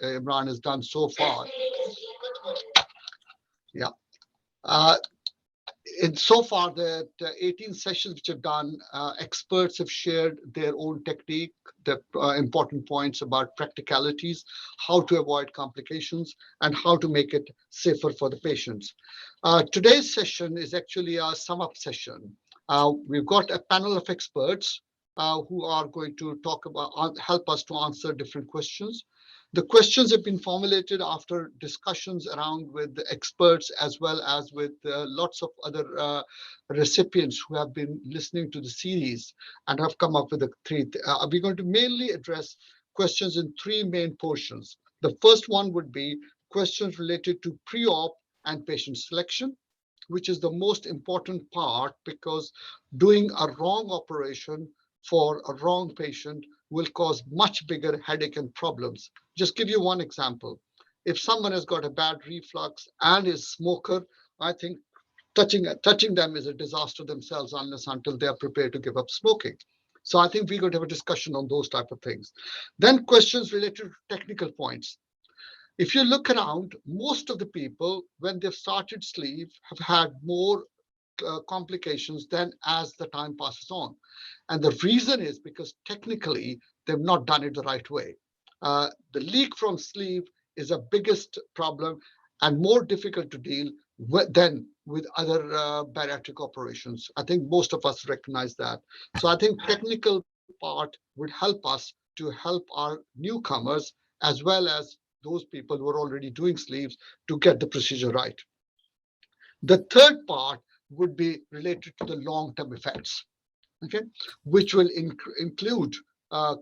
Imran has done so far. Yeah. Uh, so far, the 18 sessions which have done, experts have shared their own technique, the important points about practicalities, how to avoid complications, and how to make it safer for the patients. Today's session is actually a sum-up session. We've got a panel of experts who are going to talk about, help us to answer different questions. The questions have been formulated after discussions around with the experts as well as with lots of other recipients who have been listening to the series and have come up with the three. We're going to mainly address questions in three main portions. The first one would be questions related to pre-op and patient selection, which is the most important part because doing a wrong operation for a wrong patient will cause much bigger headache and problems. Just give you one example. If someone has got a bad reflux and is smoker, I think touching them is a disaster themselves unless until they are prepared to give up smoking. So I think we're going to have a discussion on those type of things. Then questions related to technical points. If you look around, most of the people, when they've started sleeve, have had more complications than as the time passes on. And the reason is because technically they've not done it the right way. The leak from sleeve is a biggest problem and more difficult to deal with than with other bariatric operations. I think most of us recognize that. So I think technical part would help us to help our newcomers as well as those people who are already doing sleeves to get the procedure right. The third part would be related to the long-term effects, okay, which will include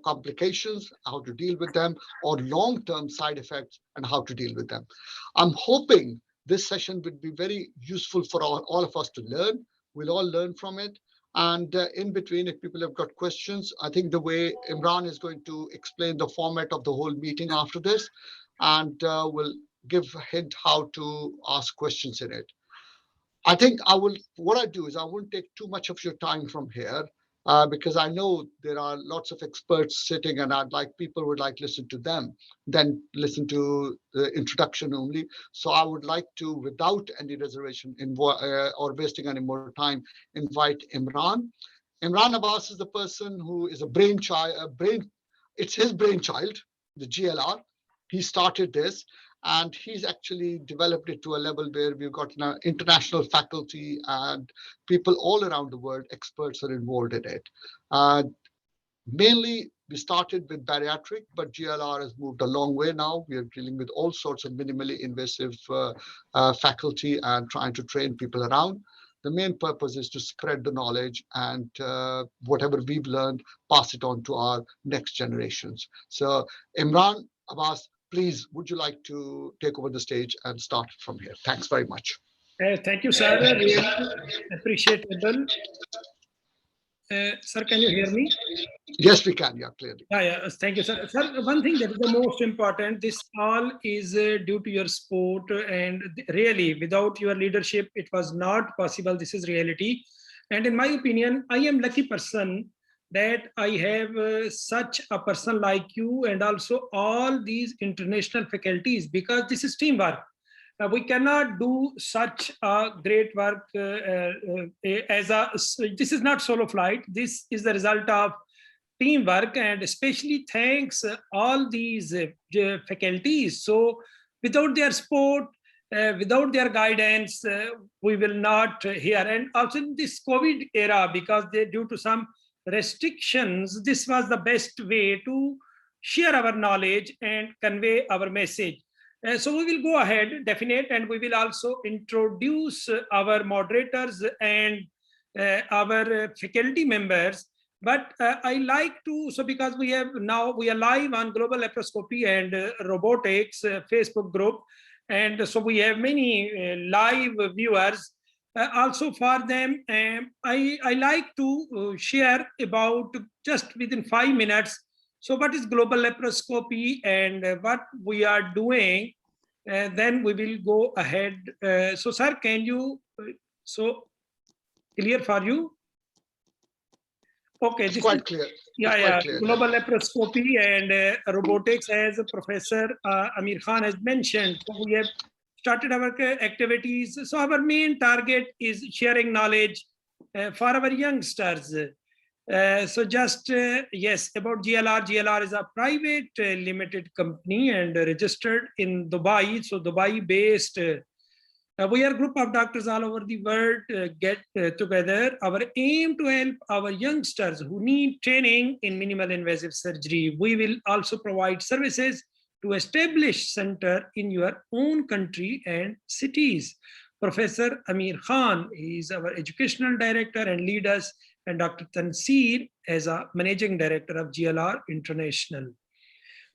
complications, how to deal with them, or long-term side effects and how to deal with them. I'm hoping this session would be very useful for all of us to learn. We'll all learn from it. And in between, if people have got questions, I think the way Imran is going to explain the format of the whole meeting after this, and will give a hint how to ask questions in it. I think what I do is I won't take too much of your time from here because I know there are lots of experts sitting and I'd like people would like listen to them, then listen to the introduction only. So I would like to, without any reservation or wasting any more time, invite Imran. Imran Abbas is the person who is it's his brainchild, the GLR. He started this and he's actually developed it to a level where we've got an international faculty and people all around the world, experts are involved in it. Mainly, we started with bariatric, but GLR has moved a long way now. We are dealing with all sorts of minimally invasive faculty and trying to train people around. The main purpose is to spread the knowledge and whatever we've learned, pass it on to our next generations. So Imran Abbas, please, would you like to take over the stage and start from here? Thanks very much. Thank you, sir. Really appreciable. Sir, can you hear me? Yes, we can. Yeah, clearly. Yeah. Thank you, sir. Sir, one thing that is the most important, this all is due to your support, and really, without your leadership, it was not possible. This is reality. And in my opinion, I am lucky person that I have such a person like you and also all these international faculties, because this is teamwork. We cannot do such a great work this is not solo flight. This is the result of teamwork, and especially thanks all these faculties. So without their support, without their guidance, we will not hear. And also in this COVID era, because due to some restrictions, this was the best way to share our knowledge and convey our message. So we will go ahead, definite, and we will also introduce our moderators and our faculty members. But I like to, so because we are live on Global Laparoscopy and Robotics Facebook group. And so we have many live viewers. Also for them, I like to share about just within 5 minutes. So what is global laparoscopy and what we are doing? Then we will go ahead. So sir, can you, so clear for you? Okay, It's this quite is, clear. yeah, It's yeah, quite clear. global laparoscopy and robotics, as Professor Amir Khan has mentioned. So we have started our activities. So our main target is sharing knowledge for our youngsters. So just, yes, about GLR. GLR is a private limited company and registered in Dubai. So Dubai-based. We are a group of doctors all over the world get together. Our aim to help our youngsters who need training in minimal invasive surgery. We will also provide services to establish center in your own country and cities. Professor Amir Khan is our educational director and lead us, and Dr. Tansir as a managing director of GLR International.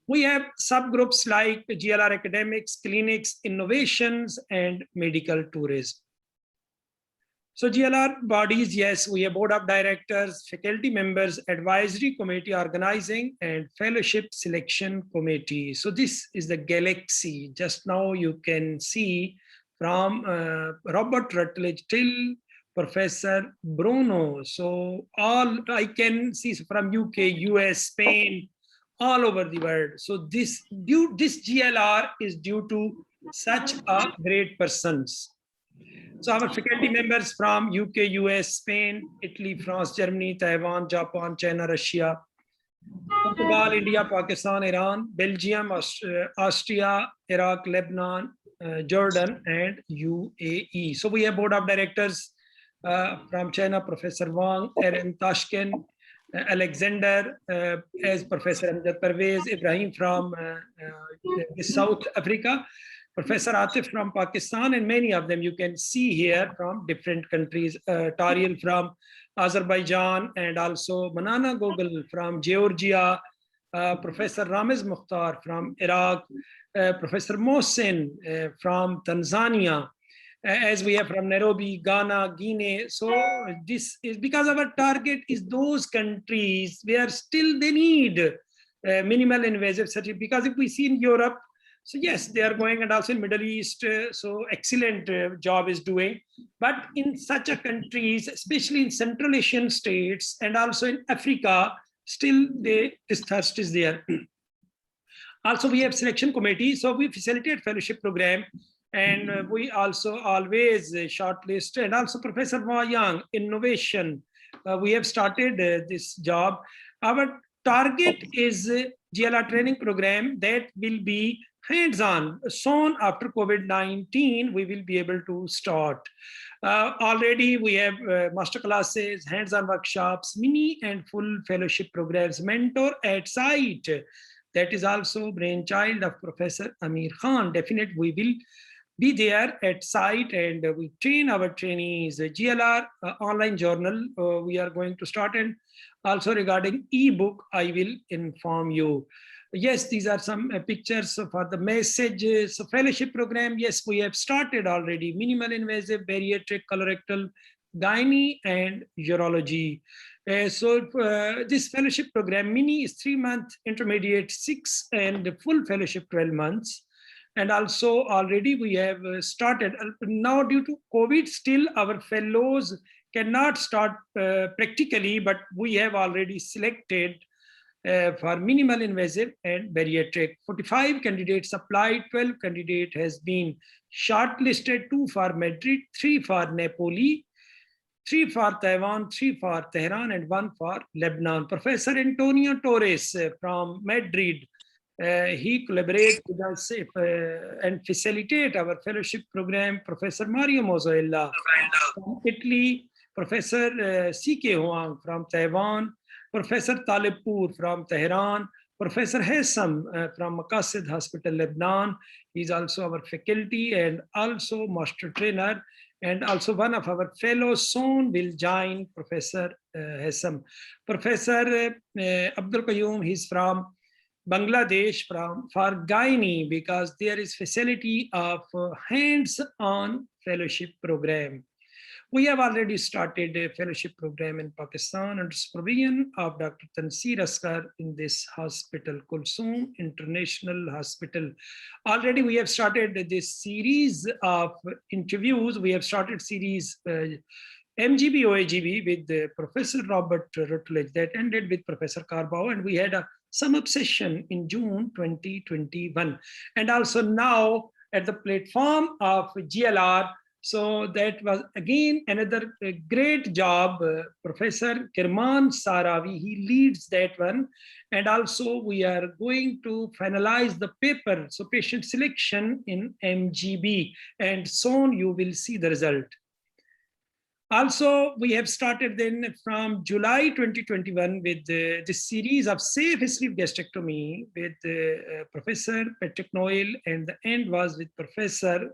We have subgroups like GLR academics, clinics, innovations, and medical tourism. So GLR bodies, yes, we have board of directors, faculty members, advisory committee organizing, and fellowship selection committee. So this is the galaxy. Just now you can see from Robert Rutledge till Professor Bruno. So all I can see from UK, US, Spain, all over the world. So this GLR is due to such a great persons. So our faculty members from UK, US, Spain, Italy, France, Germany, Taiwan, Japan, China, Russia, Portugal, India, Pakistan, Iran, Belgium, Austria, Iraq, Lebanon, Jordan, and UAE. So we have board of directors from China, Professor Wang, Aaron Tashkent, Alexander, as Professor Amjad Parvez, Ibrahim from South Africa, Professor Atif from Pakistan, and many of them you can see here from different countries, Tariel from Azerbaijan, and also Manana Gogol from Georgia, Professor Ramiz Mukhtar from Iraq, Professor Mohsin from Tanzania, as we have from Nairobi, Ghana, Guinea. So this is because our target is those countries where still they need minimal invasive surgery. Because if we see in Europe, so yes, they are going, and also in Middle East, so excellent job is doing. But in such a countries, especially in Central Asian states and also in Africa, still this thirst is there. Also, we have selection committee, so we facilitate fellowship program, and we also always shortlist. And also Professor Ma Yang, innovation. We have started this job. Our target is GLR training program that will be hands-on. Soon after COVID-19, we will be able to start. Already we have master classes, hands-on workshops, mini and full fellowship programs, mentor at site. That is also brainchild of Professor Amir Khan. Definitely we will be there at site, and we train our trainees. GLR online journal we are going to start, and also regarding ebook I will inform you. Yes, these are some pictures for the messages. So fellowship program, yes, we have started already. Minimal invasive, bariatric, colorectal, gynae, and urology. This fellowship program, mini is 3 months, intermediate 6, and full fellowship 12 months. And also already we have started. Now due to COVID, still our fellows cannot start practically, but we have already selected for minimal invasive and bariatric. 45 candidates applied, 12 candidate has been shortlisted, 2 for Madrid, 3 for Napoli, 3 for Taiwan, 3 for Tehran, and 1 for Lebanon. Professor Antonio Torres from Madrid, he collaborates with us and facilitate our fellowship program. Professor Mario Mozzoella from Italy, Professor C.K. Huang from Taiwan, Professor Talibpur from Tehran, Professor Hassam from Maqasid Hospital, Lebanon. He's also our faculty and also master trainer. And also one of our fellows soon will join Professor Hassam. Professor Abdul Qayyum, he's from Bangladesh for gynae, because there is facility of hands-on fellowship program. We have already started a fellowship program in Pakistan under supervision of Dr. Tansir Asghar in this hospital, Kulsum International Hospital. Already we have started this series of interviews. We have started series MGB OAGB with Professor Robert Rutledge that ended with Professor Carbao, and we had a sum up session in June 2021. And also now at the platform of GLR. So that was again another great job. Professor Kirman Saravi, he leads that one. And also we are going to finalize the paper, so patient selection in MGB, and soon you will see the result. Also, we have started then from July 2021 with this series of Safe Sleeve Gastrectomy with Professor Patrick Noel, and the end was with Professor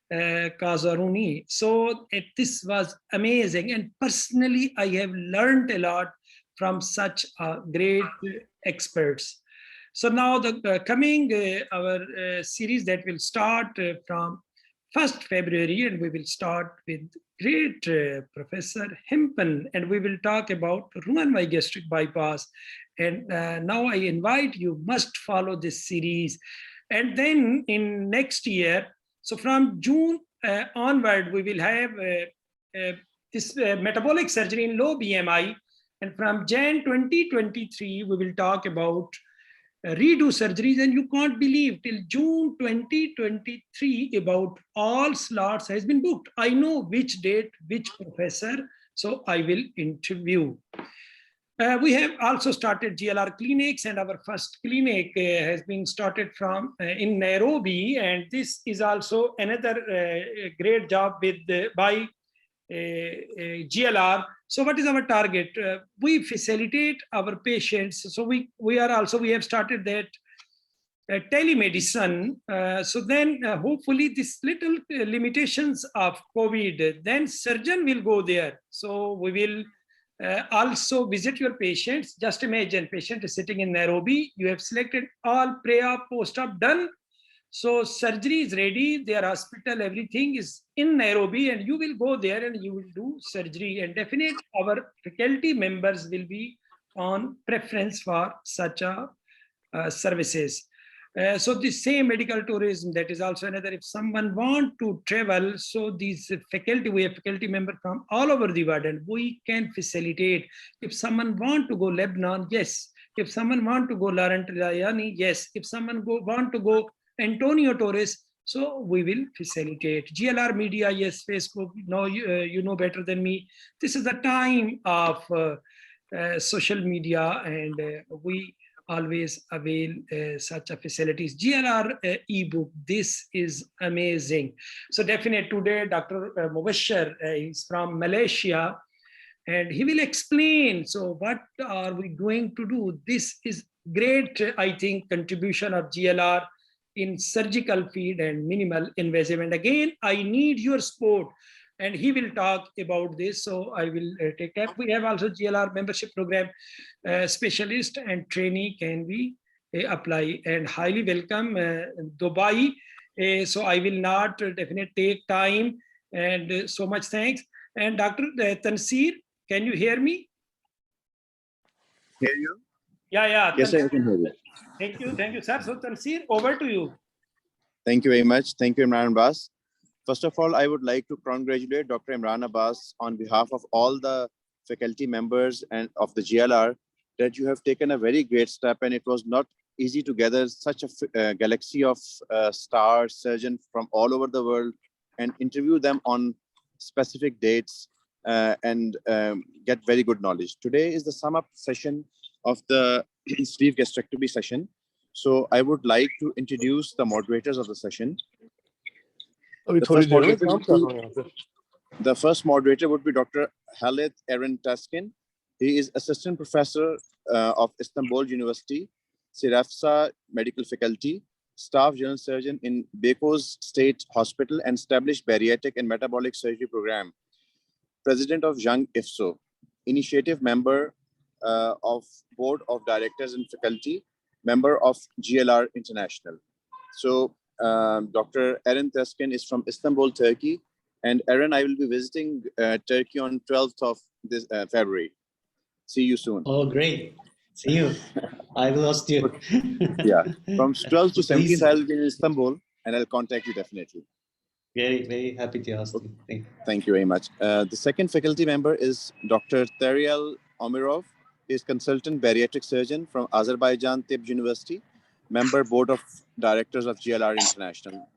Kazaruni. So this was amazing, and personally, I have learned a lot from such great experts. So now the coming our series that will start from 1st February, and we will start with great Professor Hempen, and we will talk about Roux-en-Y gastric bypass. And now I invite you must follow this series. And then in next year, so from June onward, we will have this metabolic surgery in low BMI. And from Jan 2023, we will talk about redo surgeries, and you can't believe till June 2023 about all slots has been booked. I know which date, which professor, so I will interview. We have also started GLR clinics, and our first clinic has been started from in Nairobi, and this is also another great job with by GLR. So what is our target? We facilitate our patients. So we have started that telemedicine. So then hopefully this little limitations of COVID, then surgeon will go there. So we will also visit your patients. Just imagine patient is sitting in Nairobi. You have selected all pre-op, post-op done. So surgery is ready, their hospital, everything is in Nairobi, and you will go there and you will do surgery. And definitely our faculty members will be on preference for such services. So the same medical tourism, that is also another, if someone want to travel, so these faculty, we have faculty members from all over the world, and we can facilitate. If someone want to go Lebanon, yes. If someone want to go Laurent Layani, yes. If someone want to go Antonio Torres, so we will facilitate. GLR media, yes, Facebook, no, you know better than me. This is the time of social media, and we always avail such a facilities. GLR ebook, this is amazing. So definitely today, Dr. Mubashir is from Malaysia, and he will explain, so what are we going to do? This is great, I think, contribution of GLR in surgical field and minimal invasive. And again, I need your support, and he will talk about this. So I will take up. We have also GLR membership program, specialist and trainee can be apply, and highly welcome Dubai. So I will not definitely take time, and so much thanks. And Dr. Tansir, can you hear me? Hear you? Yeah. Yes, I can hear you. Thank you, sir. So Tansir, over to you. Thank you very much. Thank you, Imran Abbas. First of all, I would like to congratulate Dr. Imran Abbas on behalf of all the faculty members and of the GLR that you have taken a very great step, and it was not easy to gather such a galaxy of star surgeons from all over the world and interview them on specific dates and get very good knowledge. Today is the sum up session of the sleeve gastrectomy session. So I would like to introduce the moderators of the session. The first moderator would be Dr. Halit Eren Taskin. He is Assistant Professor of Istanbul University, Sirafsa Medical Faculty, Staff General Surgeon in Beykoz State Hospital, and established Bariatric and Metabolic Surgery Program. President of Young IFSO, Initiative Member of Board of Directors and Faculty, Member of GLR International. So Dr. Eren Taskin is from Istanbul, Turkey. And Eren, I will be visiting Turkey on 12th of this February. See you soon. Oh, great. See you. I will host you. Yeah. From 12th to 17th, I will be in Istanbul, and I'll contact you definitely. Very, very happy to host you. Thank you. Thank you very much. The second faculty member is Dr. Taryal Omirov. He is consultant bariatric surgeon from Azerbaijan Tib University, member board of directors of GLR International.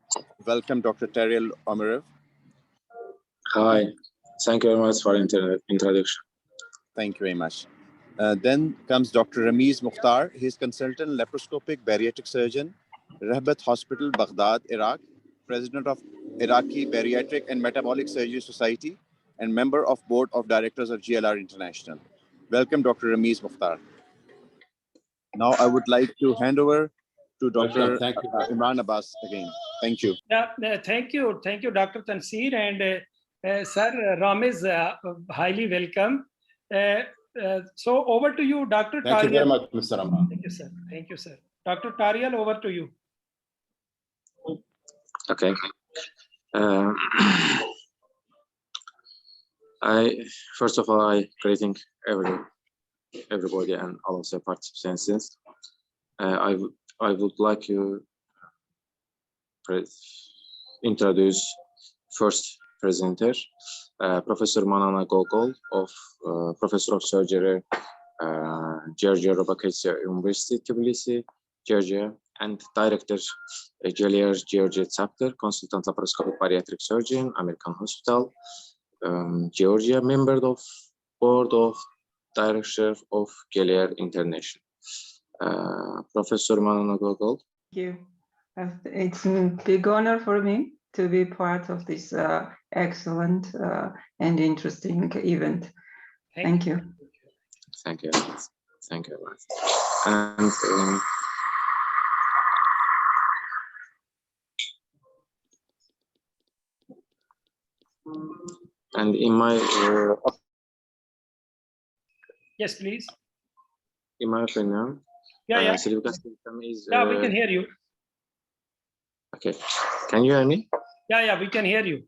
Welcome, Dr. Taryal Omirov. Hi, thank you very much for introduction. Thank you very much. Then comes Dr. Ramiz Mukhtar. He is consultant laparoscopic bariatric surgeon, Rahbat Hospital, Baghdad, Iraq, president of Iraqi Bariatric and Metabolic Surgery Society, and member of board of directors of GLR International. Welcome, Dr. Ramiz Mukhtar. Now I would like to hand over to Dr. Imran Abbas again. Thank you. Yeah, thank you, Dr. Tansir, and Sir Ramiz, highly welcome. So over to you, Dr. Taryal. Thank you very much, Mr. Rahman. Thank you, sir. Thank you, sir. Dr. Taryal, over to you. Okay. First of all, I greeting everybody and all of the participants. I would like to introduce first presenter, Professor Manana Gogol, Professor of Surgery, Georgia Eradication University, Tbilisi, Georgia, and Director, GLR Georgia Chapter, Consultant Laparoscopic Bariatric Surgeon, American Hospital, Georgia, member of Board of Directors of GLR International. Professor Manana Gogol. Thank you. It's a big honor for me to be part of this excellent and interesting event. Thank you. Thank you. Thank you very much. And in my Yes, please. in my opinion, sleeve gastrectomy is. Yeah, we can hear you. Okay, can you hear me? Yeah, we can hear you.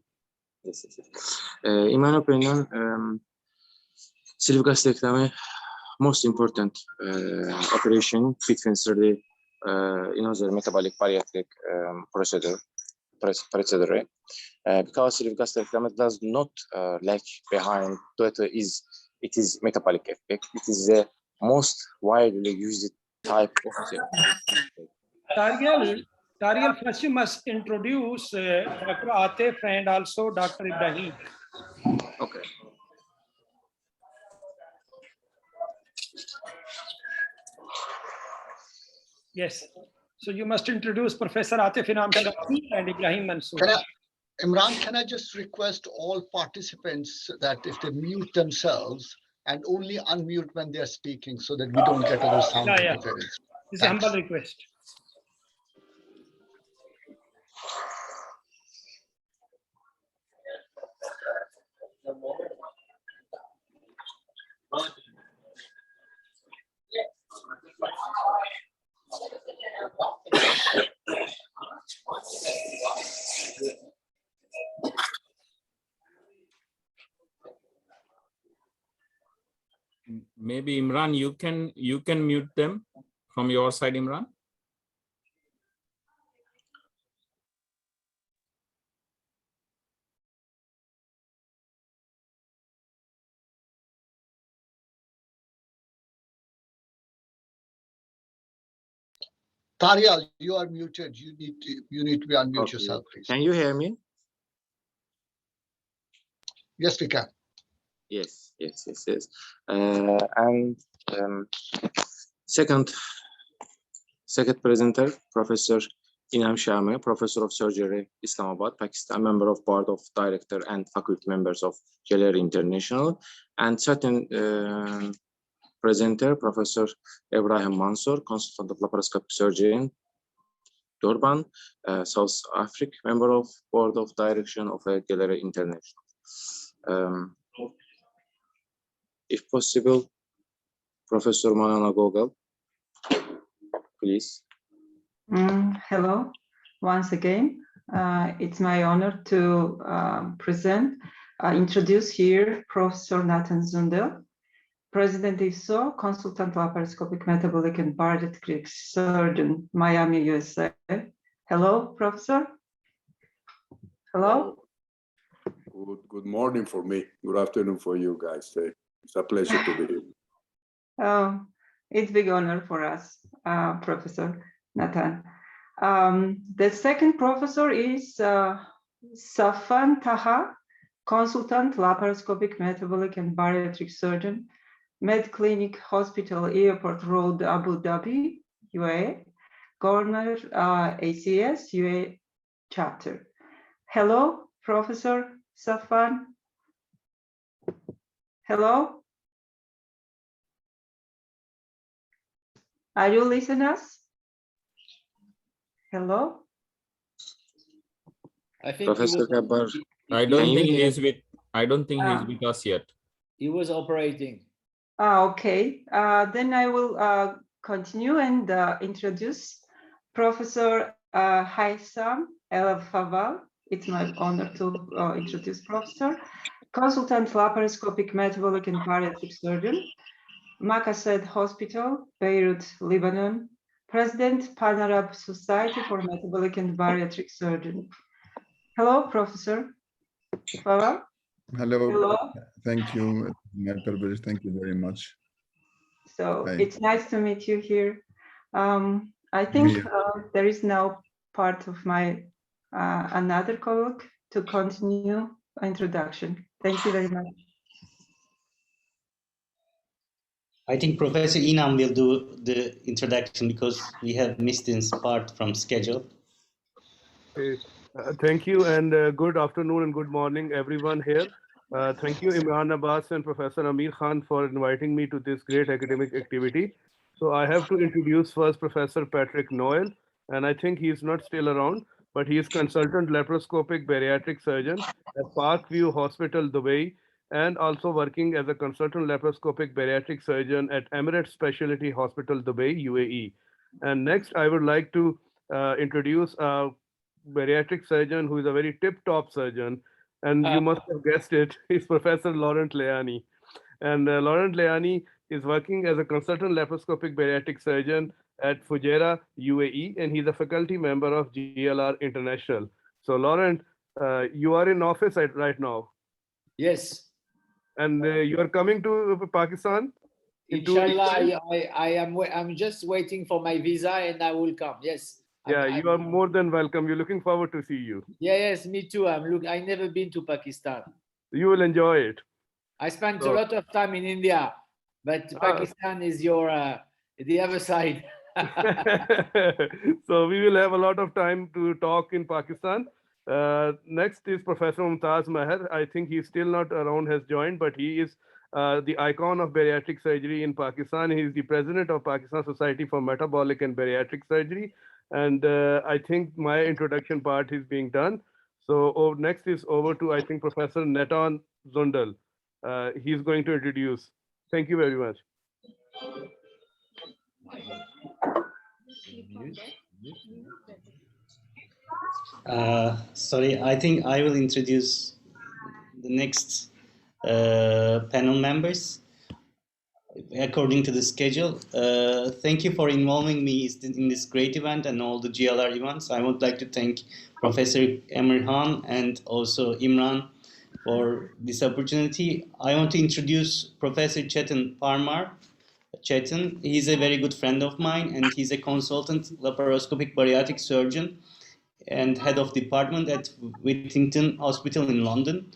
Yes. In my opinion, sleeve gastrectomy most important operation between surgery in other metabolic bariatric procedure, because sleeve gastrectomy does not lag behind it is metabolic effect. It is the most widely used type of Taryal, first you must introduce Dr. Atif and also Dr. Ibrahim. Okay. Yes. So you must introduce Professor Atif Inam Saravi and Ibrahim Mansoor. Imran, can I just request all participants that if they mute themselves and only unmute when they are speaking so that we don't get other sound interference. It's a humble request. Maybe Imran, you can mute them from your side, Imran. Taryal, you are muted. You need to be unmute yourself, please. Can you hear me? Yes, we can. Yes. And second presenter, Professor Inam Shami, Professor of Surgery, Islamabad, Pakistan, member of Board of Director and faculty members of GLR International. And certain presenter, Professor Ibrahim Mansour, Consultant of Laparoscopic Surgery, Durban, South Africa, member of Board of Direction of GLR International. If possible, Professor Manana Gogol, please. Hello, once again. It's my honor to introduce here Professor Nathan Zundel, President ISO, Consultant Laparoscopic Metabolic and Bariatric Surgeon, Miami, USA. Hello, Professor. Hello. Good morning for me. Good afternoon for you guys. It's a pleasure to be here. Oh, it's a big honor for us, Professor Nathan. The second professor is Safwan Taha, consultant laparoscopic metabolic and bariatric surgeon, Med Clinic Hospital, Airport Road, Abu Dhabi, UAE, Governor ACS, UAE chapter. Hello, Professor Safwan. Hello. Are you listening us? Hello. I think Professor Gabbar, I don't Can you think hear- he's with. I don't think he's with us yet. he was operating. Okay, then I will continue and introduce Professor Haitham El Fawal. It's my honor to introduce Professor, consultant laparoscopic metabolic and bariatric surgeon, Maqasid Hospital, Beirut, Lebanon, President Pan-Arab Society for Metabolic and Bariatric Surgery. Hello, Professor Fawal. Hello. Hello. Thank you, my privilege. Thank you very much. So Hi. it's nice to meet you here. I think here. there is now part of my another colleague to continue introduction. Thank you very much. I think Professor Inam will do the introduction because we have missed this part from schedule. Thank you, and good afternoon and good morning, everyone here. Thank you, Imran Abbas and Professor Amir Khan, for inviting me to this great academic activity. So I have to introduce first Professor Patrick Noel, and I think he's not still around, but he is consultant laparoscopic bariatric surgeon at Parkview Hospital, Dubai, and also working as a consultant laparoscopic bariatric surgeon at Emirates Specialty Hospital, Dubai, UAE. And next, I would like to introduce a bariatric surgeon who is a very tip-top surgeon, and you must have guessed it, is Professor Laurent Leani. And Laurent Leani is working as a consultant laparoscopic bariatric surgeon at Fujairah, UAE, and he's a faculty member of GLR International. So Laurent, you are in office right now. Yes. And you are coming to Pakistan? Inshallah, I'm just waiting for my visa and I will come. Yes. Yeah, you are more than welcome. We're looking forward to see you. Yeah, yes, me too. I never been to Pakistan. You will enjoy it. I spent a lot of time in India, but Pakistan is the other side. So we will have a lot of time to talk in Pakistan. Next is Professor Mumtaz Meher. I think he's still not around, has joined, but he is the icon of bariatric surgery in Pakistan. He is the president of Pakistan Society for Metabolic and Bariatric Surgery. And I think my introduction part is being done. So next is over to, I think, Professor Netan Zundal. He's going to introduce. Thank you very much. Sorry, I think I will introduce the next panel members according to the schedule. Thank you for involving me in this great event and all the GLR events. I would like to thank Professor Amir Khan and also Imran for this opportunity. I want to introduce Professor Chetan Parmar. Chetan, he's a very good friend of mine, and he's a consultant laparoscopic bariatric surgeon and head of department at Whittington Hospital in London,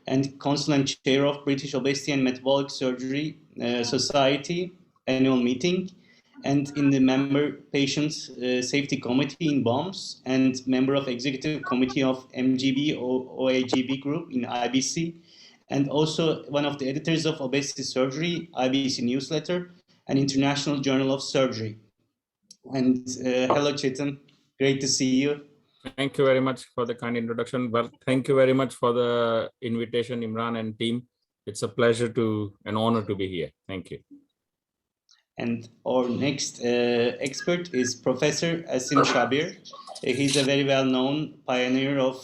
and council and chair of British Obesity and Metabolic Surgery Society annual meeting, and in the member patients safety committee in BOMS, and member of executive committee of MGB OAGB group in IBC, and also one of the editors of Obesity Surgery, IBC newsletter, and International Journal of Surgery. And hello, Chetan, great to see you. Thank you very much for the kind introduction. Well, thank you very much for the invitation, Imran and team. It's a pleasure and honor to be here. Thank you. And our next expert is Professor Asim Shabir. He's a very well-known pioneer of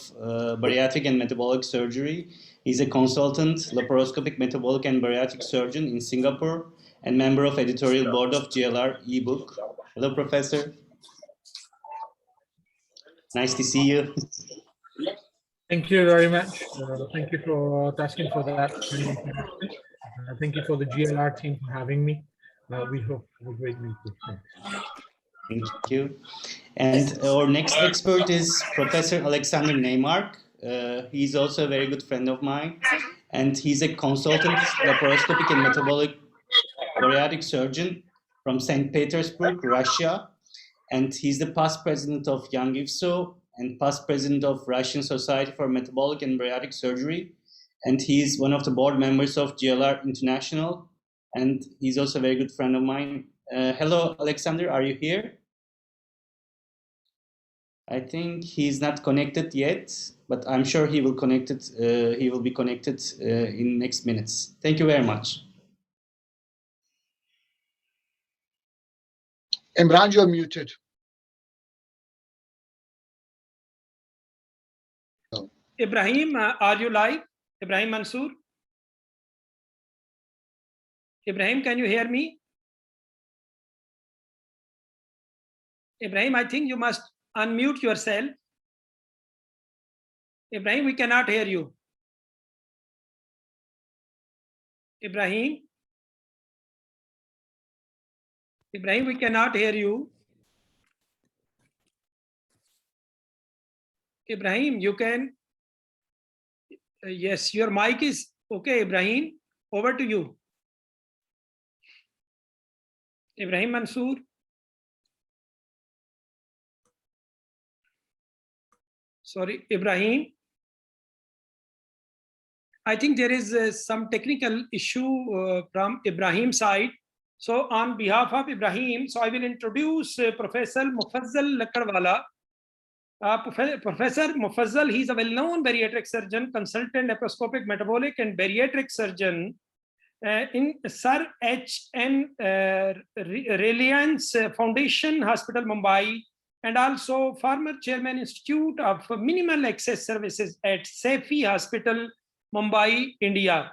bariatric and metabolic surgery. He's a consultant, laparoscopic metabolic and bariatric surgeon in Singapore and member of editorial board of GLR ebook. Hello, Professor. Nice to see you. Thank you very much. Thank you for asking for that. Thank you for the GLR team for having me. We hope for a great meeting. Thanks. Thank you. And our next expert is Professor Alexander Neymark. He's also a very good friend of mine, and he's a consultant laparoscopic and metabolic bariatric surgeon from St. Petersburg, Russia. And he's the past president of Young IFSO and past president of Russian Society for Metabolic and Bariatric Surgery. And he's one of the board members of GLR International. And he's also a very good friend of mine. Hello, Alexander, are you here? I think he's not connected yet, but I'm sure he will connect it. He will be connected in next minutes. Thank you very much. Imran, you're muted. Ibrahim, are you live? Ibrahim Mansoor? Ibrahim, can you hear me? Ibrahim, I think you must unmute yourself. Ibrahim, we cannot hear you. Ibrahim? Ibrahim, we cannot hear you. Ibrahim, you can. Yes, your mic is okay, Ibrahim. Over to you. Ibrahim Mansoor. Sorry, Ibrahim. I think there is some technical issue from Ibrahim's side. So on behalf of Ibrahim, so I will introduce Professor Mufazzal Lakadwala. Professor Mufazzal, he's a well-known bariatric surgeon, consultant, laparoscopic, metabolic, and bariatric surgeon in Sir H.N. Reliance Foundation Hospital, Mumbai, and also former chairman Institute of Minimal Access Services at Safe Hospital, Mumbai, India.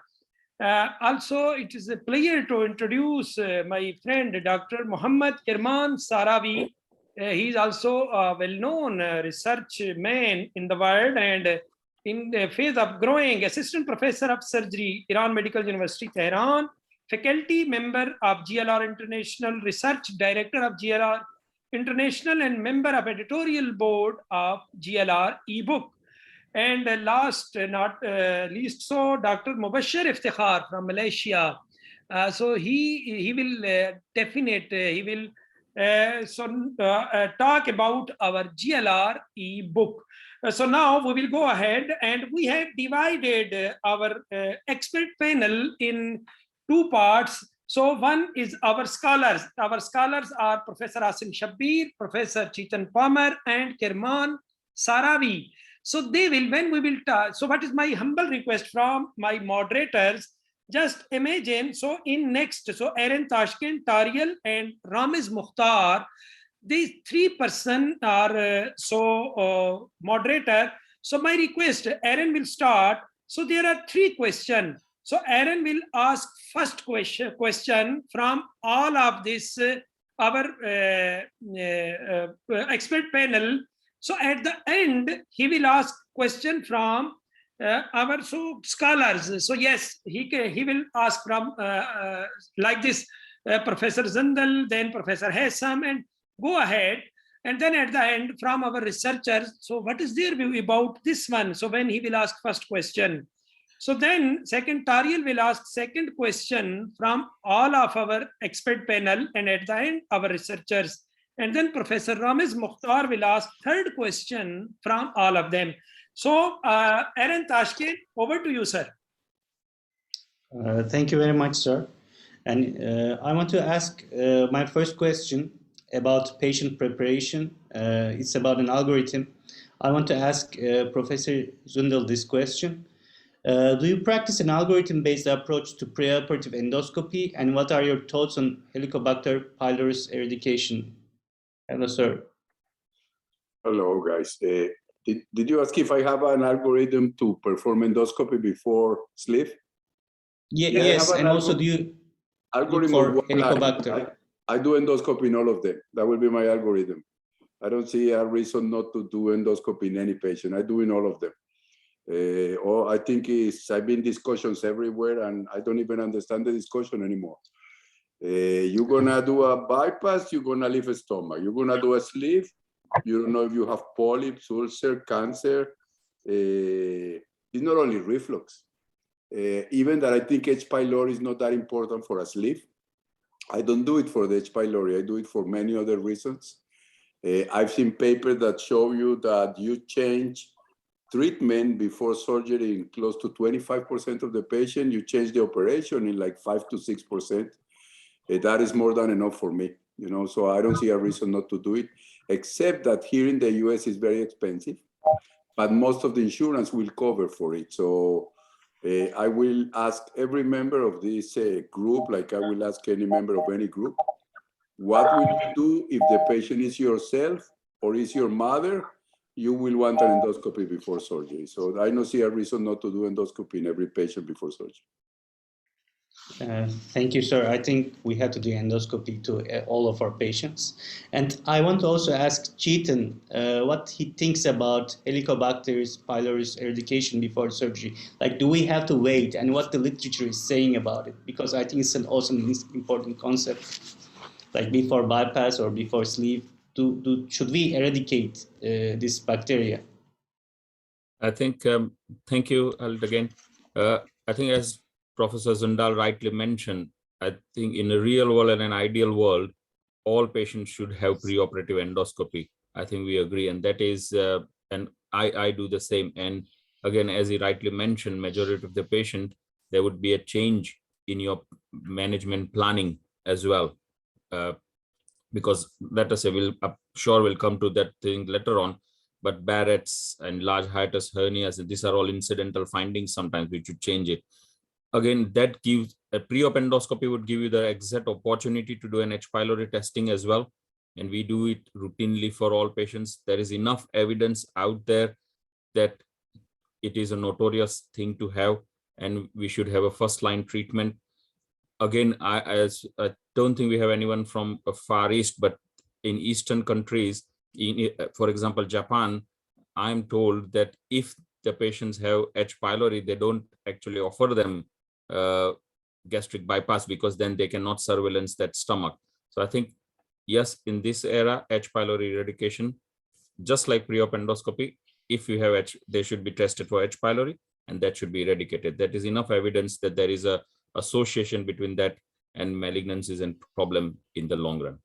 Also, it is a pleasure to introduce my friend, Dr. Muhammad Kirman Saravi. He is also a well-known research man in the world and in the phase of growing assistant professor of surgery, Iran Medical University, Tehran, faculty member of GLR International, research director of GLR International, and member of editorial board of GLR ebook. And last not least, so Dr. Mubashir Iftikhar from Malaysia. So he will he will talk about our GLR ebook. So now we will go ahead, and we have divided our expert panel in two parts. So one is our scholars. Our scholars are Professor Asim Shabbir, Professor Chetan Palmer, and Kirman Saravi. So they will, when we will talk, so what is my humble request from my moderators? Just imagine, so in next, so Aaron Tashkent, Tariel, and Ramiz Mukhtar, these three persons are moderator. So my request, Aaron will start. So there are three questions. So Aaron will ask first question from all of this, our expert panel. So at the end, he will ask question from our scholars. So yes, he will ask from like this, Professor Zandal, then Professor Hassam, and go ahead. And then at the end, from our researchers, so what is their view about this one? So when he will ask first question. So then second, Tariel will ask second question from all of our expert panel, and at the end, our researchers. And then Professor Ramiz Mukhtar will ask third question from all of them. So Aaron Tashkent, over to you, sir. Thank you very much, sir. And I want to ask my first question about patient preparation. It's about an algorithm. I want to ask Professor Zundel this question. Do you practice an algorithm-based approach to preoperative endoscopy? And what are your thoughts on Helicobacter pylorus eradication? Hello, sir. Hello, guys. Did you ask if I have an algorithm to perform endoscopy before sleeve? Yeah, yes, and also do you algorithm for Helicobacter? I do endoscopy in all of them. That will be my algorithm. I don't see a reason not to do endoscopy in any patient. I do in all of them. Or I think I've been discussions everywhere and I don't even understand the discussion anymore. You're gonna do a bypass, you're gonna leave a stomach. You're gonna do a sleeve, you don't know if you have polyps, ulcer, cancer. It's not only reflux. Even that I think H. pylori is not that important for a sleeve. I don't do it for the H. pylori, I do it for many other reasons. I've seen papers that show you that you change treatment before surgery in close to 25% of the patient, you change the operation in like 5 to 6%. That is more than enough for me, you know, so I don't see a reason not to do it, except that here in the US it's very expensive, but most of the insurance will cover for it. So I will ask every member of this group, like I will ask any member of any group, what will you do if the patient is yourself or is your mother? You will want an endoscopy before surgery. So I don't see a reason not to do endoscopy in every patient before surgery. Thank you, sir. I think we have to do endoscopy to all of our patients. And I want to also ask Chetan what he thinks about Helicobacter's Pylorus eradication before surgery. Like, do we have to wait, and what the literature is saying about it? Because I think it's an awesome, important concept. Like before bypass or before sleeve, should we eradicate this bacteria? I think, thank you, Halit, again. I think as Professor Zundal rightly mentioned, I think in a real world and an ideal world, all patients should have preoperative endoscopy. I think we agree, and that is, and I do the same. And again, as he rightly mentioned, majority of the patient, there would be a change in your management planning as well. Because let us say, we'll come to that thing later on, but Barrett's and large hiatus hernias, and these are all incidental findings sometimes, we should change it. Again, that gives a pre-op endoscopy would give you the exact opportunity to do an H. pylori testing as well. And we do it routinely for all patients. There is enough evidence out there that it is a notorious thing to have, and we should have a first-line treatment. Again, I don't think we have anyone from Far East, but in Eastern countries, for example, Japan, I'm told that if the patients have H. pylori, they don't actually offer them gastric bypass, because then they cannot surveillance that stomach. So I think, yes, in this era, H. pylori eradication, just like pre-op endoscopy, if you have H, they should be tested for H. pylori, and that should be eradicated. That is enough evidence that there is a association between that and malignancies and problem in the long run.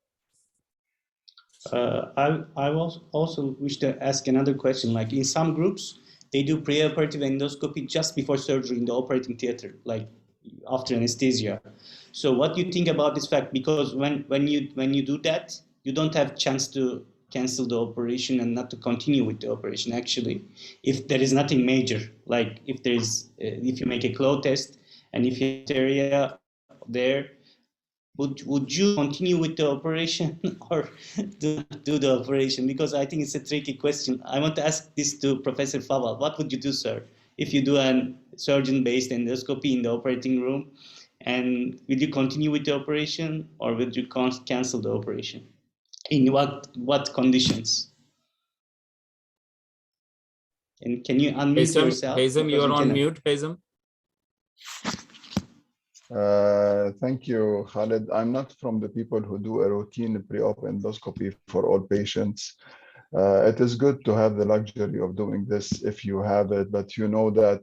I also wish to ask another question. Like in some groups, they do preoperative endoscopy just before surgery in the operating theater, like after anesthesia. So what do you think about this fact? Because when you do that, you don't have chance to cancel the operation and not to continue with the operation. Actually, if there is nothing major, like if you make a claw test and if you have area there, would you continue with the operation or do the operation? Because I think it's a tricky question. I want to ask this to Professor Fawal. What would you do, sir, if you do a surgeon-based endoscopy in the operating room? And will you continue with the operation, or will you cancel the operation? In what conditions? And can you unmute yourself? Hazem, you are on mute, Hazem. Thank you, Khalid. I'm not from the people who do a routine pre-op endoscopy for all patients. It is good to have the luxury of doing this if you have it, but you know that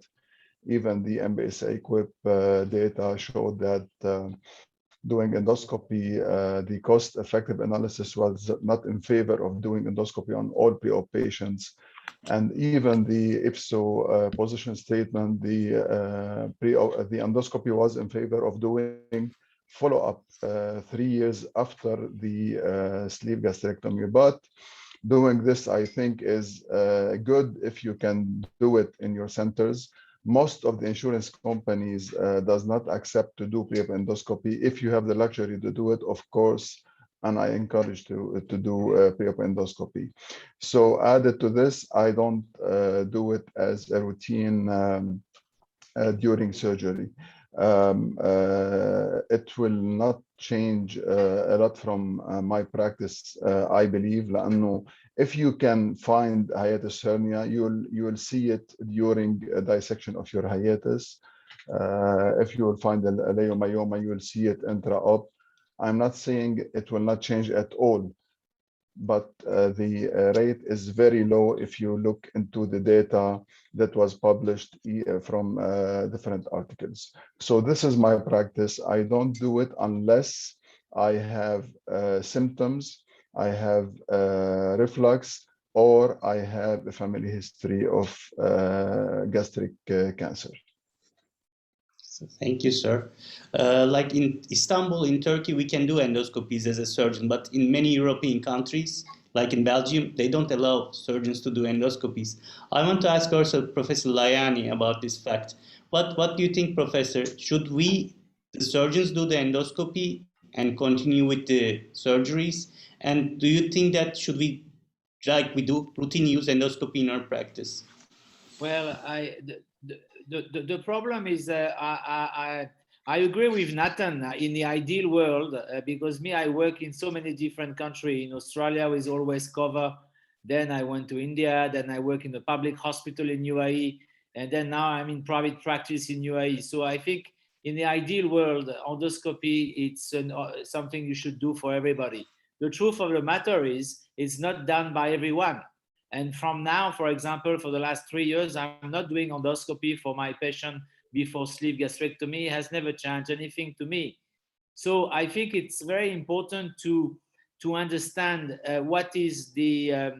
even the MBSA equip data showed that doing endoscopy, the cost-effective analysis was not in favor of doing endoscopy on all pre-op patients. And even the IFSO position statement, the endoscopy was in favor of doing follow-up 3 years after the sleeve gastrectomy. But doing this, I think, is good if you can do it in your centers. Most of the insurance companies does not accept to do pre-op endoscopy. If you have the luxury to do it, of course, and I encourage to do pre-op endoscopy. So added to this, I don't do it as a routine during surgery. it will not change a lot from my practice, I believe. لأنه if you can find hiatus hernia, you will see it during a dissection of your hiatus. If you will find a leiomyoma, you will see it intra-op. I'm not saying it will not change at all, but the rate is very low if you look into the data that was published from different articles. So this is my practice. I don't do it unless I have symptoms, I have reflux, or I have a family history of gastric cancer. Thank you, sir. Like in Istanbul, in Turkey, we can do endoscopies as a surgeon, but in many European countries, like in Belgium, they don't allow surgeons to do endoscopies. I want to ask also Professor Layani about this fact. What do you think, Professor? Should we, the surgeons, do the endoscopy and continue with the surgeries? And do you think that should we, like we do, routine use endoscopy in our practice? Well, the problem is I agree with Nathan in the ideal world, because I work in so many different countries. In Australia, is always cover. Then I went to India. Then I work in the public hospital in UAE, and then now I'm in private practice in UAE. So I think in the ideal world, endoscopy it's something you should do for everybody. The truth of the matter is it's not done by everyone. And from now, for example, for the last 3 years, I'm not doing endoscopy for my patient before sleeve gastrectomy. It has never changed anything to me. So I think it's very important to understand what is the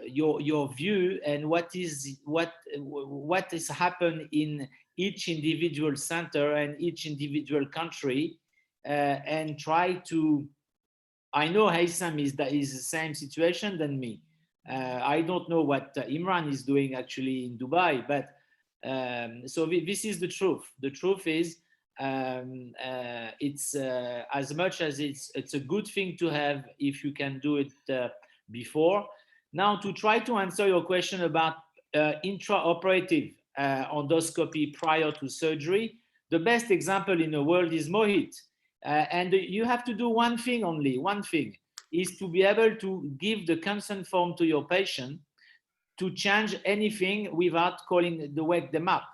your view and what is happened in each individual center and each individual country, and try to. I know Haitham is the same situation than me. I don't know what Imran is doing actually in Dubai, but so this is the truth. The truth is it's as much as it's a good thing to have if you can do it before. Now, to try to answer your question about intraoperative endoscopy prior to surgery, the best example in the world is Mohit. And you have to do one thing only. One thing is to be able to give the consent form to your patient to change anything without wake them up.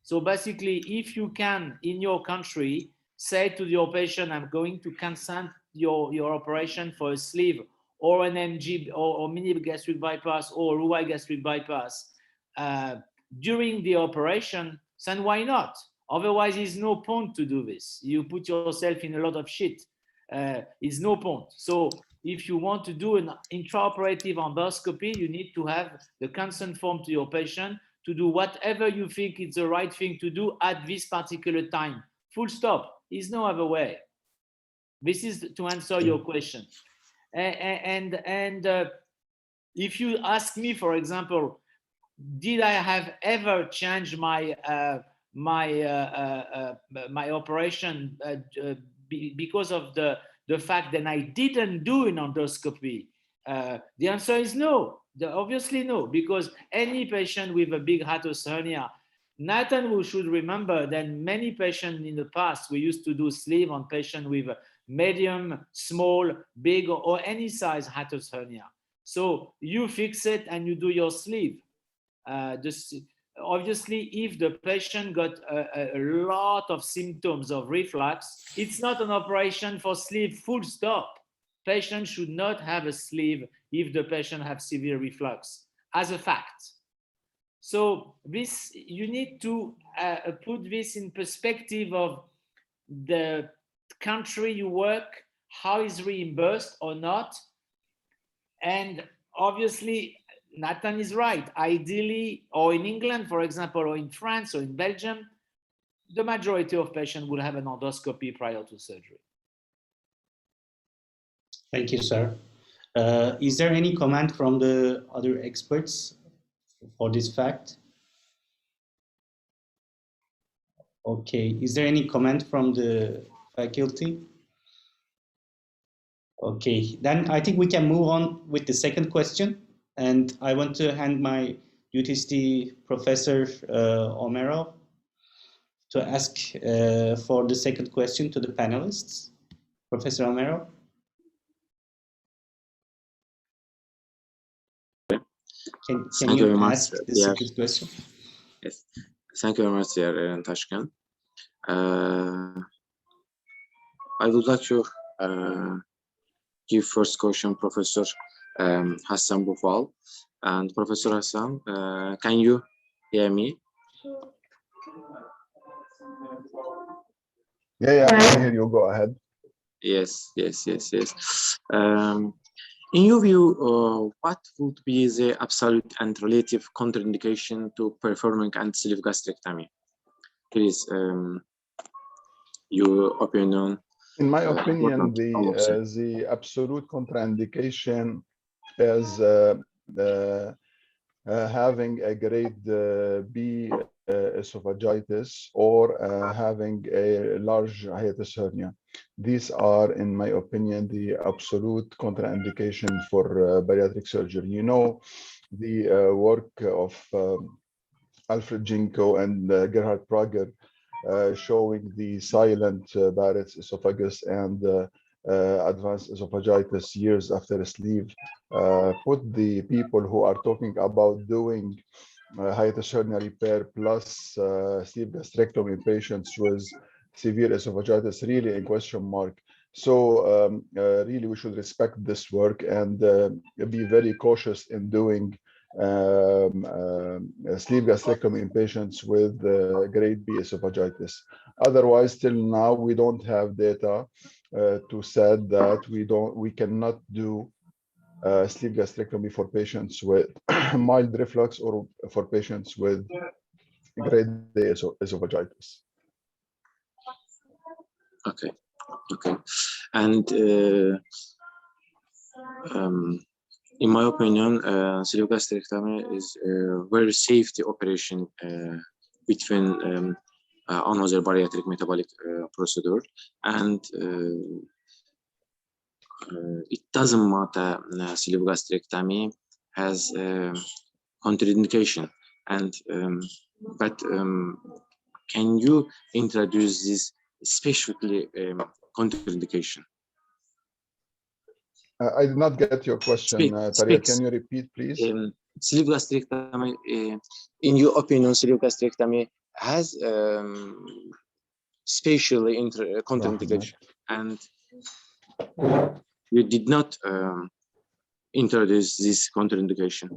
So basically, if you can, in your country, say to your patient, I'm going to consent your operation for a sleeve or an MG or mini gastric bypass or Ruai gastric bypass during the operation, then why not? Otherwise, there's no point to do this. You put yourself in a lot of shit. It's no point. So if you want to do an intraoperative endoscopy, you need to have the consent form to your patient to do whatever you think is the right thing to do at this particular time. Full stop. There's no other way. This is to answer your question. And if you ask me, for example, did I have ever changed my my operation because of the fact that I didn't do an endoscopy? The answer is no. Obviously no, because any patient with a big hiatus hernia, Nathan, we should remember that many patients in the past, we used to do sleeve on patients with a medium, small, big, or any size hiatus hernia. So you fix it and you do your sleeve. Obviously, if the patient got a lot of symptoms of reflux, it's not an operation for sleeve, full stop. Patient should not have a sleeve if the patient has severe reflux, as a fact. So this, you need to put this in perspective of the country you work, how is reimbursed or not. And obviously, Nathan is right. Ideally, or in England, for example, or in France or in Belgium, the majority of patients will have an endoscopy prior to surgery. Thank you, sir. Is there any comment from the other experts for this fact? Okay. Is there any comment from the faculty? Okay. Then I think we can move on with the second question. And I want to hand my duties to Professor Omerov to ask for the second question to the panelists. Professor Almero. Can you ask the second question? Yes. Thank you very much, dear Tashkent. I would like to give first question Professor Hassan Bufal. And Professor Hassan, can you hear me? Yeah, I can hear you. Go ahead. Yes. In your view, what would be the absolute and relative contraindication to performing anti-sleeve gastrectomy? Please, your opinion. In my opinion, the absolute contraindication is having a grade B esophagitis or having a large hiatus hernia. These are, in my opinion, the absolute contraindication for bariatric surgery. You know, the work of Alfred Jinko and Gerhard Prager showing the silent Barrett's esophagus and advanced esophagitis years after a sleeve, put the people who are talking about doing hiatus hernia repair plus sleeve gastrectomy in patients with severe esophagitis really in question mark. So really we should respect this work and be very cautious in doing sleeve gastrectomy in patients with grade B esophagitis. Otherwise, till now we don't have data to say that we cannot do sleeve gastrectomy for patients with mild reflux or for patients with grade A esophagitis. Okay. And in my opinion, sleeve gastrectomy is a very safety operation between another bariatric metabolic procedure, and it doesn't matter. Sleeve gastrectomy has contraindication, and but can you introduce this specifically contraindication? I did not get your question, Tariq. Can you repeat, please? Sleeve gastrectomy, in your opinion, sleeve gastrectomy has spatially contraindication, and you did not introduce this contraindication.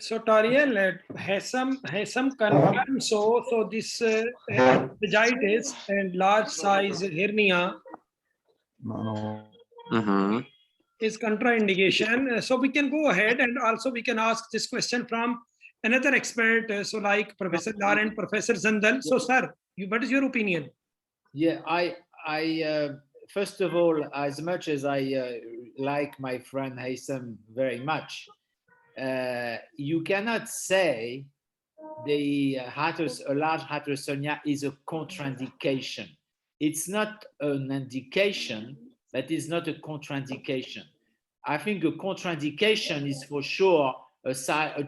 So Tariel has some confirmed. So this esophagitis and large size hernia is contraindication. So we can go ahead and also we can ask this question from another expert, so like Professor Dar and Professor Zandal. So sir, what is your opinion? Yeah, I first of all, as much as I like my friend Haitham very much, you cannot say a large hiatus hernia is a contraindication. It's not an indication, but it's not a contraindication. I think a contraindication is for sure a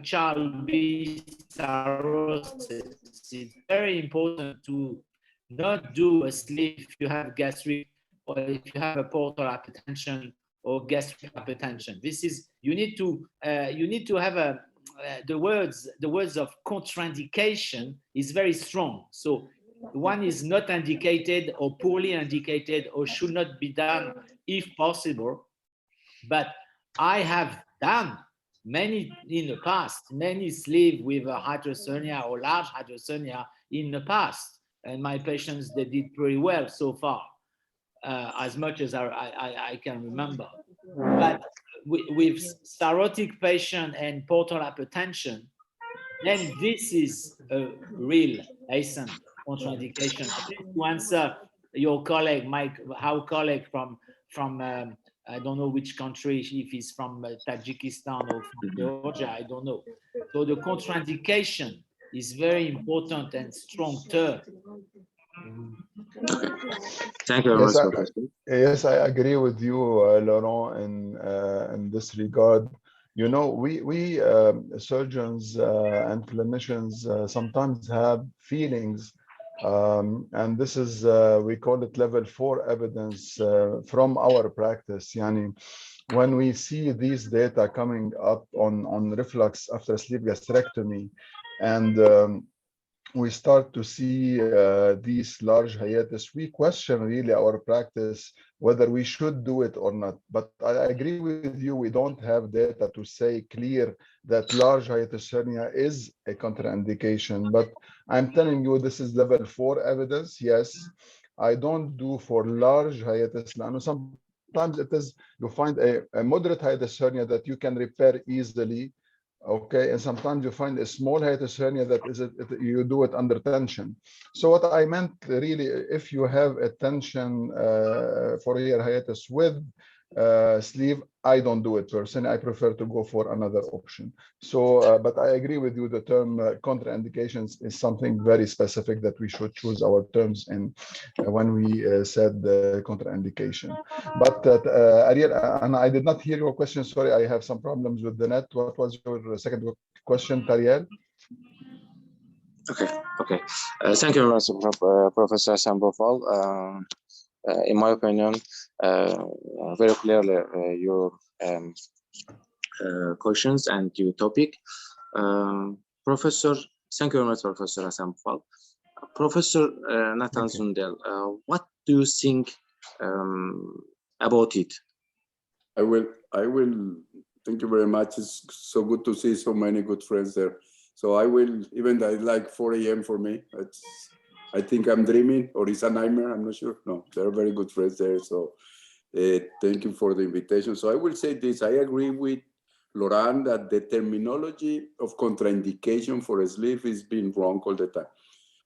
child B cirrhosis. It's very important to not do a sleeve if you have gastric or if you have a portal hypertension or gastric hypertension. This is you need to have the words of contraindication is very strong. So one is not indicated or poorly indicated or should not be done if possible. But I have done many in the past, many sleeve with a hiatus hernia or large hiatus hernia in the past, and my patients, they did pretty well so far, as much as I can remember. But with cirrhotic patient and portal hypertension, then this is a real contraindication. I think to answer your colleague, our colleague from I don't know which country, if he's from Tajikistan or from Georgia, I don't know. So the contraindication is very important and strong term. Thank you very much, Professor. Yes, I agree with you, Laurent, in this regard. You know, we surgeons and clinicians sometimes have feelings, and this is we call it level 4 evidence from our practice. Yani, when we see these data coming up on reflux after sleeve gastrectomy, and we start to see these large hiatus, we question really our practice whether we should do it or not. But I agree with you, we don't have data to say clear that large hiatus hernia is a contraindication. But I'm telling you, this is level 4 evidence. Yes, I don't do for large hiatus. Sometimes it is, you find a moderate hiatus hernia that you can repair easily. Okay, and sometimes you find a small hiatus hernia that you do it under tension. So what I meant really, if you have a tension for your hiatus with sleeve, I don't do it personally. I prefer to go for another option. So, but I agree with you. The term contraindications is something very specific that we should choose our terms in when we said the contraindication. But Ariel, and I did not hear your question. Sorry, I have some problems with the net. What was your second question, Ariel? Okay. Thank you very much, Professor Sambofal. In my opinion, very clearly your questions and your topic. Professor, thank you very much, Professor Sambofal. Professor Nathan Zundel, what do you think about it? I will. Thank you very much. It's so good to see so many good friends there. So I will, even though it's like 4 a.m. for me, I think I'm dreaming or it's a nightmare. I'm not sure. No, they're very good friends there. So thank you for the invitation. So I will say this. I agree with Laurent that the terminology of contraindication for a sleeve is being wrong all the time.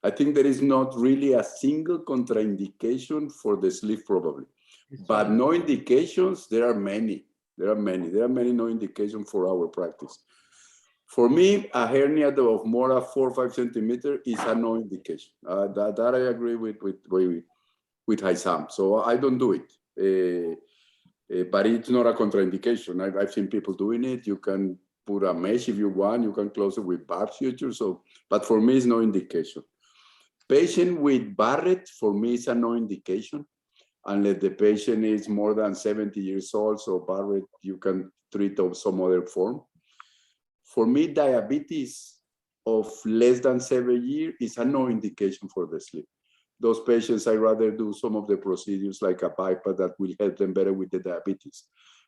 I think there is not really a single contraindication for the sleeve probably. But no indications, there are many. There are many no indications for our practice. For me, a hernia of more than 4 or 5 centimeters is a no indication. That I agree with Haysam. So I don't do it. But it's not a contraindication. I've seen people doing it. You can put a mesh if you want. You can close it with barb suture. So, but for me, it's no indication. Patient with Barrett, for me, is a no indication. Unless the patient is more than 70 years old, so Barrett, you can treat of some other form. For me, diabetes of less than 7 years is a no indication for the sleeve. Those patients, I rather do some of the procedures like a bypass that will help them better with the diabetes.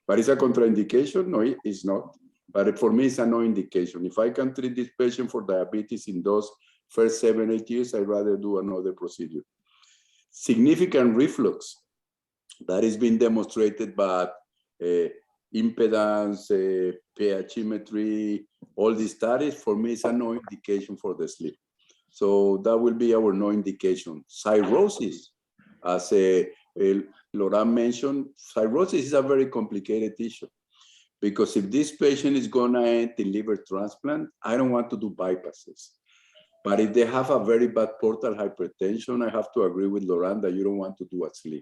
But it's a contraindication? No, it's not. But for me, it's a no indication. If I can treat this patient for diabetes in those first 7 or 8 years, I'd rather do another procedure. Significant reflux. That has been demonstrated by impedance, pHimetry, all these studies. For me, it's a no indication for the sleeve. So that will be our no indication. Cirrhosis, as Laurent mentioned, cirrhosis is a very complicated issue because if this patient is gonna end in liver transplant, I don't want to do bypasses. But if they have a very bad portal hypertension, I have to agree with Laurent that you don't want to do a sleeve.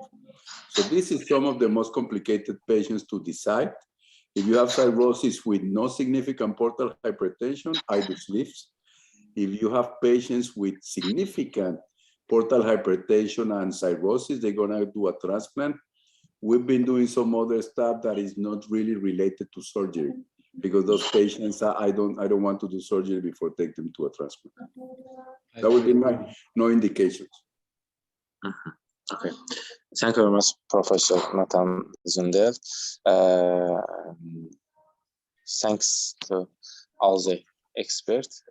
So this is some of the most complicated patients to decide. If you have cirrhosis with no significant portal hypertension, I do sleeves. If you have patients with significant portal hypertension and cirrhosis, they're gonna do a transplant. We've been doing some other stuff that is not really related to surgery, because those patients, I don't want to do surgery before taking them to a transplant. That would be my no indications. Okay, thank you very much, Professor Nathan Zundel. Thanks to all the experts.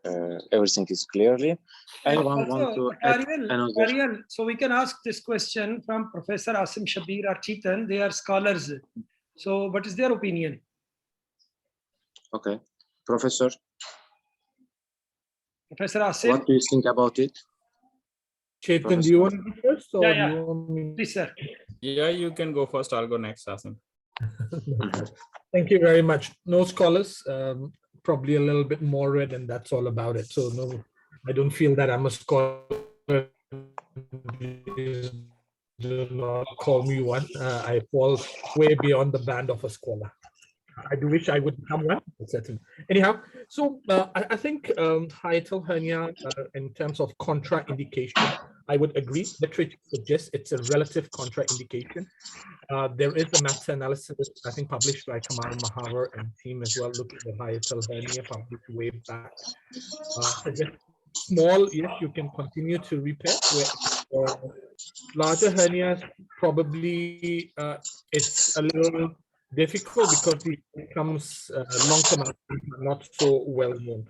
Everything is clearly. Anyone want to add another? Ariel, so we can ask this question from Professor Asim Shabir or Chetan. They are scholars. So what is their opinion? Okay, Professor. Professor Asim. What do you think about it? Chetan, do you want to go first? Or Yeah. do you want me? Please, sir. Yeah, you can go first. I'll go next, Asim. Thank you very much. No scholars, probably a little bit more read, and that's all about it. So no, I don't feel that I'm a scholar. Do not call me one. I fall way beyond the band of a scholar. I do wish I would become one. Certainly. Anyhow, so I think hiatal hernia, in terms of contraindication, I would agree. Literature suggests it's a relative contraindication. There is a meta-analysis, I think, published by Kamal Mahavar and team as well, looking at hiatal hernia, published way back. Suggests small, yes, you can continue to repair. Where larger hernias, probably it's a little difficult because it becomes long-term outcomes are not so well known.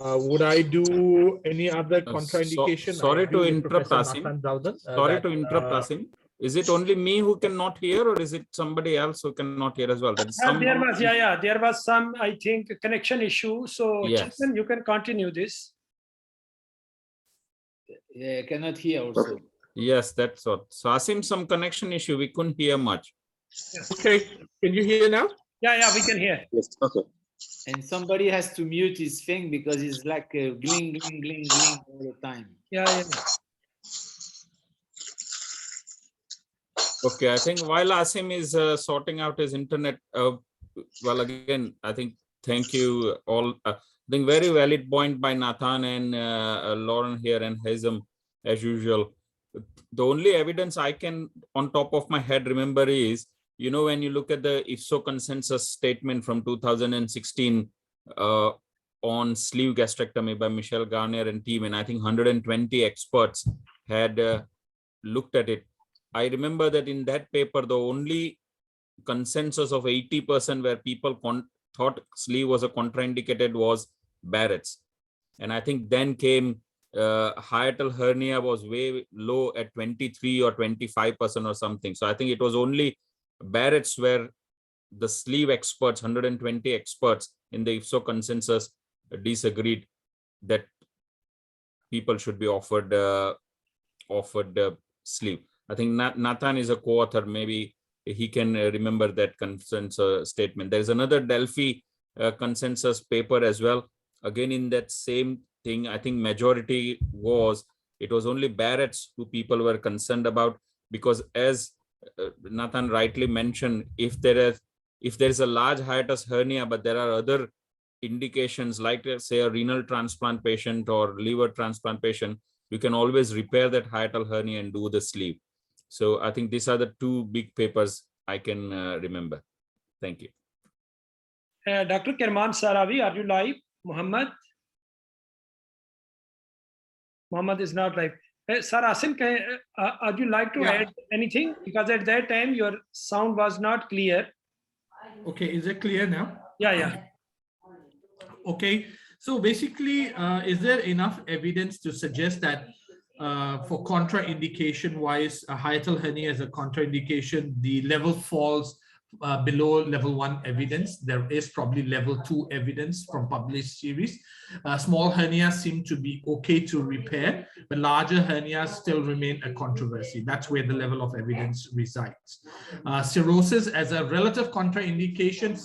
Would I do any other contraindication? Sorry to interrupt, Asim. Sorry to interrupt, Asim. Is it only me who cannot hear, or is it somebody else who cannot hear as well? That is there was some, I think, connection issue. So, yes. Chitman, you can continue this. Yeah, cannot hear also. Yes, that's what. So, Asim, some connection issue. We couldn't hear much. Yes. Okay, can you hear now? Yeah, we can hear. Yes, okay. And somebody has to mute his thing because it's like a gling, gling, gling, gling all the time. Yeah. Okay, I think while Asim is sorting out his internet, well, again, I think thank you all. I think very valid point by Nathan and Lauren here and Hazem, as usual. The only evidence I can, on top of my head, remember is, you know, when you look at the IFSO consensus statement from 2016 on sleeve gastrectomy by Michelle Garnier and team, and I think 120 experts had looked at it. I remember that in that paper, the only consensus of 80% where people thought sleeve was a contraindicated was Barrett's. And I think then came hiatal hernia was way low at 23 or 25% or something. So I think it was only Barrett's where the sleeve experts, 120 experts in the IFSO consensus disagreed that people should be offered sleeve. I think Nathan is a co-author. Maybe he can remember that consensus statement. There's another Delphi consensus paper as well. Again, in that same thing, I think majority was, it was only Barrett's who people were concerned about, because as Nathan rightly mentioned, if there is a large hiatus hernia, but there are other indications like, say, a renal transplant patient or liver transplant patient, you can always repair that hiatal hernia and do the sleeve. So I think these are the two big papers I can remember. Thank you. Dr. Kirman Saravi, are you live? Muhammad is not live. Sir Asim, would you like to add anything? Because at that time, your sound was not clear. Okay, is it clear now? Yeah. Okay, so basically, is there enough evidence to suggest that for contraindication wise, a hiatal hernia is a contraindication, the level falls below level 1 evidence? There is probably level 2 evidence from published series. Small hernias seem to be okay to repair, but larger hernias still remain a controversy. That's where the level of evidence resides. Cirrhosis as a relative contraindication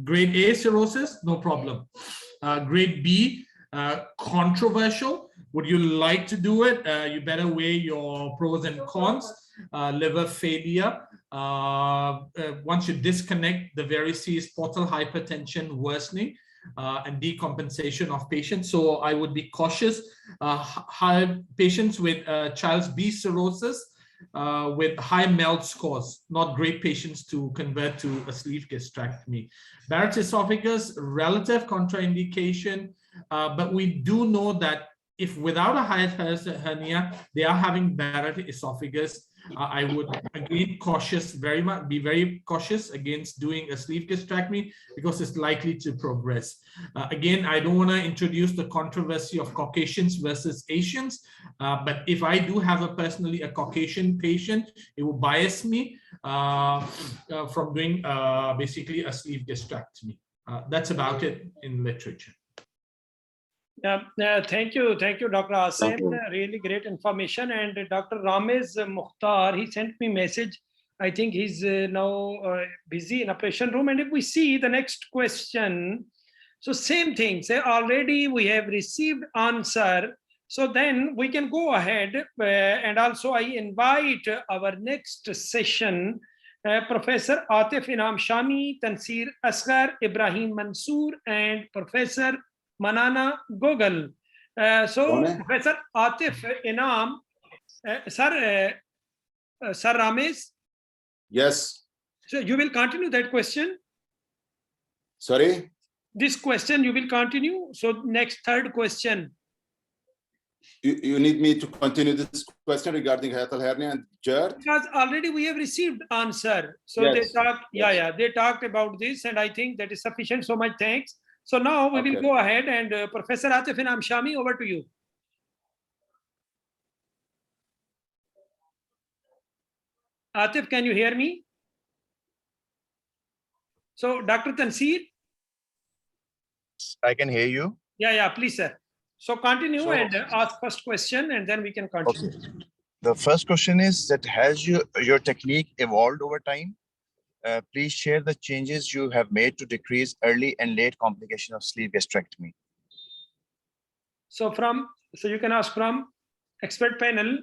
grade A cirrhosis, no problem. Grade B, controversial. Would you like to do it? You better weigh your pros and cons. Liver failure. Once you disconnect the varices, portal hypertension worsening, and decompensation of patients. So I would be cautious. Patients with Child's B cirrhosis with high MELD scores, not great patients to convert to a sleeve gastrectomy. Barrett's esophagus, relative contraindication, but we do know that if without a hiatal hernia, they are having Barrett's esophagus, I would again be very cautious against doing a sleeve gastrectomy because it's likely to progress. Again, I don't want to introduce the controversy of Caucasians versus Asians, but if I do have personally a Caucasian patient, it will bias me from doing basically a sleeve gastrectomy. That's about it in literature. Thank you, Dr. Asim. Really great information. And Dr. Ramez Mukhtar, he sent me a message. I think he's now busy in operation room. And if we see the next question, so same thing. Say already we have received answer So then we can go ahead, and also I invite our next session, Professor Atif Inam Shami, Tansir Asghar, Ibrahim Mansoor, and Professor Manana Gogal. So Professor Atif Inam, Sir Ramesh. Yes. So you will continue that question? Sorry? This question you will continue. So next third question. You need me to continue this question regarding hiatal hernia and GERD? Because already we have received answer. So Yes. they talked, they talked about this, and I think that is sufficient. So much thanks. So now we will go ahead, and Professor Atif Inam Shami, over to you. Atif, can you hear me? So Dr. Tansir? I can hear you. Yeah, please, sir. So continue and ask first question, and then we can continue. Okay. The first question is that has your technique evolved over time? Please share the changes you have made to decrease early and late complication of sleeve gastrectomy. So you can ask from expert panel.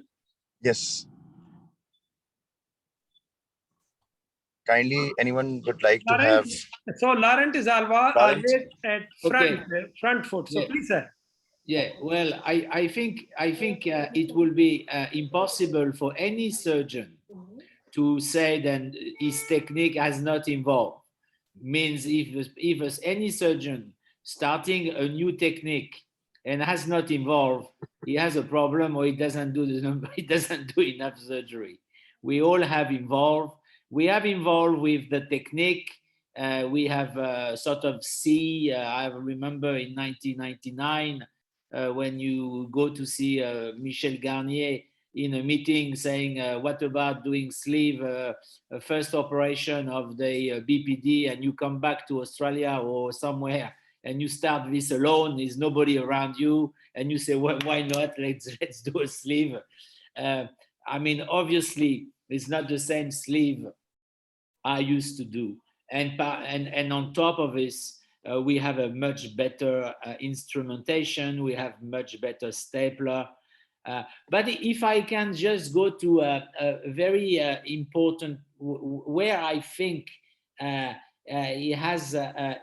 Yes. Kindly, anyone would like to have? So Laurent is always at front foot. So please, sir. Yeah, well, I think it will be impossible for any surgeon to say that his technique has not evolved. Means if any surgeon starting a new technique and has not evolved, he has a problem, or he doesn't do enough surgery. We all have evolved. We have involved with the technique. We have sort of I remember in 1999 when you go to see Michel Garnier in a meeting saying, what about doing sleeve first operation of the BPD, and you come back to Australia or somewhere and you start this alone, there's nobody around you, and you say, well, why not? Let's do a sleeve. I mean, obviously, it's not the same sleeve I used to do. And on top of this, we have a much better instrumentation. We have much better stapler. But if I can just go to a very important, where I think it has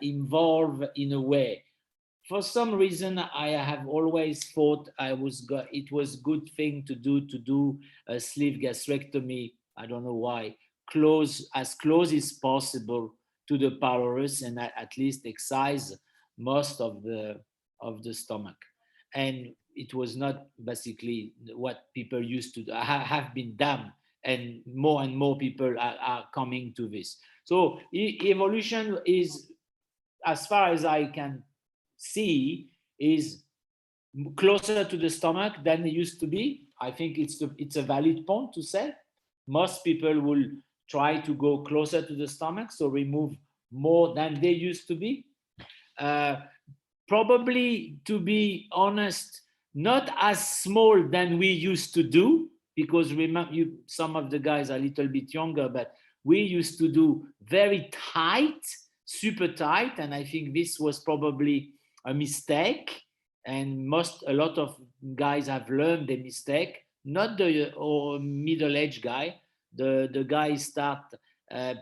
evolved in a way. For some reason, I have always thought it was a good thing to do a sleeve gastrectomy. I don't know why. As close as possible to the pylorus, and at least excise most of the stomach. And it was not basically what people used to do, have been done, and more people are coming to this. So evolution is, as far as I can see, is closer to the stomach than it used to be. I think it's a valid point to say. Most people will try to go closer to the stomach, so remove more than they used to be. Probably, to be honest, not as small than we used to do, because remember, some of the guys are a little bit younger, but we used to do very tight, super tight, and I think this was probably a mistake, and a lot of guys have learned the mistake. Not the middle-aged guy. The guys start,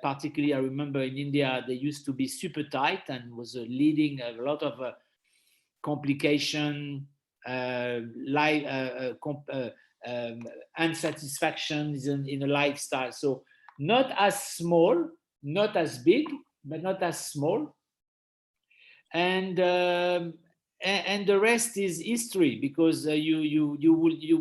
particularly I remember in India, they used to be super tight and was leading a lot of complication, unsatisfaction in a lifestyle. So not as small, not as big, but not as small. And the rest is history, because you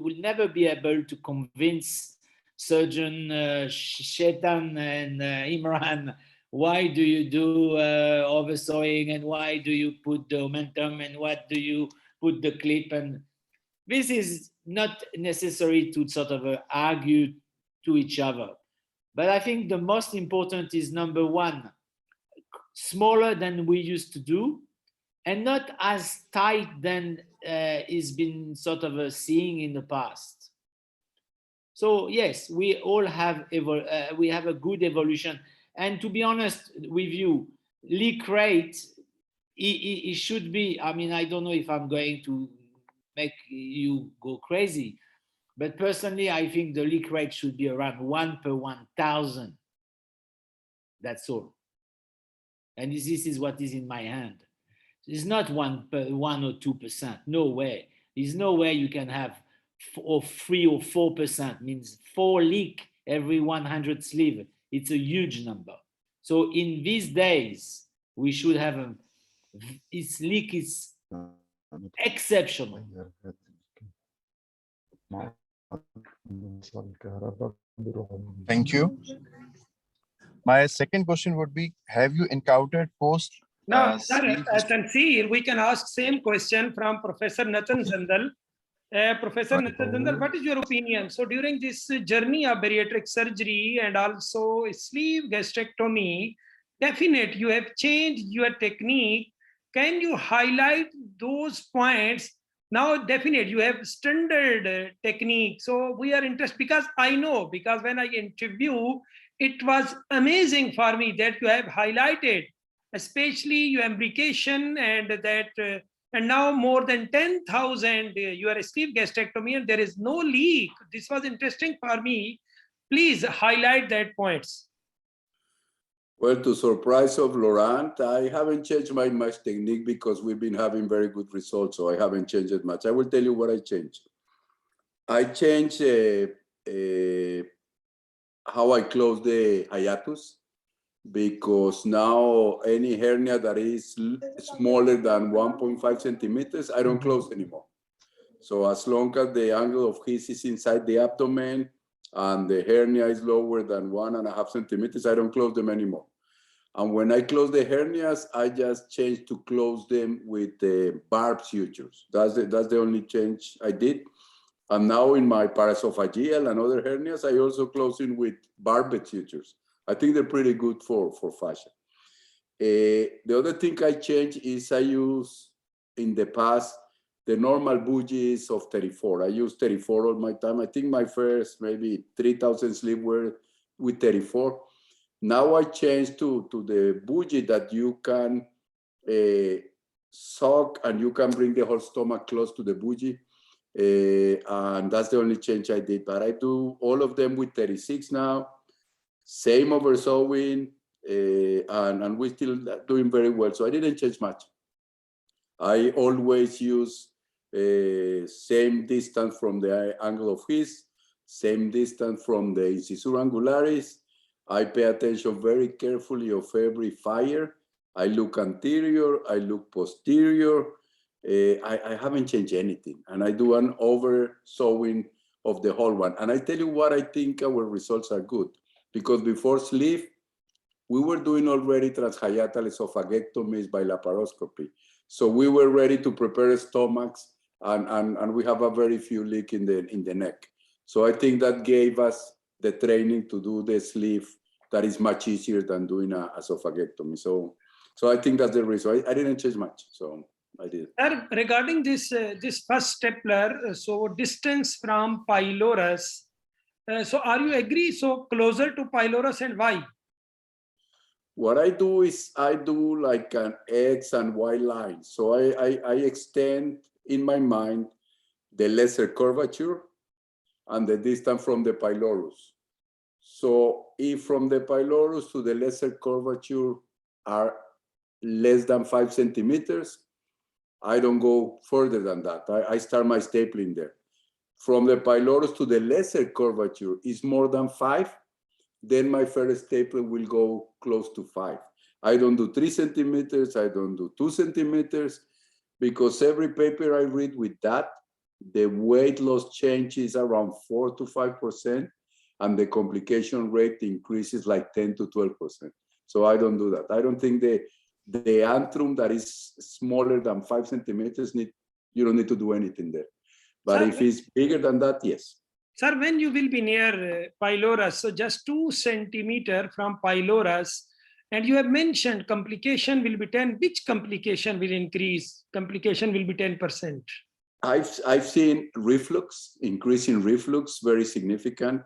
will never be able to convince surgeon Shetan and Imran, why do you do oversawing, and why do you put the momentum, and what do you put the clip? And this is not necessary to sort of argue to each other. But I think the most important is, number one, smaller than we used to do, and not as tight than is been sort of seeing in the past. So yes, we all have we have a good evolution. And to be honest with you, leak rate, it should be, I mean, I don't know if I'm going to make you go crazy. But personally, I think the leak rate should be around 1 per 1,000. That's all. And this is what is in my hand. It's not 1 or 2%. No way. There's no way you can have 3 or 4%. Means 4 leak every 100 sleeve. It's a huge number. So in these days, we should have its leak is exceptional. Thank you. My second question would be, have you encountered post? Now, Tansir, we can ask same question from Professor Nathan Zandal. Professor Nathan Zandal, what is your opinion? So during this journey of bariatric surgery and also sleeve gastrectomy, definite you have changed your technique. Can you highlight those points? Now, definite you have standard technique. So we are interested because I know, because when I interview, it was amazing for me that you have highlighted, especially your Eradication and that, and now more than 10,000 you are sleeve gastrectomy and there is no leak. This was interesting for me. Please highlight that points. Well, to surprise of Laurent, I haven't changed my much technique because we've been having very good results, so I haven't changed it much. I will tell you what I changed. I changed how I close the hiatus, because now any hernia that is smaller than 1.5 centimeters, I don't close anymore. So as long as the angle of his is inside the abdomen and the hernia is lower than 1.5 centimeters, I don't close them anymore. And when I close the hernias, I just change to close them with the barbed sutures. That's the only change I did. And now in my paraesophageal and other hernias, I also close in with barbed sutures. I think they're pretty good for fascia. The other thing I changed is I use, in the past, the normal bougies of 34. I use 34 all my time. I think my first maybe 3,000 sleeve were with 34. Now I changed to the bougie that you can suck and you can bring the whole stomach close to the bougie. And that's the only change I did. But I do all of them with 36 now. Same oversewing, and we're still doing very well. So I didn't change much. I always use same distance from the angle of his, same distance from the incisura angularis. I pay attention very carefully of every fire. I look anterior, I look posterior. I haven't changed anything. And I do an oversewing of the whole one. And I tell you what, I think our results are good. Because before sleeve, we were doing already transhiatal esophagectomies by laparoscopy. So we were ready to prepare stomachs, and we have a very few leak in the neck. So I think that gave us the training to do the sleeve that is much easier than doing a esophagectomy. So I think that's the reason. I didn't change much, so I did. Regarding this first stapler, so distance from pylorus, so are you agree? So closer to pylorus, and why? What I do is I do like an X and Y line. So I extend in my mind the lesser curvature and the distance from the pylorus. So if from the pylorus to the lesser curvature are less than 5 centimeters, I don't go further than that. I start my stapling there. From the pylorus to the lesser curvature is more than 5, then my first staple will go close to 5. I don't do 3 centimeters, I don't do 2 centimeters, because every paper I read with that, the weight loss change is around 4 to 5%, and the complication rate increases like 10 to 12%. So I don't do that. I don't think the antrum that is smaller than 5 centimeters, you don't need to do anything there. But if it's bigger than that, yes. Sir, when you will be near pylorus, so just 2 centimeters from pylorus, and you have mentioned complication will be 10. Which complication will increase? Complication will be 10%. I've seen reflux, increase in reflux, very significant.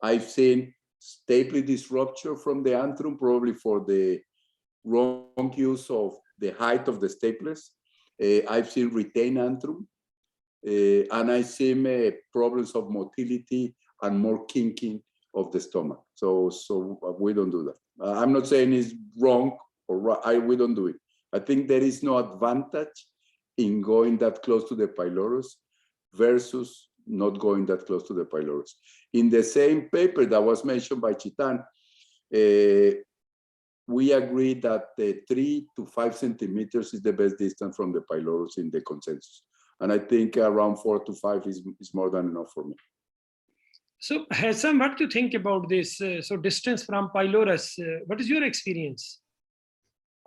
I've seen stapling disruption from the antrum, probably for the wrong use of the height of the staplers. I've seen retained antrum. and I see problems of motility and more kinking of the stomach. So we don't do that. I'm not saying it's wrong or right. We don't do it. I think there is no advantage in going that close to the pylorus versus not going that close to the pylorus. In the same paper that was mentioned by Chitan, we agree that the 3 to 5 centimeters is the best distance from the pylorus in the consensus. And I think around 4 to 5 is more than enough for me. So Hassam, what do you think about this? So distance from pylorus, what is your experience?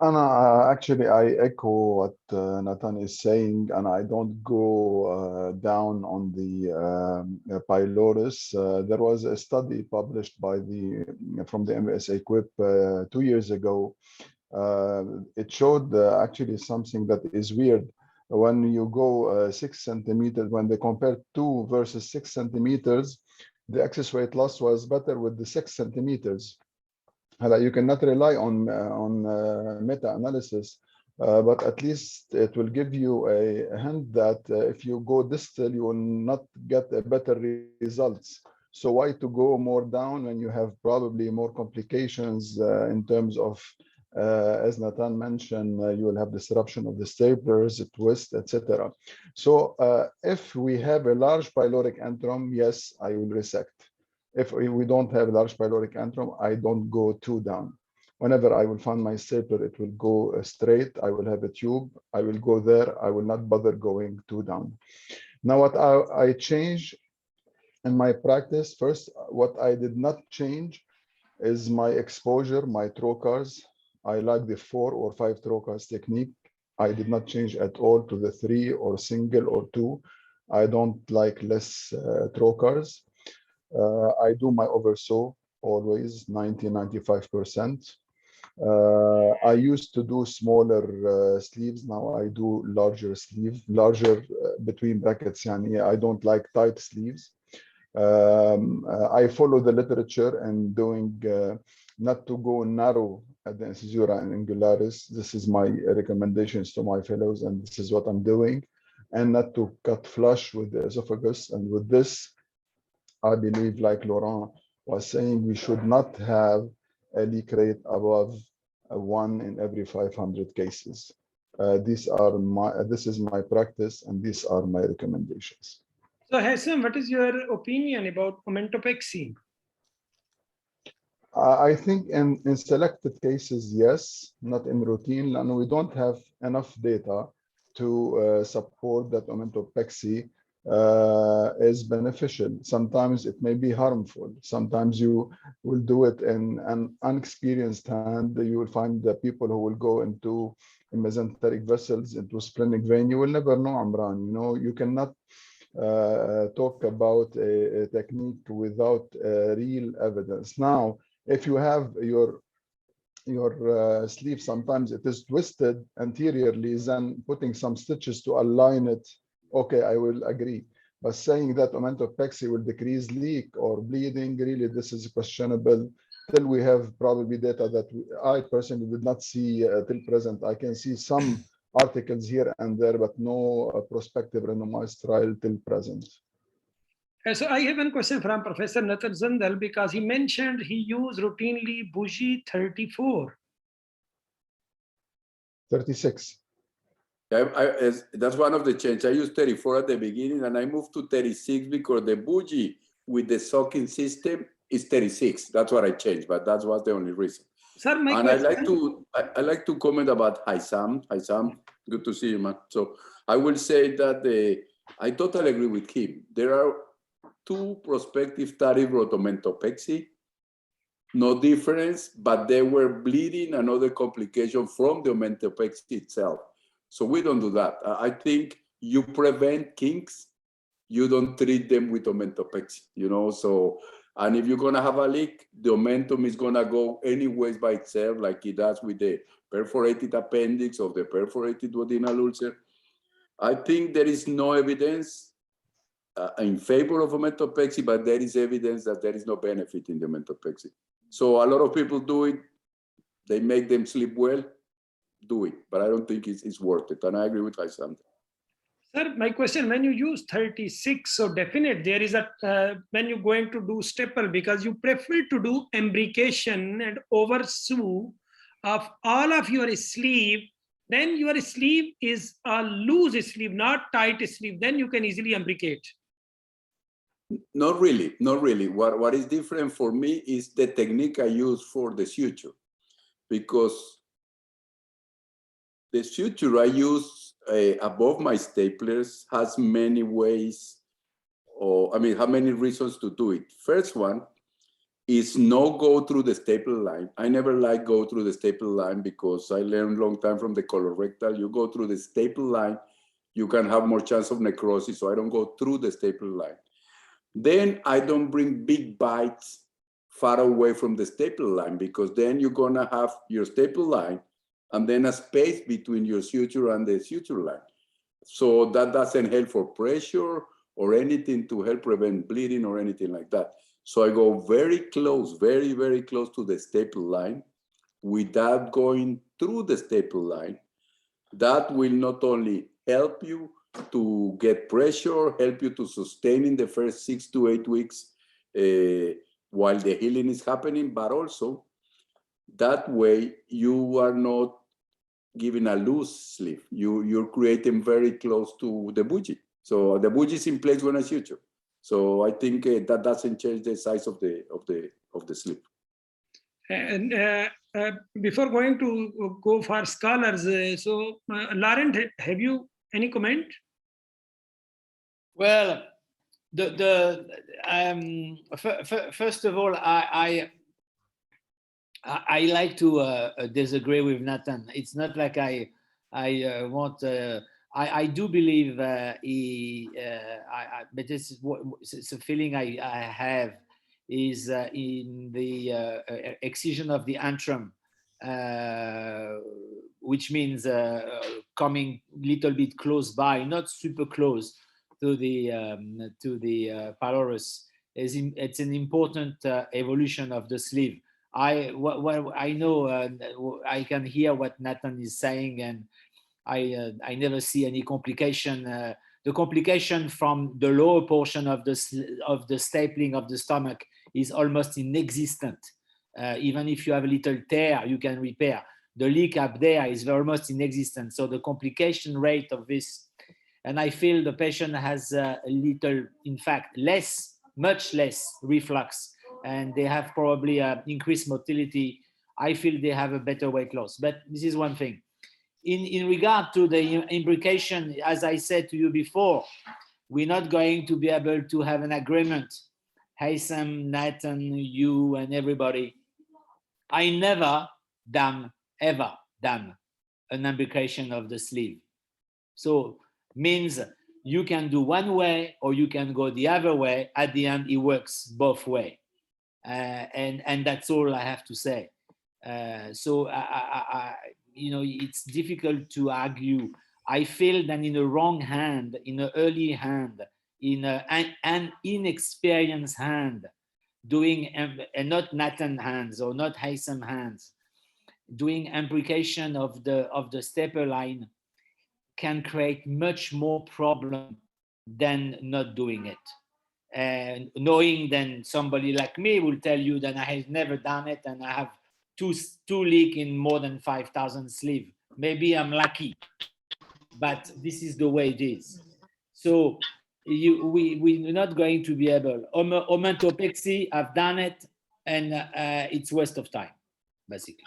Anna, actually, I echo what Nathan is saying, and I don't go down on the pylorus. There was a study published by from the MSA Quip 2 years ago. It showed actually something that is weird. When you go 6 centimeters, when they compare 2 versus 6 centimeters, the excess weight loss was better with the 6 centimeters. You cannot rely on meta-analysis, but at least it will give you a hint that if you go distal, you will not get a better results. So why to go more down when you have probably more complications in terms of, as Nathan mentioned, you will have disruption of the staplers, twist, etc. So if we have a large pyloric antrum, yes, I will resect. If we don't have large pyloric antrum, I don't go too down. Whenever I will find my stapler, it will go straight. I will have a tube. I will go there. I will not bother going too down. Now, what I change in my practice, first, what I did not change is my exposure, my trocars. I like the 4 or 5 trocars technique. I did not change at all to the 3 or single or 2. I don't like less trocars. I do my oversaw always 90-95%. I used to do smaller sleeves. Now I do larger sleeve, larger between brackets. Yani I don't like tight sleeves. I follow the literature and doing not to go narrow at the incisura and angularis. This is my recommendations to my fellows, and this is what I'm doing, and not to cut flush with the esophagus. And with this, I believe, like Laurent was saying, we should not have a leak rate above 1 in every 500 cases. This is my practice, and these are my recommendations. So Hassam, what is your opinion about Momentopexy? I think in selected cases, yes, not in routine, and we don't have enough data to support that Momentopexy is beneficial. Sometimes it may be harmful. Sometimes you will do it in an unexperienced hand. You will find the people who will go into mesenteric vessels, into splenic vein. You will never know, Amran. You know, you cannot talk about a technique without real evidence. Now, if you have your sleeve, sometimes it is twisted anteriorly, then putting some stitches to align it, okay, I will agree. But saying that Momentopexy will decrease leak or bleeding, really, this is questionable. Till we have probably data that I personally did not see till present. I can see some articles here and there, but no prospective randomized trial till present. So I have one question from Professor Nathan Zandal, because he mentioned he used routinely bougie 34. 36. That's one of the changes. I used 34 at the beginning, and I moved to 36 because the bougie with the soaking system is 36. That's what I changed, but that was the only reason. Sir, my and question... I like to comment about Hassam. Hassam, good to see you, man. So I will say that I totally agree with him. There are 2 prospective studies for Momentopexy. No difference, but they were bleeding and other complications from the Momentopexy itself. So we don't do that. I think you prevent kinks, you don't treat them with Momentopexy, you know. So, and if you're gonna have a leak, the omentum is gonna go anyways by itself, like it does with the perforated appendix or the perforated duodenal ulcer. I think there is no evidence in favor of Momentopexy, but there is evidence that there is no benefit in the Momentopexy. So a lot of people do it. They make them sleep well. Do it, but I don't think it's worth it. And I agree with Hassam. Sir, my question, when you use 36, so definite, there is a, when you're going to do staple, because you prefer to do imbrication and oversew of all of your sleeve, then your sleeve is a loose sleeve, not tight sleeve, then you can easily imbricate. Not really, not really. What is different for me is the technique I use for the suture, because the suture I use above my staplers has many ways, or I mean, how many reasons to do it. First one is no go through the staple line. I never like go through the staple line because I learned a long time from the colorectal. You go through the staple line, you can have more chance of necrosis, so I don't go through the staple line. Then I don't bring big bites far away from the staple line, because then you're gonna have your staple line and then a space between your suture and the suture line. So that doesn't help for pressure or anything to help prevent bleeding or anything like that. So I go very close, very, very close to the staple line without going through the staple line. That will not only help you to get pressure, help you to sustain in the first 6 to 8 weeks while the healing is happening, but also that way you are not giving a loose sleeve. You're creating very close to the bougie. So the bougie is in place when I suture. So I think that doesn't change the size of the sleeve. And before going to go for scholars, Laurent, have you any comment? Well, first of all, I like to disagree with Nathan. It's not like I want. I do believe but it's a feeling I have is in the excision of the antrum, which means coming a little bit close by, not super close to the Pylorus. It's an important evolution of the sleeve. I know I can hear what Nathan is saying, and I never see any complication. The complication from the lower portion of the stapling of the stomach is almost inexistent. Even if you have a little tear, you can repair. The leak up there is almost inexistent. So the complication rate of this, and I feel the patient has a little, in fact, much less reflux, and they have probably increased motility. I feel they have a better weight loss. But this is one thing. In regard to the imbrication, as I said to you before, we're not going to be able to have an agreement. Haitham, Nathan, you, and everybody. I never ever done an imbrication of the sleeve. So means you can do one way or you can go the other way. At the end, it works both ways. And that's all I have to say. So you know, it's difficult to argue. I feel that in a wrong hand, in an early hand, in an inexperienced hand, doing, and not Nathan hands or not Haitham hands, doing imbrication of the staple line can create much more problem than not doing it. And knowing then somebody like me will tell you that I have never done it and I have two leak in more than 5,000 sleeve. Maybe I'm lucky, but this is the way it is. So we're not going to be able. Momentopexy, I've done it, and it's waste of time, basically.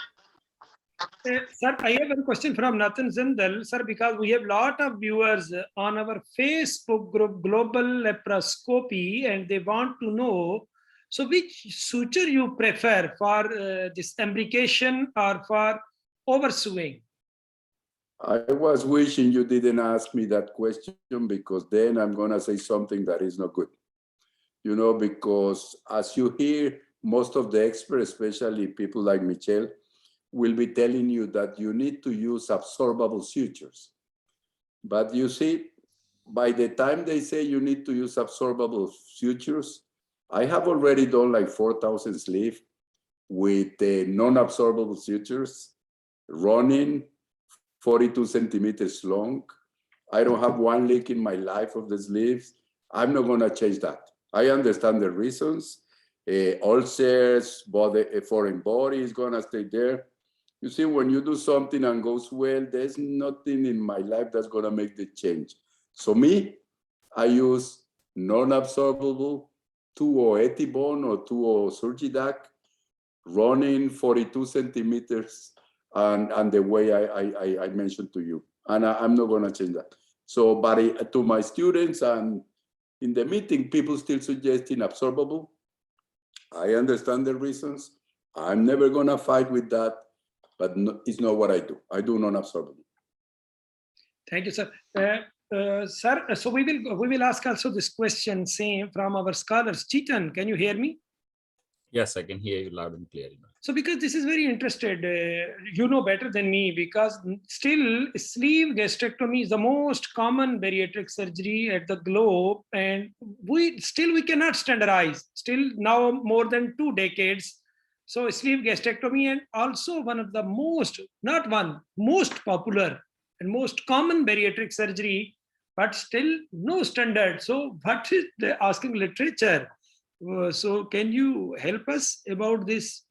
Sir, I have a question from Nathan Zindal, sir, because we have a lot of viewers on our Facebook group, Global Laparoscopy, and they want to know, so which suture you prefer for this imbrication or for oversewing? I was wishing you didn't ask me that question, because then I'm going to say something that is not good. You know, because as you hear, most of the experts, especially people like Michelle, will be telling you that you need to use absorbable sutures. But you see, by the time they say you need to use absorbable sutures, I have already done like 4,000 sleeve with non-absorbable sutures, running 42 centimeters long, I don't have one leak in my life of the sleeves. I'm not going to change that. I understand the reasons. Ulcers, foreign body is going to stay there. You see, when you do something and goes well, there's nothing in my life that's going to make the change. So me, I use non-absorbable 2O bone or 2O Surgidac, running 42 centimeters, and the way I mentioned to you. And I'm not going to change that. So, but to my students and in the meeting, people still suggesting absorbable. I understand the reasons. I'm never going to fight with that, but no, it's not what I do. I do non-absorbable. Thank you, sir. Sir, so we will ask also this question same from our scholars. Chetan, can you hear me? Yes, I can hear you loud and clear. So because this is very interested, you know better than me, because still sleeve gastrectomy is the most common bariatric surgery at the globe, and we cannot standardize, still now more than 2 decades. So sleeve gastrectomy, and also one of the most popular and most common bariatric surgery, but still no standard. So what is the asking literature? So can you help us about this?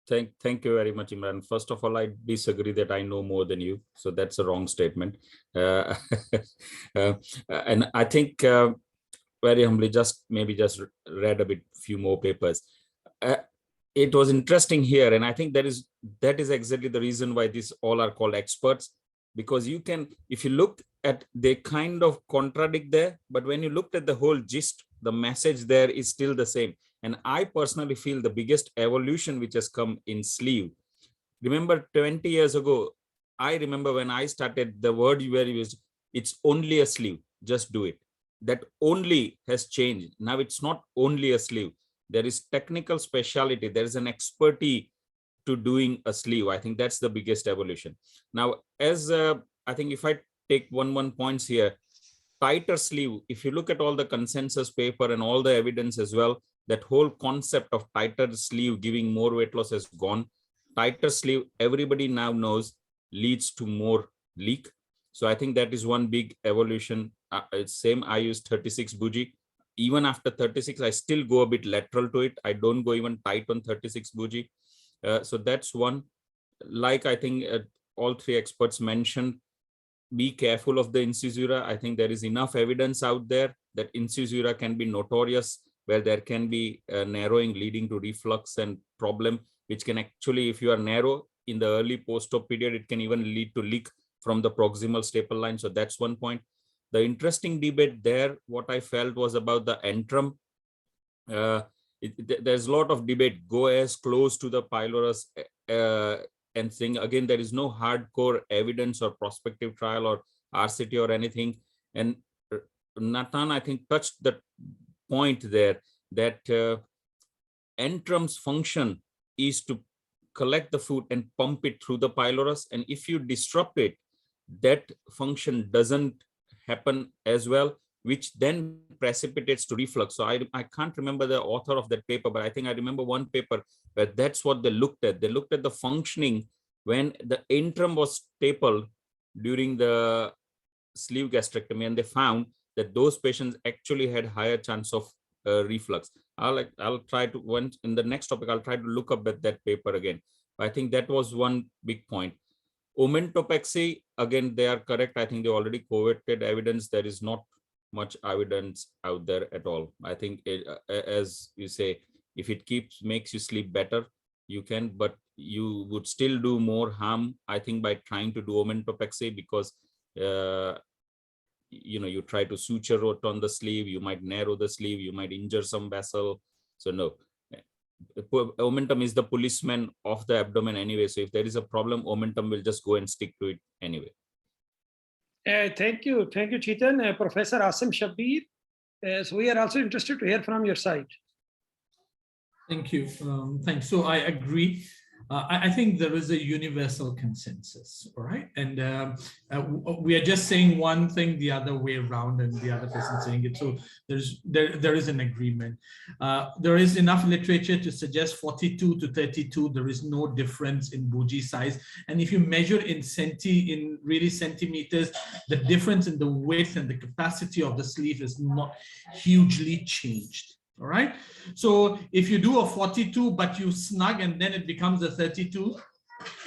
Thank you very much, Imran. First of all, I disagree that I know more than you. So that's a wrong statement. And I think very humbly, just read a few more papers. It was interesting here. And I think that is exactly the reason why these all are called experts, because you can, if you look at, they kind of contradict there, but when you looked at the whole gist, the message there is still the same. And I personally feel the biggest evolution which has come in sleeve. Remember 20 years ago, I remember when I started, the word you were used, it's only a sleeve, just do it. That only has changed. Now it's not only a sleeve. There is technical speciality. There is an expertise to doing a sleeve. I think that's the biggest evolution. Now, as I think if I take one points here, tighter sleeve, if you look at all the consensus paper and all the evidence as well, that whole concept of tighter sleeve giving more weight loss has gone. Tighter sleeve, everybody now knows, leads to more leak. So I think that is one big evolution. It's same, I use 36 bougie. Even after 36, I still go a bit lateral to it. I don't go even tight on 36 bougie. So that's one. Like I think all three experts mentioned, be careful of the incisura. I think there is enough evidence out there that incisura can be notorious, where there can be narrowing leading to reflux and problem, which can actually, if you are narrow in the early post-op period, it can even lead to leak from the proximal staple line. So that's one point. The interesting debate there, what I felt was about the antrum. There's a lot of debate, go as close to the pylorus and saying, again, there is no hardcore evidence or prospective trial or RCT or anything. And Nathan, I think, touched the point there that antrum's function is to collect the food and pump it through the pylorus. And if you disrupt it, that function doesn't happen as well, which then precipitates to reflux. So I can't remember the author of that paper, but I think I remember one paper where that's what they looked at. They looked at the functioning when the antrum was stapled during the sleeve gastrectomy, and they found that those patients actually had higher chance of reflux. I'll try to, once in the next topic, I'll try to look up at that paper again. I think that was one big point. Momentopexy, again, they are correct. I think they already quoted evidence. There is not much evidence out there at all. I think as you say, if it makes you sleep better, you can, but you would still do more harm, I think, by trying to do Momentopexy, because you try to suture it on the sleeve, you might narrow the sleeve, you might injure some vessel. So no, Momentum is the policeman of the abdomen anyway. So if there is a problem, Momentum will just go and stick to it anyway. Thank you, Chetan. Professor Asim Shabir. So we are also interested to hear from your side. Thank you. Thanks. So I agree. I think there is a universal consensus, all right? And we are just saying one thing the other way around and the other person saying it. So there is an agreement. There is enough literature to suggest 42 to 32, there is no difference in bougie size. And if you measure in really centimeters, the difference in the width and the capacity of the sleeve is not hugely changed. All right. So if you do a 42, but you snug and then it becomes a 32,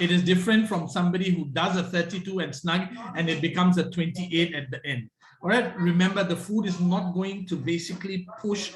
it is different from somebody who does a 32 and snug and it becomes a 28 at the end. All right. Remember, the food is not going to basically push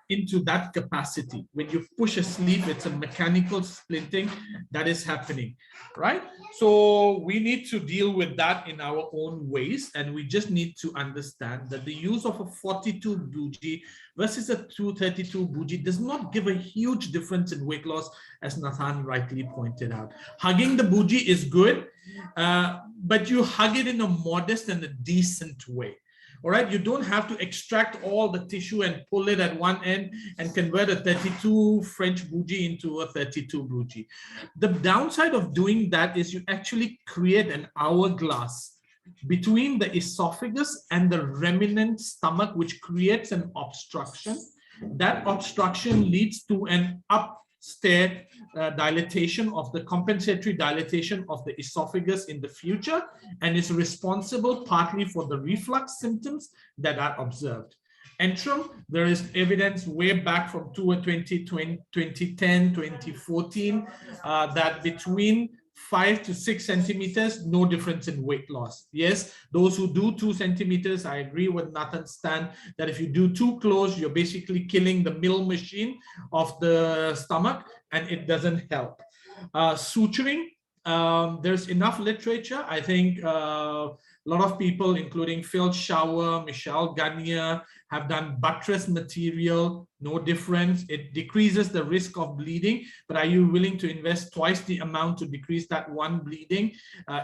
into that capacity. When you push a sleeve, it's a mechanical splinting that is happening, right? So we need to deal with that in our own ways, and we just need to understand that the use of a 42 bougie versus a 232 bougie does not give a huge difference in weight loss, as Nathan rightly pointed out. Hugging the bougie is good, but you hug it in a modest and a decent way. All right, you don't have to extract all the tissue and pull it at one end and convert a 32 French bougie into a 32 bougie. The downside of doing that is you actually create an hourglass between the esophagus and the remnant stomach, which creates an obstruction. That obstruction leads to an upstair dilatation of the compensatory dilatation of the esophagus in the future, and is responsible partly for the reflux symptoms that are observed. Entrum, there is evidence way back from 2010, 2014, that between 5 to 6 centimeters, no difference in weight loss. Yes, those who do 2 centimeters, I agree with Nathan's stand that if you do too close, you're basically killing the mill machine of the stomach, and it doesn't help. Suturing, there's enough literature. I think a lot of people, including Phil Schauer, Michelle Gagne, have done buttress material, no difference. It decreases the risk of bleeding, but are you willing to invest twice the amount to decrease that one bleeding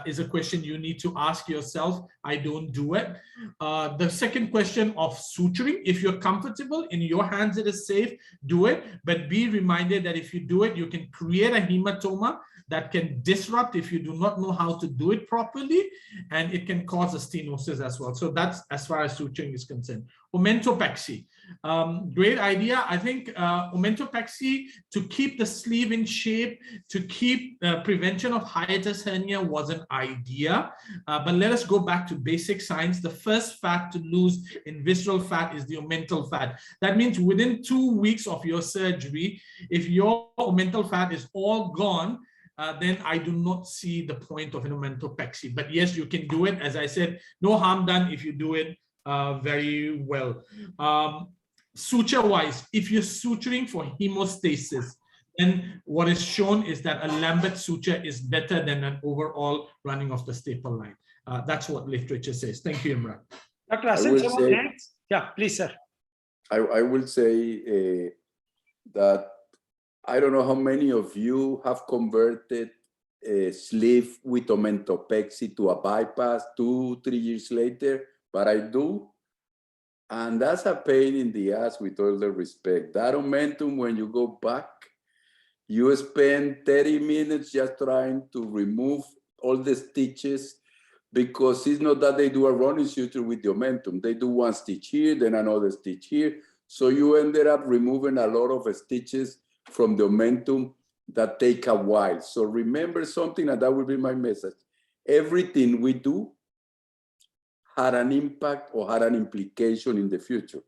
is a question you need to ask yourself. I don't do it. The second question of suturing, if you're comfortable, in your hands it is safe, do it, but be reminded that if you do it, you can create a hematoma that can disrupt if you do not know how to do it properly, and it can cause a stenosis as well. So that's as far as suturing is concerned. Momentopexy, great idea. I think Momentopexy, to keep the sleeve in shape, to keep prevention of hiatus hernia was an idea, but let us go back to basic science. The first fat to lose in visceral fat is the omental fat. That means within 2 weeks of your surgery, if your omental fat is all gone, then I do not see the point of an omentopexy. But yes, you can do it. As I said, no harm done if you do it very well. Suture-wise, if you're suturing for hemostasis, then what is shown is that a Lambert suture is better than an overall running of the staple line. That's what literature says. Thank you, Imran. Dr. Hassan, yeah, please, sir. I will say that I don't know how many of you have converted a sleeve with omentopexy to a bypass 2-3 years later, but I do. And that's a pain in the ass, with all the respect. That omentum, when you go back, you spend 30 minutes just trying to remove all the stitches, because it's not that they do a running suture with the omentum. They do one stitch here, then another stitch here. So you ended up removing a lot of stitches from the omentum that take a while. So remember something, and that will be my message. Everything we do had an impact or had an implication in the future.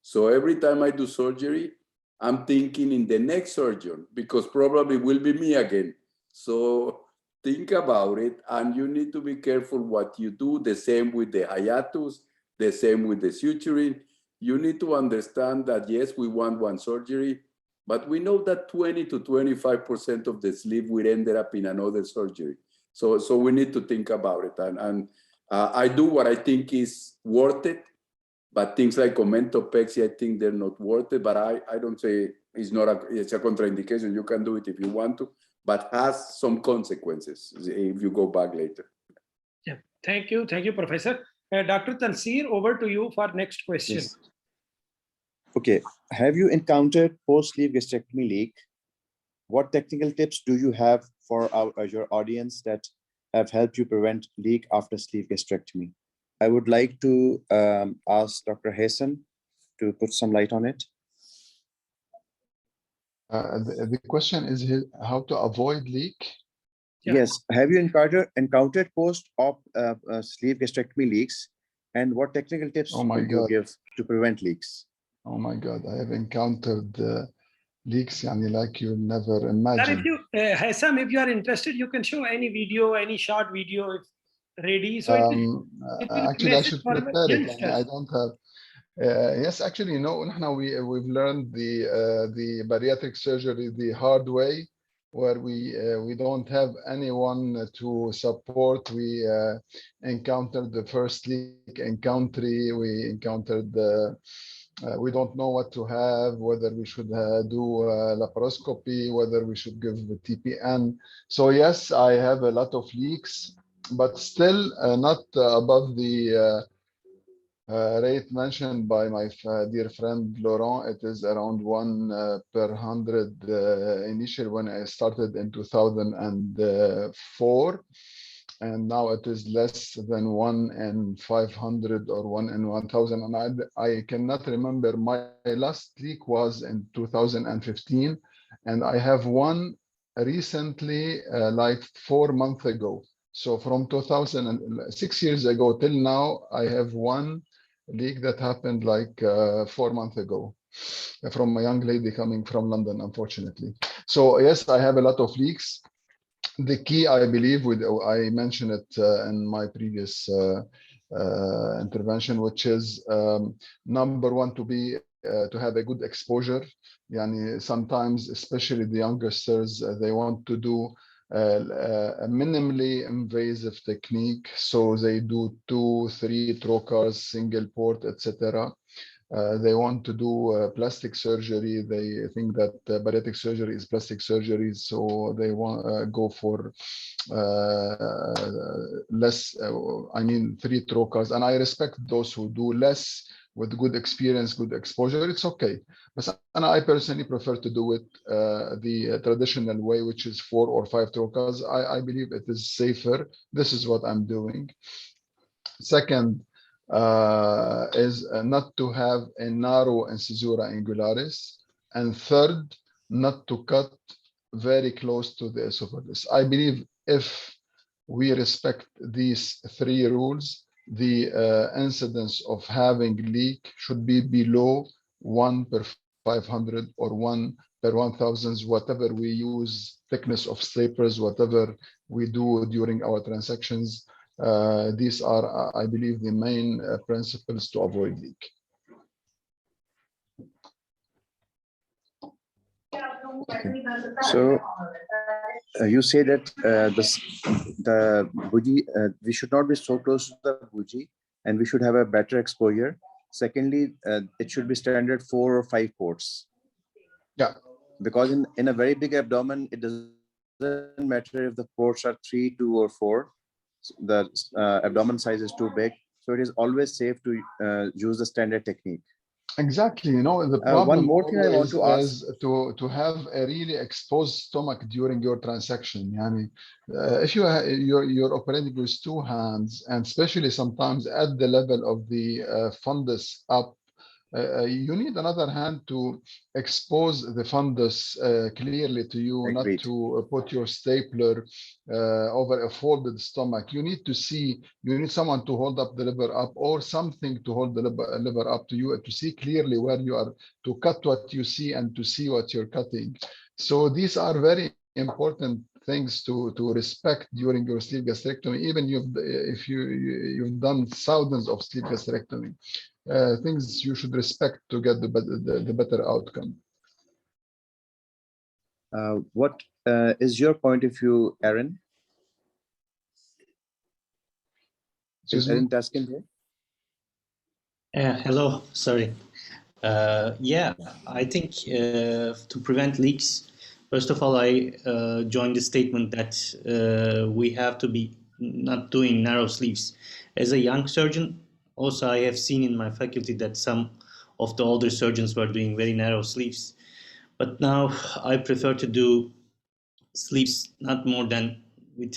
So every time I do surgery, I'm thinking in the next surgeon, because probably will be me again. So think about it, and you need to be careful what you do. The same with the hiatus, the same with the suturing. You need to understand that, yes, we want one surgery, but we know that 20 to 25% of the sleeve will end up in another surgery. So we need to think about it. And I do what I think is worth it, but things like omentopexy, I think they're not worth it. But I don't say it's a contraindication. You can do it if you want to, but has some consequences if you go back later. Yeah, thank you, Professor. Dr. Tansir, over to you for next question. Yes. Okay, have you encountered post-sleeve gastrectomy leak? what technical tips do you have for your audience that have helped you prevent leak after sleeve gastrectomy? I would like to ask Dr. Hassan to put some light on it. The question is how to avoid leak? Yeah. Yes. Have you encountered post-op sleeve gastrectomy leaks? And what technical tips would you give to prevent leaks? Oh my God, I have encountered leaks like you'll never imagine. Sir, if you, Hassam, if you are interested, you can show any video, any short video if ready. So it will actually, I should prepare it. youngsters. I don't have. Yes, actually, you know, we've learned the bariatric surgery the hard way, where we don't have anyone to support. We encountered the first leak in country. We encountered we don't know what to have, whether we should do laparoscopy, whether we should give the TPN. So yes, I have a lot of leaks, but still not above the rate mentioned by my dear friend Laurent. It is around 1 per 100 initially when I started in 2004. And now it is less than 1 in 500 or 1 in 1000. And I cannot remember. My last leak was in 2015. And I have one recently, like 4 months ago. So from 6 years ago till now, I have one leak that happened like 4 months ago from a young lady coming from London, unfortunately. So yes, I have a lot of leaks. The key, I believe, I mentioned it in my previous intervention, which is number one, to have a good exposure. Sometimes, especially the youngsters, they want to do a minimally invasive technique, so they do 2-3 trocars, single port, etc. They want to do plastic surgery. They think that bariatric surgery is plastic surgery, so they want go for less. 3 trocars, and I respect those who do less with good experience, good exposure. It's okay, and I personally prefer to do it the traditional way, which is 4 or 5 trocars. I believe it is safer. This is what I'm doing. Second, is not to have a narrow incisura angularis, and third, not to cut very close to the esophagus. I believe if we respect these 3 rules, the incidence of having leak should be below 1 per 500 or 1 per 1000, whatever we use, thickness of staples, whatever we do during our transactions. These are, I believe, the main principles to avoid leak. Okay. So you say that the bougie, we should not be so close to the bougie, and we should have a better exposure. Secondly, it should be standard 4 or 5 ports. Yeah. Because in a very big abdomen, it doesn't matter if the ports are 3, 2, or 4. The abdomen size is too big, so it is always safe to use the standard technique. Exactly. The problem one more thing I want to ask is to have a really exposed stomach during your transaction. If you're operating with 2 hands, and especially sometimes at the level of the fundus up, you need another hand to expose the fundus clearly to you. Agreed. Not to put your stapler over a folded stomach. You need to see, you need someone to hold up the liver up, or something to hold the liver up to you, to see clearly where you are, to cut what you see and to see what you're cutting. So these are very important things to respect during your sleeve gastrectomy, even if you've done thousands of sleeve gastrectomy. Things you should respect to get the better outcome. What is your point of view, Aaron? Is Aaron Taskin here? Hello, sorry. Yeah, I think to prevent leaks, first of all, I join the statement that we have to be not doing narrow sleeves. As a young surgeon, also I have seen in my faculty that some of the older surgeons were doing very narrow sleeves. But now I prefer to do sleeves not more than with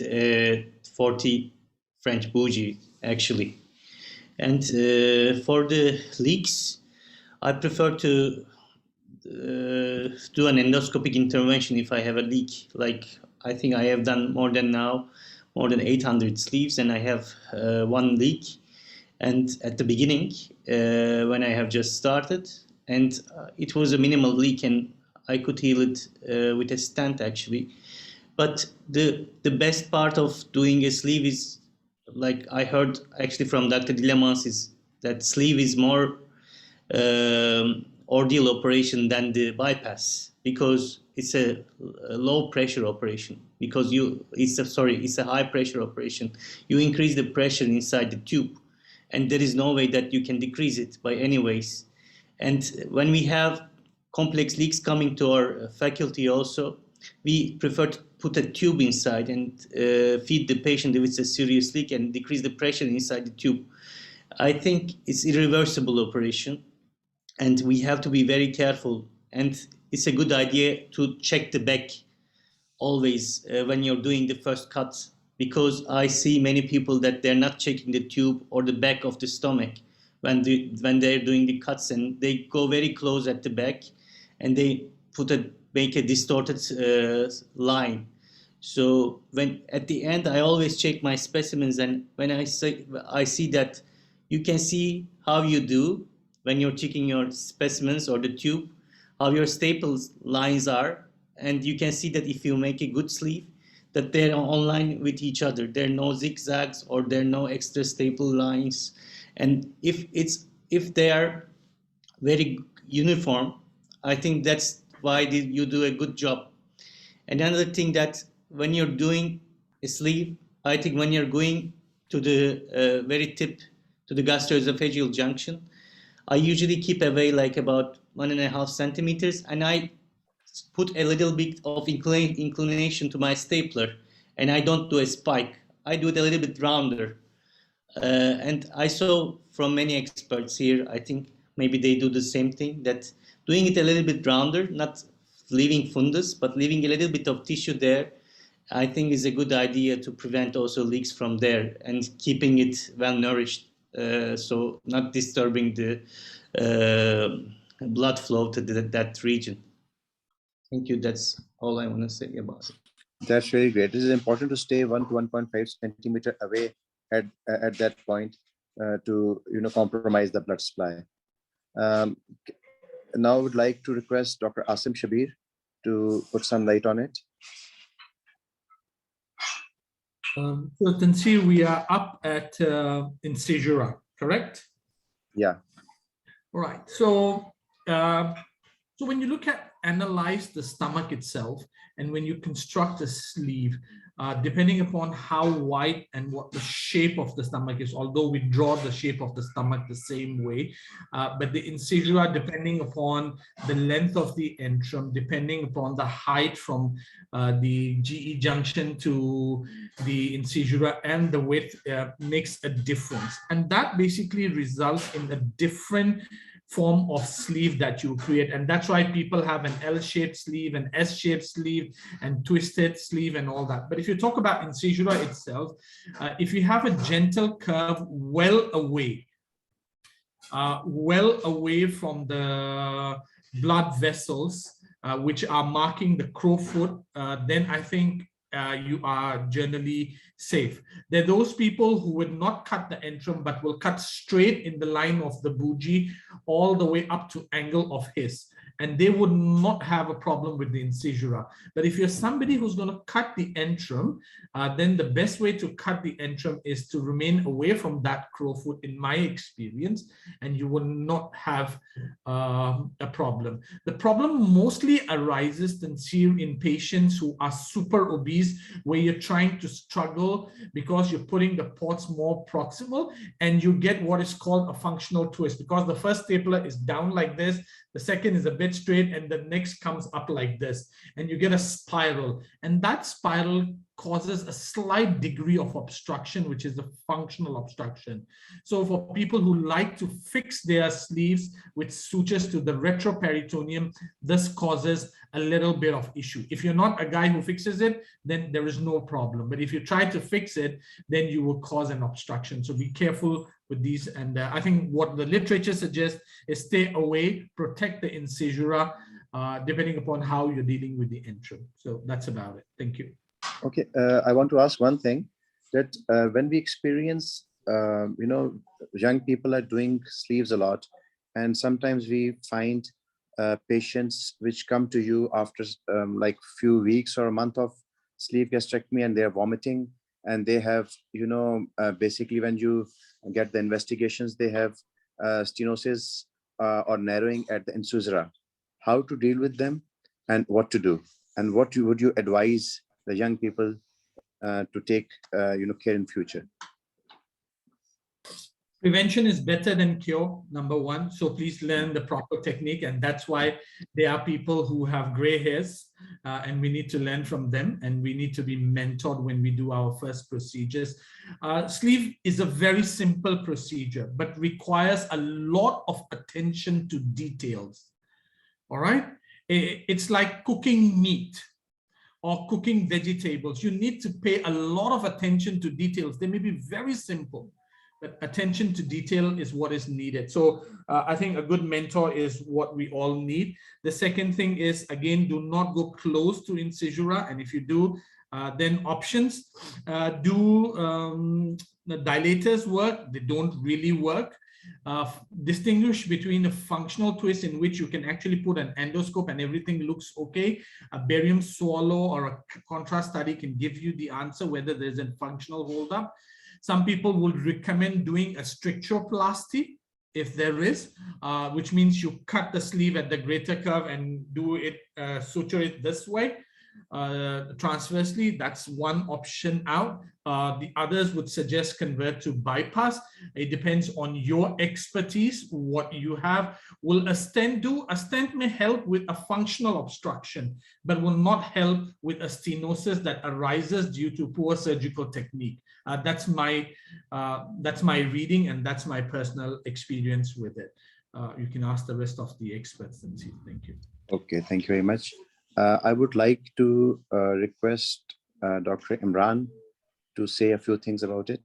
40 French bougie actually. And for the leaks, I prefer to do an endoscopic intervention if I have a leak. Like I think I have done more than 800 sleeves, and I have one leak. And at the beginning, when I have just started, and it was a minimal leak, and I could heal it with a stent actually. But the best part of doing a sleeve is, like I heard actually from Dr. Dilemans, is that sleeve is more ordeal operation than the bypass, because it's a low pressure operation, because it's a high pressure operation. You increase the pressure inside the tube, and there is no way that you can decrease it by any ways. And when we have complex leaks coming to our faculty also, we prefer to put a tube inside and feed the patient if it's a serious leak and decrease the pressure inside the tube. I think it's irreversible operation, and we have to be very careful. And it's a good idea to check the back always when you're doing the first cut, because I see many people that they're not checking the tube or the back of the stomach when they're doing the cuts, and they go very close at the back and they make a distorted line. So when at the end, I always check my specimens, and when I see that you can see how you do when you're checking your specimens or the tube, how your staples lines are, and you can see that if you make a good sleeve, that they're online with each other. There are no zigzags or there are no extra staple lines. And if they are very uniform, I think that's why you do a good job. Another thing, that when you're doing a sleeve, I think when you're going to the very tip, to the gastroesophageal junction, I usually keep away like about 1.5 centimeters, and I put a little bit of inclination to my stapler, and I don't do a spike. I do it a little bit rounder. And I saw from many experts here, I think maybe they do the same thing, that doing it a little bit rounder, not leaving fundus, but leaving a little bit of tissue there, I think is a good idea to prevent also leaks from there and keeping it well nourished. So not disturbing the blood flow to that region. Thank you. That's all I want to say about it. That's really great. It is important to stay 1 to 1.5 centimeter away at that point to compromise the blood supply. Now I would like to request Dr. Asim Shabir to put some light on it. So you can see we are up at incisura, correct? Yeah. All right. So when you analyze the stomach itself, and when you construct a sleeve, depending upon how wide and what the shape of the stomach is, although we draw the shape of the stomach the same way, but the incisura, depending upon the length of the antrum, depending upon the height from the GE junction to the incisura and the width, makes a difference. And that basically results in a different form of sleeve that you create. And that's why people have an L-shaped sleeve, an S-shaped sleeve, and twisted sleeve and all that. But if you talk about incisura itself, if you have a gentle curve well away from the blood vessels, which are marking the crowfoot, then I think you are generally safe. There are those people who would not cut the antrum, but will cut straight in the line of the bougie all the way up to angle of his, and they would not have a problem with the incisura. But if you're somebody who's going to cut the antrum, then the best way to cut the antrum is to remain away from that crowfoot, in my experience, and you will not have a problem. The problem mostly arises in patients who are super obese, where you're trying to struggle because you're putting the ports more proximal, and you get what is called a functional twist, because the first stapler is down like this, the second is a bit straight, and the next comes up like this, and you get a spiral, and that spiral causes a slight degree of obstruction, which is the functional obstruction. So for people who like to fix their sleeves with sutures to the retroperitoneum, this causes a little bit of issue. If you're not a guy who fixes it, then there is no problem. But if you try to fix it, then you will cause an obstruction. So be careful with these. And I think what the literature suggests is stay away, protect the incisura, depending upon how you're dealing with the entrum. So that's about it. Thank you. Okay, I want to ask one thing, that when we experience, young people are doing sleeves a lot, and sometimes we find patients which come to you after like few weeks or a month of sleeve gastrectomy, and they're vomiting, and they have, basically when you get the investigations, they have stenosis or narrowing at the incisura. How to deal with them and what to do, and what would you advise the young people to take care in future? Prevention is better than cure, number one. So please learn the proper technique. And that's why there are people who have gray hairs and we need to learn from them, and we need to be mentored when we do our first procedures. Sleeve is a very simple procedure, but requires a lot of attention to details. All right. It's like cooking meat or cooking vegetables. You need to pay a lot of attention to details. They may be very simple, but attention to detail is what is needed. So I think a good mentor is what we all need. The second thing is, again, do not go close to incisura. And if you do, then options. Do the dilators work? They don't really work. Distinguish between a functional twist in which you can actually put an endoscope and everything looks okay. A barium swallow or a contrast study can give you the answer whether there's a functional holdup. Some people would recommend doing a stricturoplasty if there is, which means you cut the sleeve at the greater curve and do it, suture it this way. Transversely, that's one option out. The others would suggest convert to bypass. It depends on your expertise, what you have. Will a stent do? A stent may help with a functional obstruction, but will not help with a stenosis that arises due to poor surgical technique. That's my reading, and that's my personal experience with it. You can ask the rest of the experts and see. Thank you. Okay, thank you very much. I would like to request Dr. Imran to say a few things about it.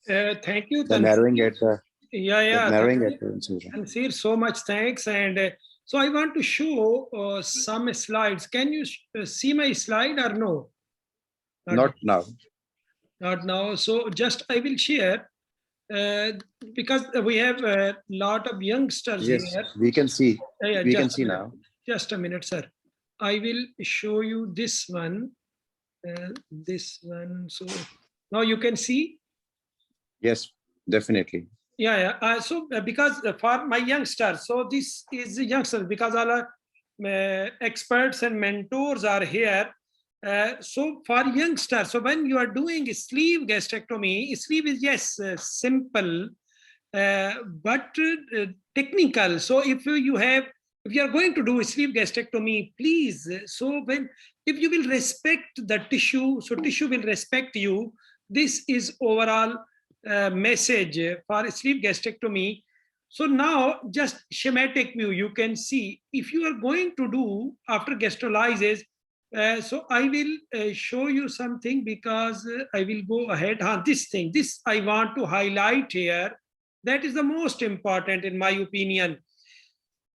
Thank you. The narrowing at the narrowing at the incision. Tansir, so much thanks. And so I want to show some slides. Can you see my slide or no? Not now. Not now. So just I will share because we have a lot of youngsters Yes, here. we can see. We can see minute. now. Just a minute, sir. I will show you this one. This one. So now you can see. Yes, definitely. Yeah. So because for my youngsters, so this is youngsters because all our experts and mentors are here. So for youngsters, so when you are doing a sleeve gastrectomy, sleeve is yes simple, but technical. So if you are going to do a sleeve gastrectomy, please. So if you will respect the tissue, so tissue will respect you. This is overall message for a sleeve gastrectomy. So now just schematic view, you can see if you are going to do after gastrolysis. So I will show you something because I will go ahead. This I want to highlight here. That is the most important in my opinion.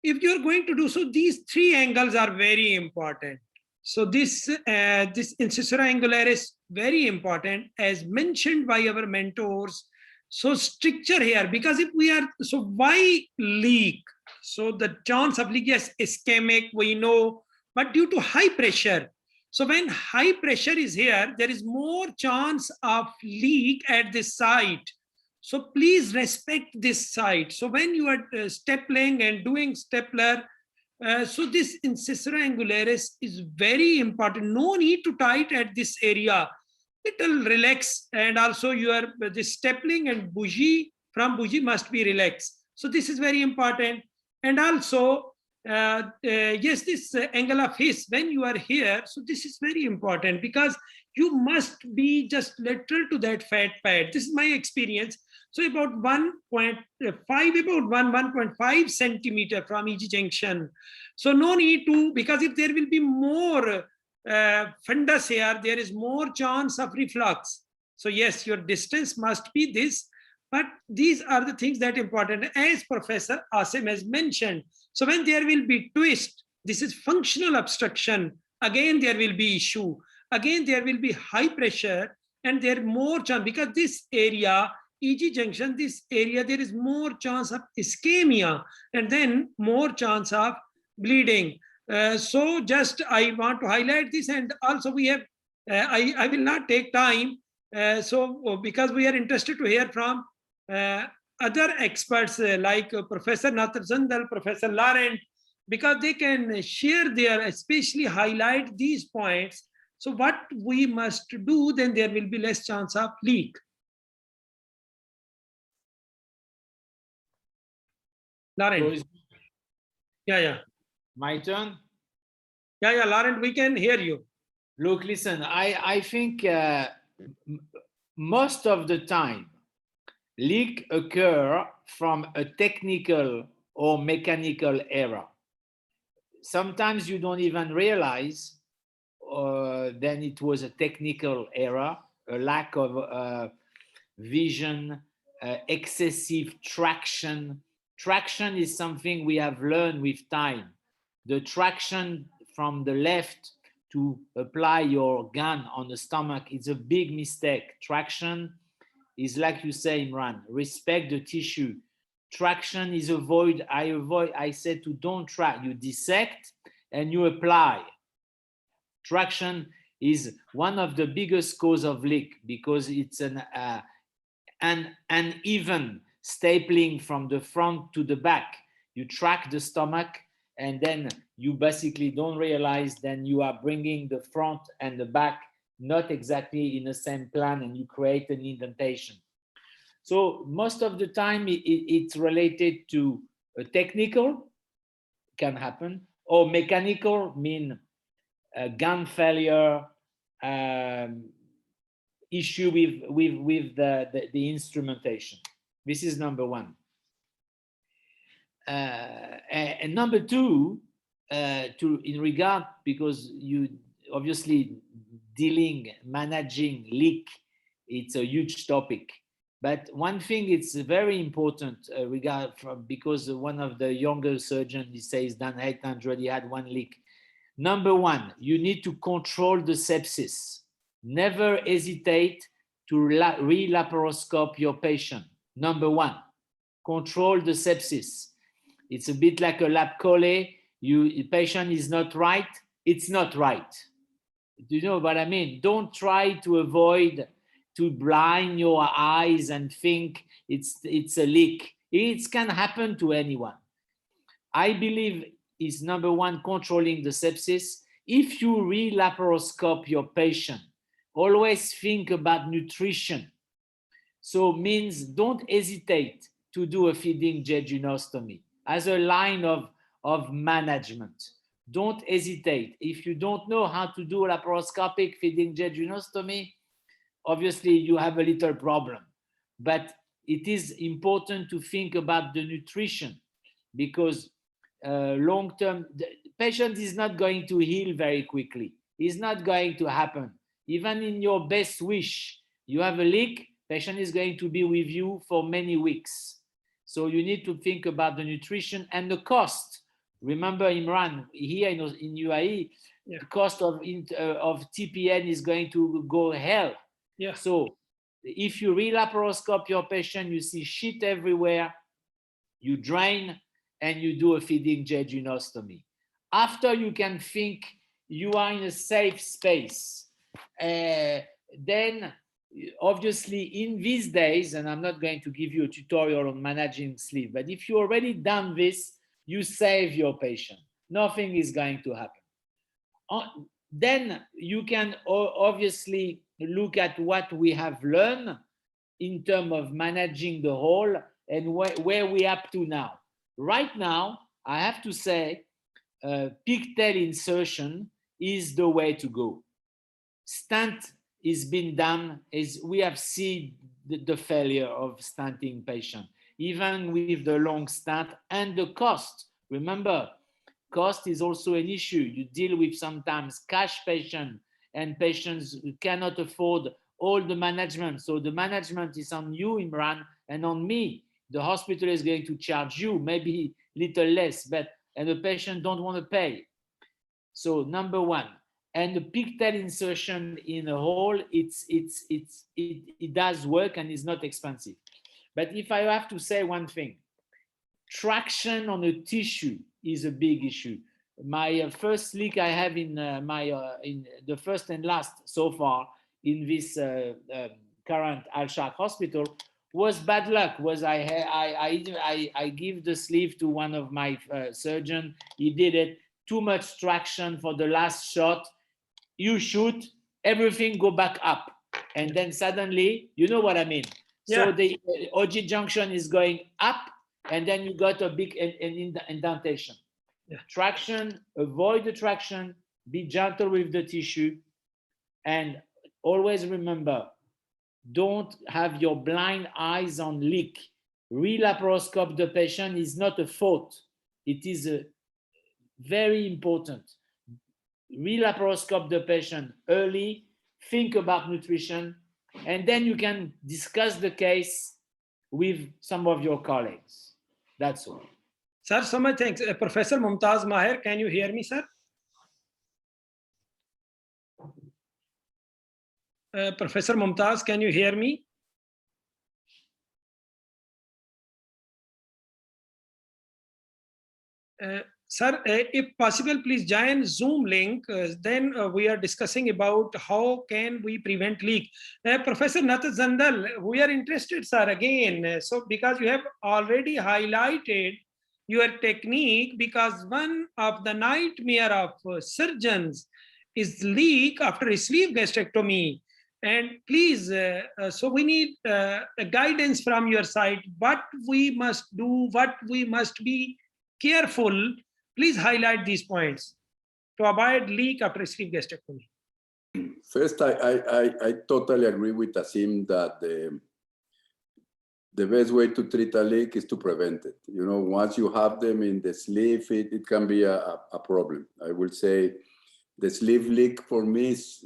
If you're going to do so, these three angles are very important. So this incisura angularis, very important as mentioned by our mentors. So stricture here, because if we are, so why leak? So the chance of leak, yes, ischemic, we know, but due to high pressure. So when high pressure is here, there is more chance of leak at this site. So please respect this site. So when you are stapling and doing stapler, so this incisura angularis is very important. No need to tight at this area. It will relax, and also your this stapling and bougie from bougie must be relaxed. So this is very important. And also yes, this angle of his, when you are here, so this is very important because you must be just lateral to that fat pad. This is my experience. So about 1.5 centimeter from each junction. So no need to, because if there will be more fundus here, there is more chance of reflux. So yes, your distance must be this, but these are the things that are important, as Professor Asim has mentioned. So when there will be twist, this is functional obstruction. Again, there will be issue. Again, there will be high pressure, and there more chance, because this area, EG junction, this area, there is more chance of ischemia, and then more chance of bleeding. So just I want to highlight this, and also we have, I will not take time, because we are interested to hear from other experts like Professor Nathan Zundal, Professor Laurent, because they can share their, especially highlight these points. So what we must do, then there will be less chance of leak. Laurent. Yeah. My turn? Yeah, Laurent, we can hear you. Look, listen, I think most of the time, leak occur from a technical or mechanical error. Sometimes you don't even realize then it was a technical error, a lack of vision, excessive traction. Traction is something we have learned with time. The traction from the left to apply your gun on the stomach is a big mistake. Traction is like you say, Imran, respect the tissue. Traction is I said to don't track, you dissect and you apply. Traction is one of the biggest cause of leak because it's an uneven stapling from the front to the back. You track the stomach and then you basically don't realize then you are bringing the front and the back not exactly in the same plan and you create an indentation. So most of the time it's related to a technical, can happen, or mechanical, mean gun failure, issue with the instrumentation. This is number one. And number two, in regard, because you obviously managing leak, it's a huge topic. But one thing it's very important because one of the younger surgeons, he says, done 800, he had one leak. Number one, you need to control the sepsis. Never hesitate to re-laparoscope your patient. Number one, control the sepsis. It's a bit like a lap chole. The patient is not right, it's not right. Do you know what I mean? Don't try to avoid to blind your eyes and think it's a leak. It can happen to anyone. I believe is number one, controlling the sepsis. If you re-laparoscope your patient, always think about nutrition. So means don't hesitate to do a feeding jejunostomy as a line of management. Don't hesitate. If you don't know how to do laparoscopic feeding jejunostomy, obviously you have a little problem. But it is important to think about the nutrition because long-term, the patient is not going to heal very quickly. It's not going to happen. Even in your best wish, you have a leak, patient is going to be with you for many weeks. So you need to think about the nutrition and the cost. Remember, Imran, here in UAE, the cost of TPN is going to go hell. Yeah. So if you re-laparoscope your patient, you see shit everywhere, you drain, and you do a feeding jejunostomy. After you can think you are in a safe space, then obviously in these days, and I'm not going to give you a tutorial on managing sleep, but if you already done this, you save your patient. Nothing is going to happen. Then you can obviously look at what we have learned in terms of managing the whole and where we are up to now. Right now, I have to say pigtail insertion is the way to go. Stent is being done, we have seen the failure of stenting patient, even with the long stent and the cost. Remember, cost is also an issue. You deal with sometimes cash patient and patients who cannot afford all the management. So the management is on you, Imran, and on me. The hospital is going to charge you maybe little less, and the patient don't want to pay. So number one, and the pigtail insertion in a hole, it does work and is not expensive. But if I have to say one thing, traction on a tissue is a big issue. My first leak I have in in the first and last so far in this current Al-Shaq hospital was bad luck. Was I give the sleeve to one of my surgeon. He did it. Too much traction for the last shot. You shoot, everything go back up, and then suddenly, you know what I mean. Yeah. So the OG junction is going up, and then you got a big indentation. Yeah. Traction, avoid the traction, be gentle with the tissue, and always remember, don't have your blind eyes on leak. Re-laparoscope the patient is not a fault. It is a very important. Re-laparoscope the patient early, think about nutrition, and then you can discuss the case with some of your colleagues. That's all. Sir, so much thanks. Professor Mumtaz Maher, can you hear me, sir? Professor Mumtaz, can you hear me? Sir, if possible, please join Zoom link. Then we are discussing about how can we prevent leak. Professor Nathan Zandal, we are interested, sir, again. So because you have already highlighted your technique, because one of the nightmare of surgeons is leak after a sleeve gastrectomy. And please, so we need a guidance from your side, what we must do, what we must be careful. Please highlight these points to avoid leak after sleeve gastrectomy. First, I totally agree with Asim that the best way to treat a leak is to prevent it. You know, once you have them in the sleeve, it can be a problem. I will say the sleeve leak for me is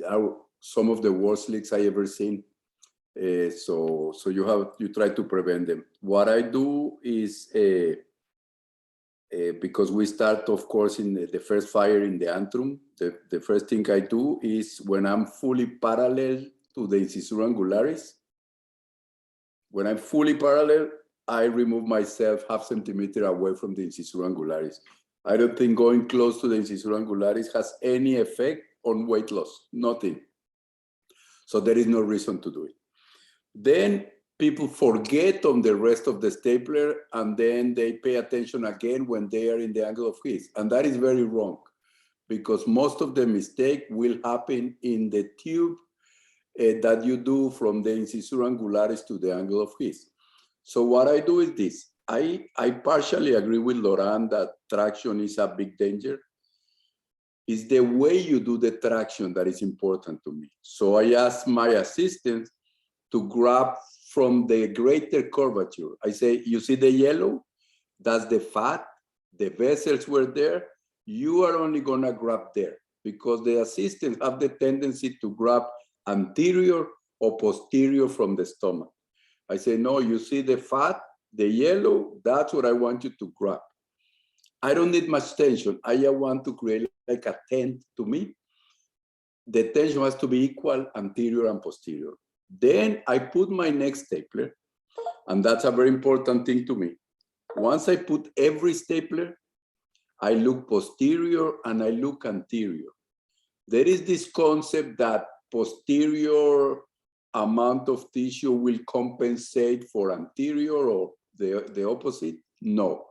some of the worst leaks I ever seen. So you try to prevent them. What I do is, because we start, of course, in the first fire in the antrum, the first thing I do is when I'm fully parallel to the incisura angularis, when I'm fully parallel, I remove myself 0.5 centimeter away from the incisura angularis. I don't think going close to the incisura angularis has any effect on weight loss, nothing. So there is no reason to do it. Then people forget on the rest of the stapler, and then they pay attention again when they are in the angle of his. And that is very wrong, because most of the mistake will happen in the tube that you do from the incisura angularis to the angle of his. So what I do is this. I partially agree with Laurent that traction is a big danger. It's the way you do the traction that is important to me. So I ask my assistant to grab from the greater curvature. I say, you see the yellow? That's the fat. The vessels were there. You are only gonna grab there, because the assistants have the tendency to grab anterior or posterior from the stomach. I say, no, you see the fat, the yellow, that's what I want you to grab. I don't need much tension. I just want to create like a tent to me. The tension has to be equal anterior and posterior. Then I put my next stapler, and that's a very important thing to me. Once I put every stapler, I look posterior and I look anterior. There is this concept that posterior amount of tissue will compensate for anterior, or the opposite. No,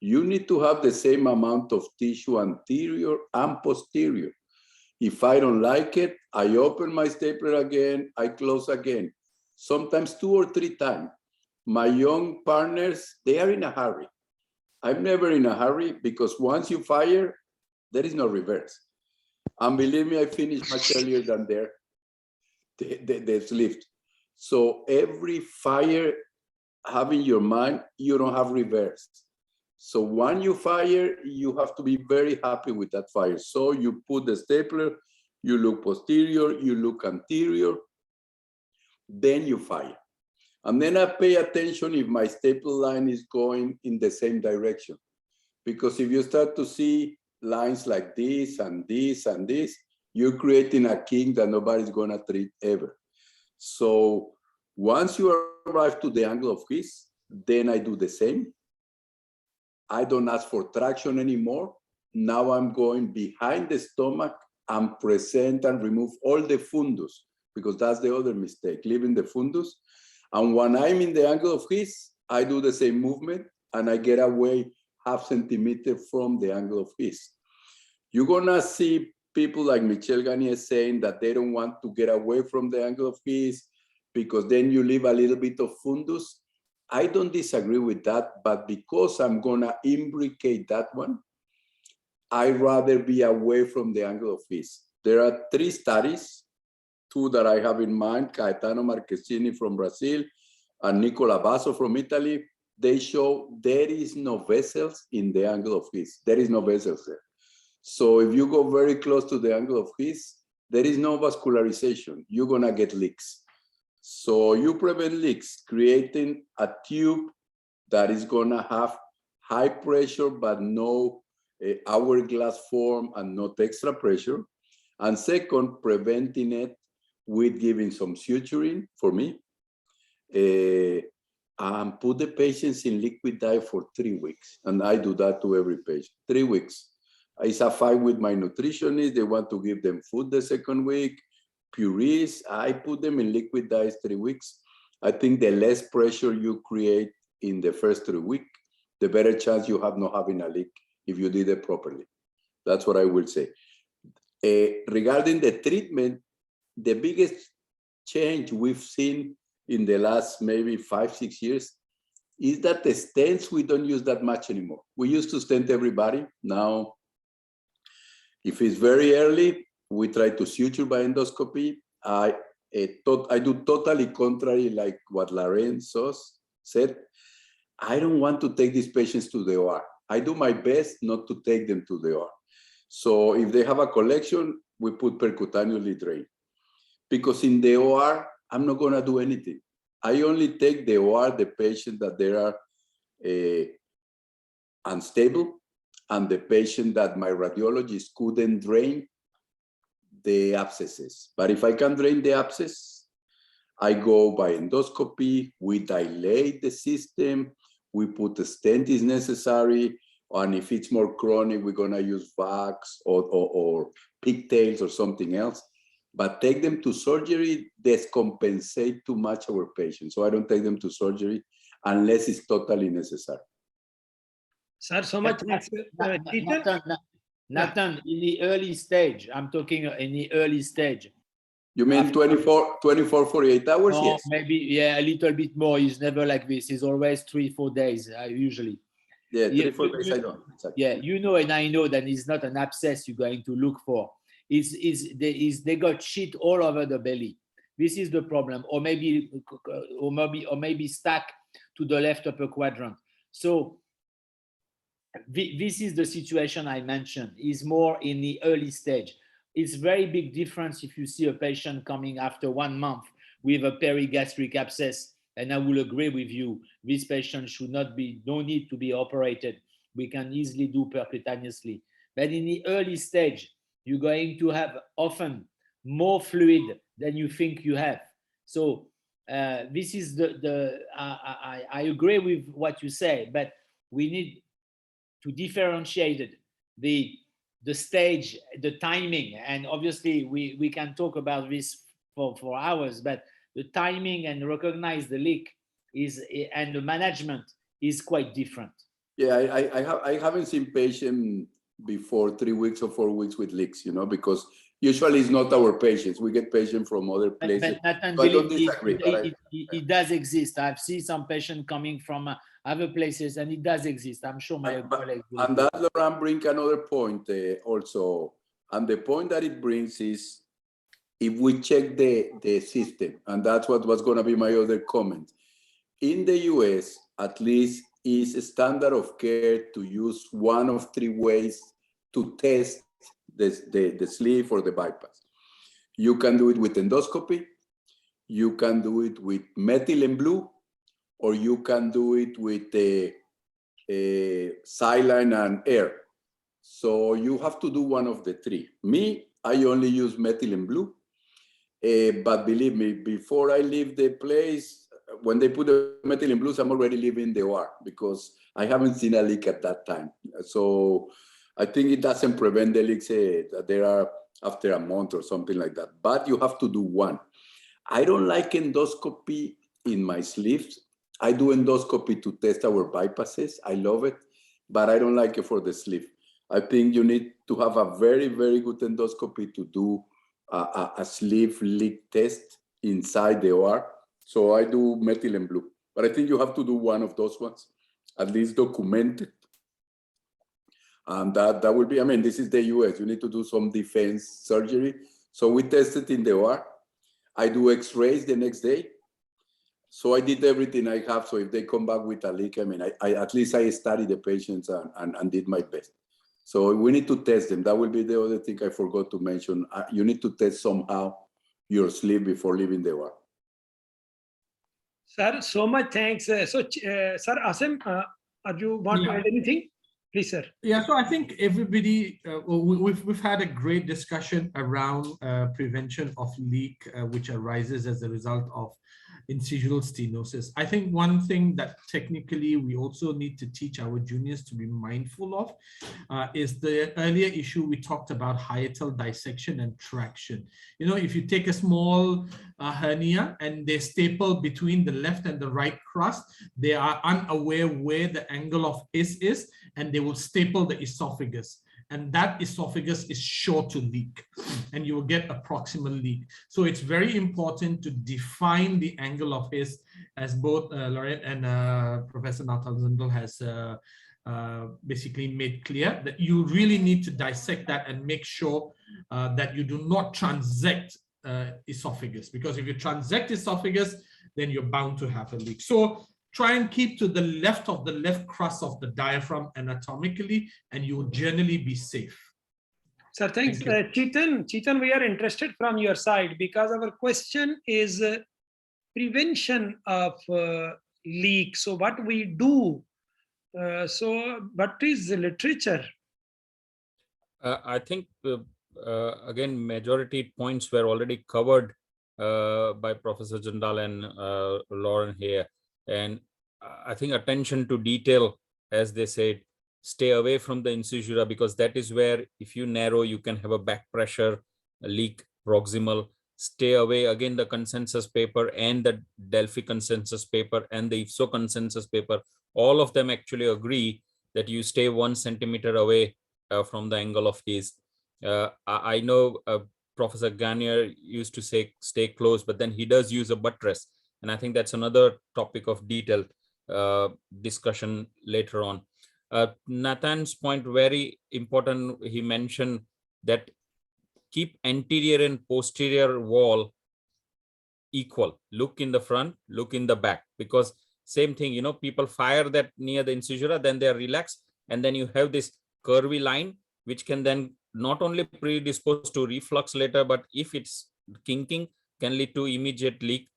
you need to have the same amount of tissue anterior and posterior. If I don't like it, I open my stapler again, I close again, sometimes 2 or 3 times. My young partners, they are in a hurry. I'm never in a hurry, because once you fire, There is no reverse. And believe me, I finished much earlier than the sleeve. So every fire have in your mind, you don't have reverse. So when you fire, you have to be very happy with that fire. So you put the stapler, you look posterior, you look anterior, then you fire. And then I pay attention if my staple line is going in the same direction. Because if you start to see lines like this and this and this, you're creating a kink that nobody's gonna treat ever. So once you arrive to the angle of his, then I do the same. I don't ask for traction anymore. Now I'm going behind the stomach and present and remove all the fundus, because that's the other mistake, leaving the fundus. And when I'm in the angle of his, I do the same movement and I get away 0.5 centimeter from the angle of his. You're gonna see people like Michel Garnier saying that they don't want to get away from the angle of his because then you leave a little bit of fundus. I don't disagree with that, but because I'm gonna imbricate that one, I'd rather be away from the angle of his. There are 3 studies, 2 that I have in mind, Caetano Marchesini from Brazil and Nicola Basso from Italy. They show there is no vessels in the angle of his. There is no vessels there. So if you go very close to the angle of his, there is no vascularization. You're gonna get leaks. So you prevent leaks, creating a tube that is gonna have high pressure, but no hourglass form and not extra pressure. And second, preventing it with giving some suturing for me, and put the patients in liquid diet for 3 weeks. And I do that to every patient, 3 weeks. It's a fight with my nutritionist. They want to give them food the second week, purees. I put them in liquid diet 3 weeks. I think the less pressure you create in the first 3 weeks, the better chance you have not having a leak if you did it properly. That's what I will say. Regarding the treatment, the biggest change we've seen in the last maybe 5-6 years is that the stents, we don't use that much anymore. We used to stent everybody. Now, if it's very early, we try to suture by endoscopy. I do totally contrary like what Lorenzo said. I don't want to take these patients to the OR. I do my best not to take them to the OR. So if they have a collection, we put percutaneously drain. Because in the OR, I'm not gonna do anything. I only take the OR the patient that they are unstable and the patient that my radiologist couldn't drain the abscesses. But if I can drain the abscess, I go by endoscopy, we dilate the system, we put a stent is necessary, and if it's more chronic, we're gonna use VACs or pigtails or something else. But take them to surgery, descompensate too much our patients. So I don't take them to surgery unless it's totally necessary. Sir, so much. Nathan, in the early stage, I'm talking in the early stage. You mean 24, 48 hours? No, yes. Maybe, yeah, a little bit more. It's never like this. It's always 3-4 days, usually. Yeah, 3-4 days, I don't. Exactly. Yeah, you know, and I know that it's not an abscess you're going to look for. They got shit all over the belly. This is the problem, or maybe stuck to the left upper quadrant. So this is the situation I mentioned. Is more in the early stage. It's very big difference if you see a patient coming after 1 month with a perigastric abscess, and I will agree with you. This patient should not be, no need to be operated. We can easily do percutaneously. But in the early stage, you're going to have often more fluid than you think you have. So this is I agree with what you say, but we need to differentiate the stage, the timing, and obviously we can talk about this for hours, but the timing and recognize the leak and the management is quite different. Yeah, I haven't seen patient before 3 weeks or 4 weeks with leaks, you know, because usually it's not our patients. We get patients from other places. But so I don't disagree. It does exist. I've seen some patient coming from other places, and it does exist. I'm sure my colleagues will And that, Laurent, brings another point also. And the point that it brings is, if we check the system, and that's what was going to be my other comment. In the US, at least, is a standard of care to use one of three ways to test the sleeve or the bypass. You can do it with endoscopy, you can do it with methylene blue, or you can do it with saline and air. So you have to do one of the three. Me, I only use methylene blue. But believe me, before I leave the place, when they put the methylene blues, I'm already leaving the OR because I haven't seen a leak at that time. So I think it doesn't prevent the leaks that there are after a month or something like that. But you have to do one. I don't like endoscopy in my sleeves. I do endoscopy to test our bypasses. I love it, but I don't like it for the sleeve. I think you need to have a very, very good endoscopy to do a sleeve leak test inside the OR. So I do methylene blue, but I think you have to do one of those ones, at least documented. And that will be, I mean, this is the US, you need to do some defense surgery. So we tested in the OR. I do x-rays the next day. So I did everything I have. So if they come back with a leak, I mean, I at least I studied the patients and did my best. So we need to test them. That will be the other thing I forgot to mention. You need to test somehow your sleeve before leaving the OR. Sir, so much thanks. Sir Asim, you want to add anything? Please, sir. Yeah, so I think everybody, we've had a great discussion around prevention of leak, which arises as a result of incisional stenosis. I think one thing that technically we also need to teach our juniors to be mindful of is the earlier issue we talked about, hiatal dissection and traction. You know, if you take a small hernia and they staple between the left and the right crust, they are unaware where the angle of His is, and they will staple the esophagus. And that esophagus is sure to leak, and you will get a proximal leak. So it's very important to define the angle of His, as both Lauren and Professor Natal has basically made clear, that you really need to dissect that and make sure that you do not transect esophagus, because if you transect esophagus, then you're bound to have a leak. So try and keep to the left of the left crust of the diaphragm anatomically, and you will generally be safe. Sir, thanks. Chetan, we are interested from your side because our question is prevention of leak. So what we do, what is the literature? I think, again, majority points were already covered by Professor Jindal and Lauren here. And I think attention to detail, as they said, stay away from the incisura, because that is where, if you narrow, you can have a back pressure, a leak proximal. Stay away, again, the consensus paper and the Delphi consensus paper and the IFSO consensus paper, all of them actually agree that you stay 1 centimeter away from the angle of His. I know Professor Garnier used to say stay close, but then he does use a buttress. And I think that's another topic of detailed discussion later on. Nathan's point, very important. He mentioned that keep anterior and posterior wall equal. Look in the front, look in the back, because same thing, you know, people fire that near the incisura, then they are relaxed, and then you have this curvy line, which can then not only predispose to reflux later, but if it's kinking, can lead to immediate leak.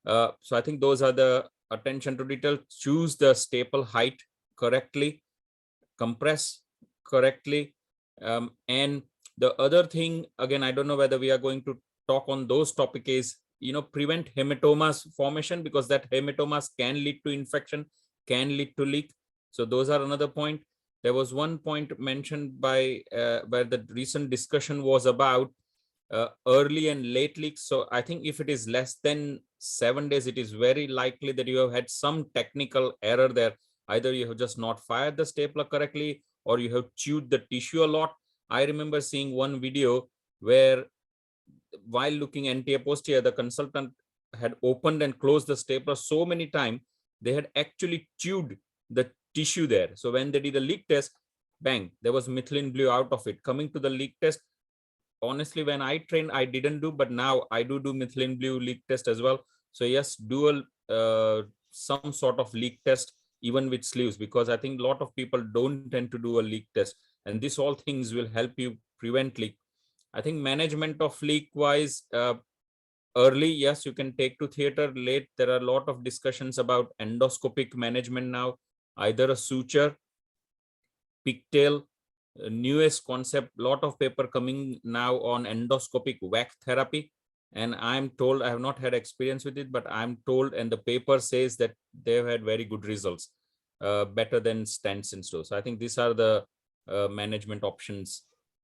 So I think those are the attention to detail. Choose the staple height correctly, compress correctly. And the other thing, again, I don't know whether we are going to talk on those topics, is, you know, prevent hematomas formation, because that hematomas can lead to infection, can lead to leak. So those are another point. There was one point mentioned by where the recent discussion was about early and late leaks. So I think if it is less than 7 days, it is very likely that you have had some technical error there. Either you have just not fired the stapler correctly, or you have chewed the tissue a lot. I remember seeing one video where, while looking anterior posterior, the consultant had opened and closed the stapler so many times, they had actually chewed the tissue there. So when they did a leak test, bang, there was methylene blue out of it. Coming to the leak test, honestly, when I trained, I didn't do, but now I do methylene blue leak test as well. So yes, do some sort of leak test even with sleeves, because I think a lot of people don't tend to do a leak test, and this all things will help you prevent leak. I think management of leak wise, early, yes, you can take to theater. Late, there are a lot of discussions about endoscopic management now, either a suture, pigtail, newest concept, lot of paper coming now on endoscopic wax therapy. And I'm told, I have not had experience with it, but I'm told, and the paper says that they've had very good results, better than stents and so. So I think these are the management options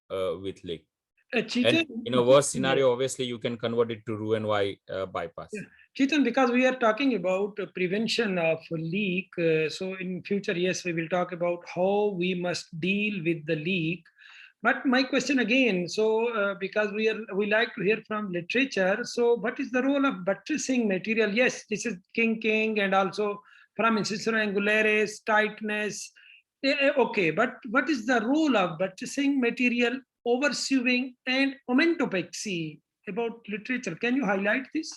with leak. And in a worse scenario, obviously you can convert it to Roux-en-Y bypass. Yeah. Chetan, because we are talking about prevention of leak, so in future, yes, we will talk about how we must deal with the leak. But my question again, so because we like to hear from literature, so what is the role of buttressing material? Yes, this is kinking and also from incisura angularis, tightness. Okay, but what is the role of buttressing material, oversewing, and momentopexy about literature? Can you highlight this?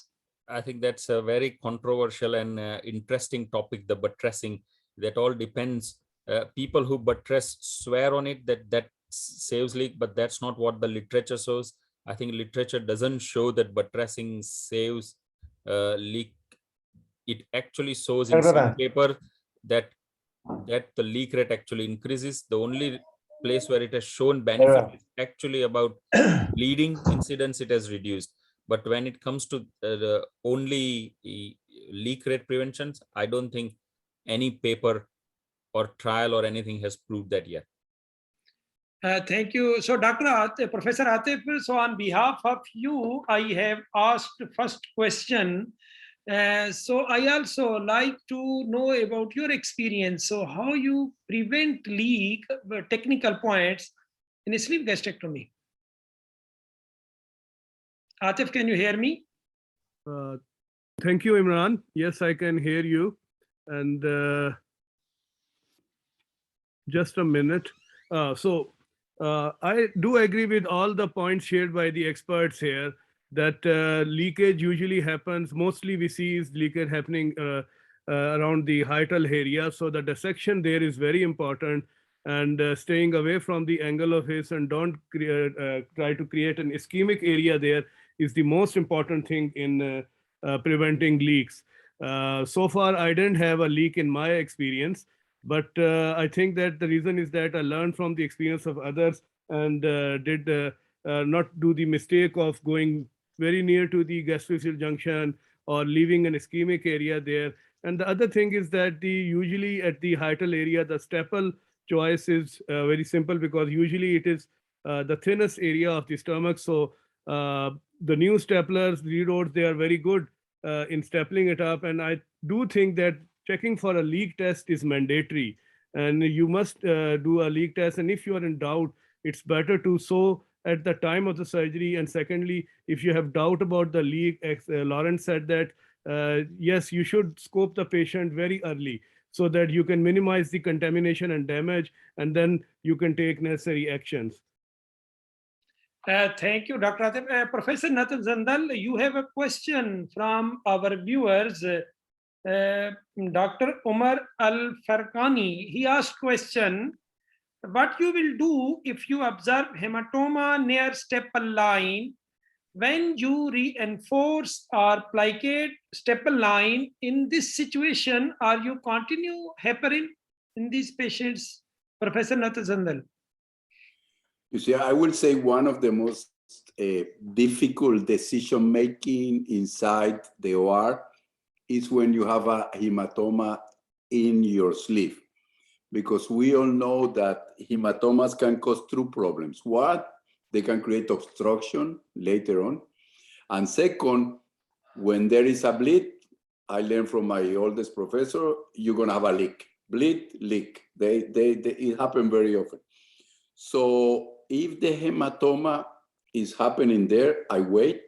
I think that's a very controversial and interesting topic, the buttressing. That all depends. People who buttress swear on it that saves leak, but that's not what the literature shows. I think literature doesn't show that buttressing saves leak. It actually shows in some paper that the leak rate actually increases. The only place where it has shown benefit is actually about bleeding incidence, it has reduced. But when it comes to the only leak rate preventions, I don't think any paper or trial or anything has proved that yet. Thank you. So Dr. Professor Atif, so on behalf of you, I have asked the first question. So I also like to know about your experience. So how you prevent leak, technical points in a sleeve gastrectomy. Atif, can you hear me? Thank you, Imran. Yes, I can hear you. And just a minute. I do agree with all the points shared by the experts here that leakage usually happens. Mostly we see is leakage happening around the hiatal area. So the dissection there is very important, and staying away from the angle of his and don't try to create an ischemic area there is the most important thing in preventing leaks. So far, I didn't have a leak in my experience. But I think that the reason is that I learned from the experience of others and did not do the mistake of going very near to the gastroesophageal junction or leaving an ischemic area there. And the other thing is that usually at the hiatal area, the staple choice is very simple, because usually it is the thinnest area of the stomach. So the new staplers, reroads, they are very good in stapling it up. And I do think that checking for a leak test is mandatory, and you must do a leak test. And if you are in doubt, it's better to sew at the time of the surgery. And secondly, if you have doubt about the leak, Lawrence said that, yes, you should scope the patient very early so that you can minimize the contamination and damage, and then you can take necessary actions. Thank you, Dr. Atif. Professor Nathan Zandal, you have a question from our viewers. Dr. Umar Al-Farqani, he asked question, what you will do if you observe hematoma near staple line when you reinforce or plicate staple line? In this situation, are you continue heparin in these patients? Professor Nathan Zandal. You see, I will say one of the most difficult decision making inside the OR is when you have a hematoma in your sleeve, because we all know that hematomas can cause two problems. One, they can create obstruction later on. And second, when there is a bleed, I learned from my oldest professor, you're gonna have a leak. Bleed, leak. It happens very often. So if the hematoma is happening there, I wait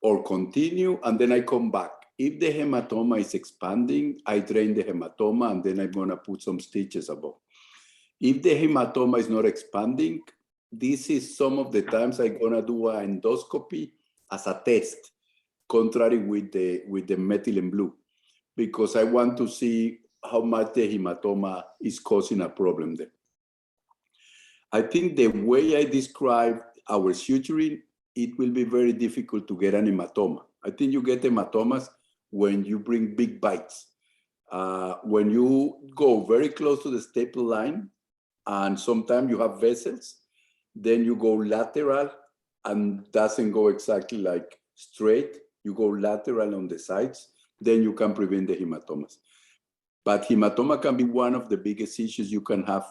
or continue, and then I come back. if the hematoma is expanding, I drain the hematoma and then I'm gonna put some stitches above. If the hematoma is not expanding, this is some of the times I'm gonna do an endoscopy as a test, contrary with the methylene blue, because I want to see how much the hematoma is causing a problem there. I think the way I describe our suturing, it will be very difficult to get an hematoma. I think you get hematomas when you bring big bites. When you go very close to the staple line, and sometimes you have vessels, then you go lateral and doesn't go exactly like straight. You go lateral on the sides, then you can prevent the hematomas. But hematoma can be one of the biggest issues you can have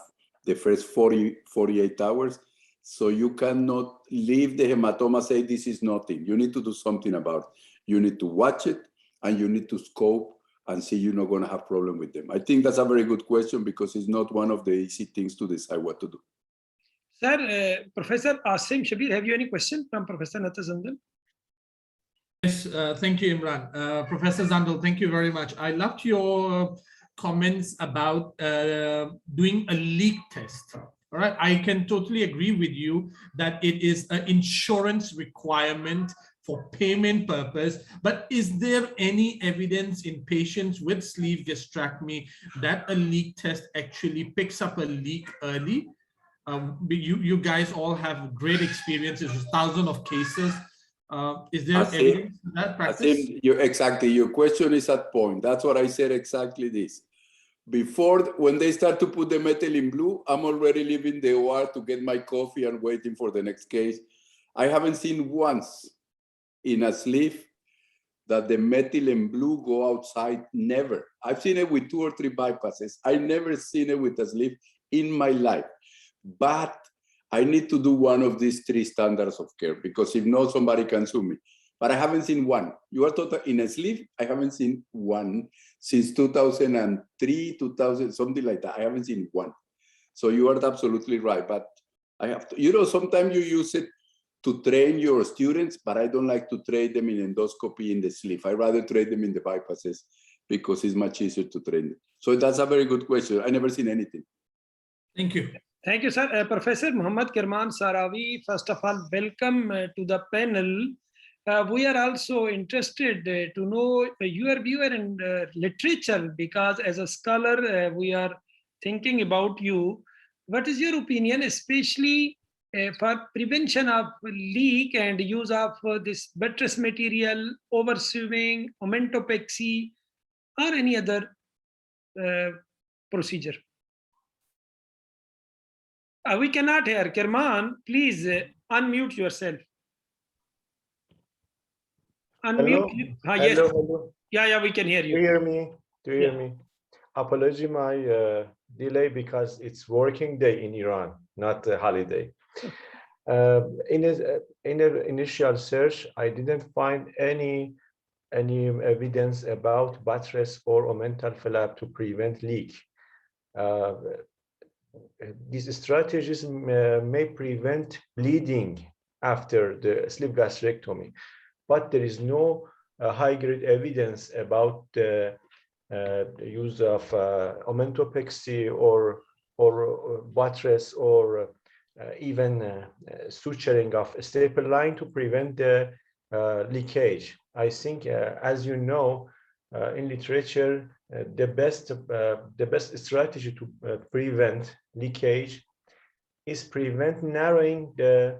the first 48 hours. So you cannot leave the hematoma, say this is nothing. You need to do something about it. You need to watch it and you need to scope and see you're not going to have problem with them. I think that's a very good question because it's not one of the easy things to decide what to do. Sir, Professor Asim Shabir, have you any question from Professor Natazandal? Yes, thank you, Imran. Professor Zandal, thank you very much. I loved your comments about doing a leak test. All right, I can totally agree with you that it is an insurance requirement for payment purpose, but is there any evidence in patients with sleeve gastrectomy that a leak test actually picks up a leak early? You guys all have great experiences with thousands of cases. Is there evidence in that practice? Exactly, your question is at point. That's what I said, exactly this. Before, when they start to put the methylene blue, I'm already leaving the OR to get my coffee and waiting for the next case. I haven't seen once in a sleeve that the methylene blue go outside, never. I've seen it with 2 or 3 bypasses. I never seen it with a sleeve in my life. But I need to do one of these 3 standards of care because if not, somebody can sue me. But I haven't seen one. You are total in a sleeve. I haven't seen one since 2003, 2000, something like that. I haven't seen one. So you are absolutely right. But I have to, sometimes you use it to train your students, but I don't like to train them in endoscopy in the sleeve. I rather train them in the bypasses because it's much easier to train them. So that's a very good question. I never seen anything. Thank you. Thank you, sir. Professor Muhammad Kirman Saravi, first of all, welcome to the panel. We are also interested to know your view and literature because as a scholar, we are thinking about you. What is your opinion, especially for prevention of leak and use of this buttress material, oversewing, Momentopexy, or any other procedure? We cannot hear. Kirman, please unmute yourself. Unmute. Hello? Yes. Hello. Yeah, we can hear you. Do you hear me? Do you hear me? Apology my delay because it's working day in Iran, not a holiday. In an initial search, I didn't find any evidence about buttress or omental flap to prevent leak. These strategies may prevent bleeding after the sleeve gastrectomy, but there is no high-grade evidence about the use of Momentopexy or buttress or even suturing of a staple line to prevent the leakage. I think, as you know, in literature, the best strategy to prevent leakage is prevent narrowing the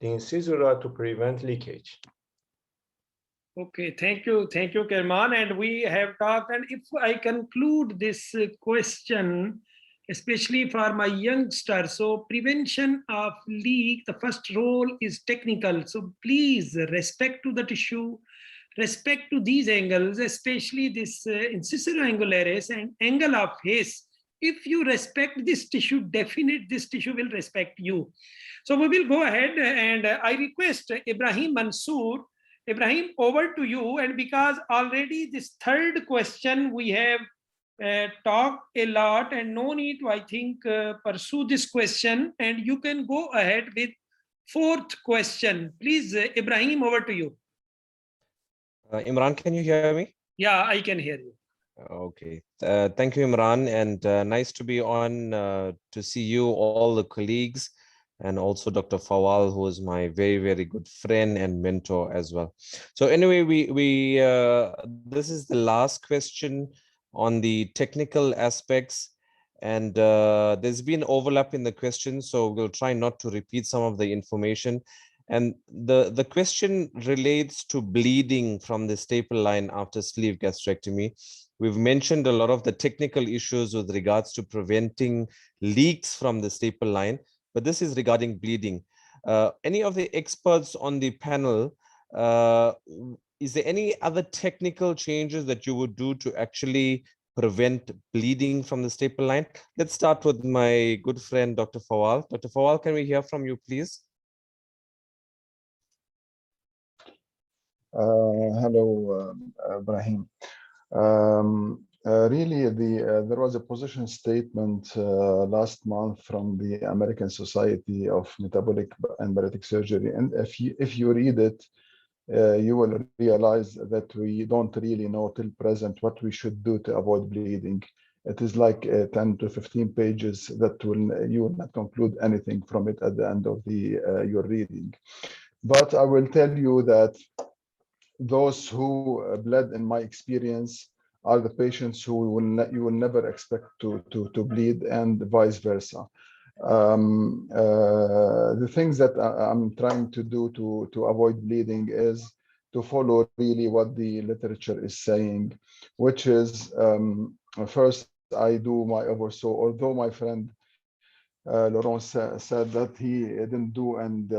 incisura to prevent leakage. Okay, thank you, Kirman. And we have talked, and if I conclude this question, especially for my youngsters, so prevention of leak, the first role is technical. So please respect to the tissue, respect to these angles, especially this incisor angularis and angle of Hess. If you respect this tissue, definitely this tissue will respect you. So we will go ahead and I request Ibrahim Mansoor. Ibrahim, over to you. And because already this third question we have talked a lot and no need to, I think, pursue this question. And you can go ahead with fourth question. Please, Ibrahim, over to you. Imran, can you hear me? Yeah, I can hear you. Okay. Thank you, Imran, and nice to be on to see you, all the colleagues, and also Dr. Fawal, who is my very, very good friend and mentor as well. So anyway, this is the last question on the technical aspects, and there's been overlap in the questions, so we'll try not to repeat some of the information. And the question relates to bleeding from the staple line after sleeve gastrectomy. We've mentioned a lot of the technical issues with regards to preventing leaks from the staple line, but this is regarding bleeding. Any of the experts on the panel, is there any other technical changes that you would do to actually prevent bleeding from the staple line? Let's start with my good friend, Dr. Fawal. Dr. Fawal, can we hear from you, please? Hello, Ibrahim. Really, there was a position statement last month from the American Society of Metabolic and Bariatric Surgery, and if you read it, you will realize that we don't really know till present what we should do to avoid bleeding. It is like 10 to 15 pages that you will not conclude anything from it at the end of your reading. But I will tell you that those who bled, in my experience, are the patients who you will never expect to bleed, and vice versa. The things that I'm trying to do to avoid bleeding is to follow really what the literature is saying, which is first I do my oversaw, although my friend Laurent said that he didn't do, and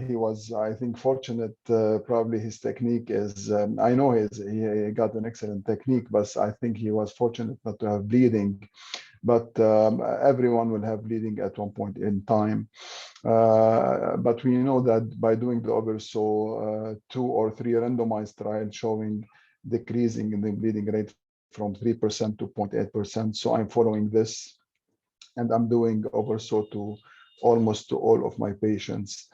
he was, I think, fortunate. Probably his technique is, I know he got an excellent technique, but I think he was fortunate not to have bleeding. But everyone will have bleeding at one point in time. But we know that by doing the oversaw, 2 or 3 randomized trials showing decreasing in the bleeding rate from 3% to 0.8%. So I'm following this, and I'm doing oversaw to almost to all of my patients.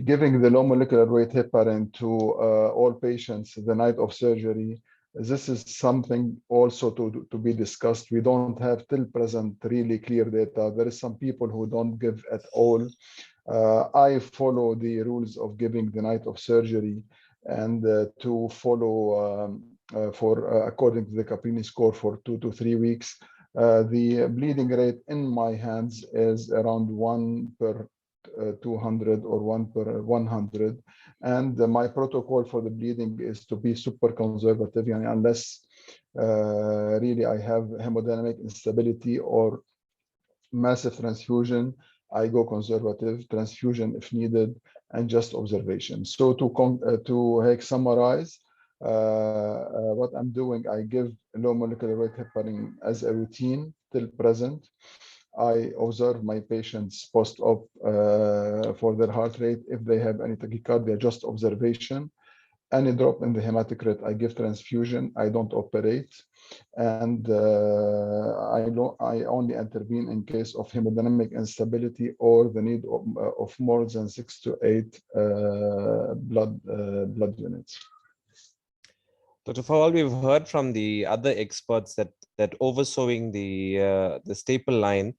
Giving the low molecular weight heparin to all patients the night of surgery, this is something also to be discussed. We don't have till present really clear data. There is some people who don't give at all. I follow the rules of giving the night of surgery, and to follow according to the Caprini score for 2 to 3 weeks. The bleeding rate in my hands is around 1 per 200 or 1 per 100, and my protocol for the bleeding is to be super conservative, unless really I have hemodynamic instability or massive transfusion. I go conservative, transfusion if needed, and just observation. So to summarize, what I'm doing, I give low molecular weight heparin as a routine till present. I observe my patients post-op for their heart rate. If they have any tachycardia, just observation. Any drop in the hematocrit rate, I give transfusion. I don't operate, and I only intervene in case of hemodynamic instability or the need of more than 6 to 8 blood units. Dr. Fawal, we've heard from the other experts that oversewing the staple line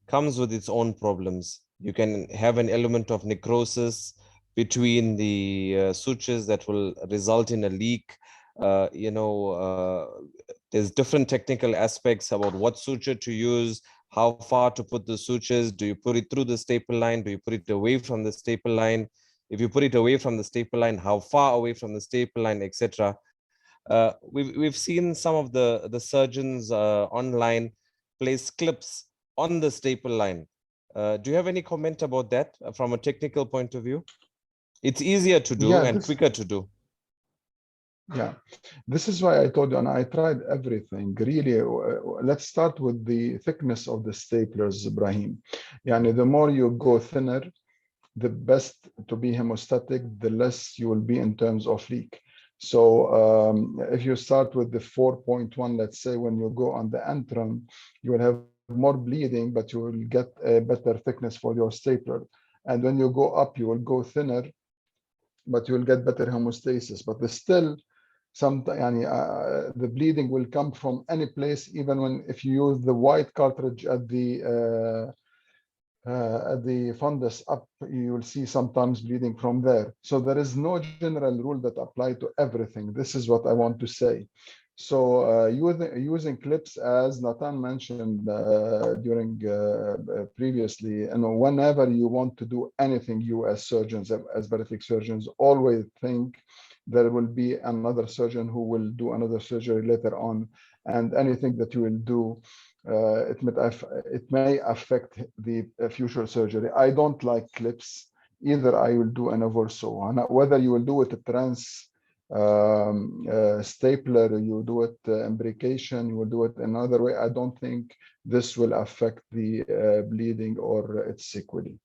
comes with its own problems. You can have an element of necrosis between the sutures that will result in a leak. There's different technical aspects about what suture to use, how far to put the sutures. Do you put it through the staple line? Do you put it away from the staple line? If you put it away from the staple line, how far away from the staple line, etc. We've seen some of the surgeons online place clips on the staple line. Do you have any comment about that from a technical point of view? It's easier to do and quicker to do. Yeah, this is why I told you, and I tried everything. Really, let's start with the thickness of the staplers, Ibrahim. The more you go thinner, the best to be hemostatic, the less you will be in terms of leak. So if you start with the 4.1, let's say, when you go on the antrum, you will have more bleeding, but you will get a better thickness for your stapler. And when you go up, you will go thinner, but you will get better hemostasis. But still, the bleeding will come from any place, even if you use the white cartridge at the fundus up, you will see sometimes bleeding from there. So there is no general rule that apply to everything. This is what I want to say. So using clips, as Nathan mentioned during previously, whenever you want to do anything, you as surgeons, as bariatric surgeons, always think there will be another surgeon who will do another surgery later on, and anything that you will do, it may affect the future surgery. I don't like clips either. I will do an oversaw, and whether you will do it a stapler, you do it imbrication, you will do it another way, I don't think this will affect the bleeding or its sequelae.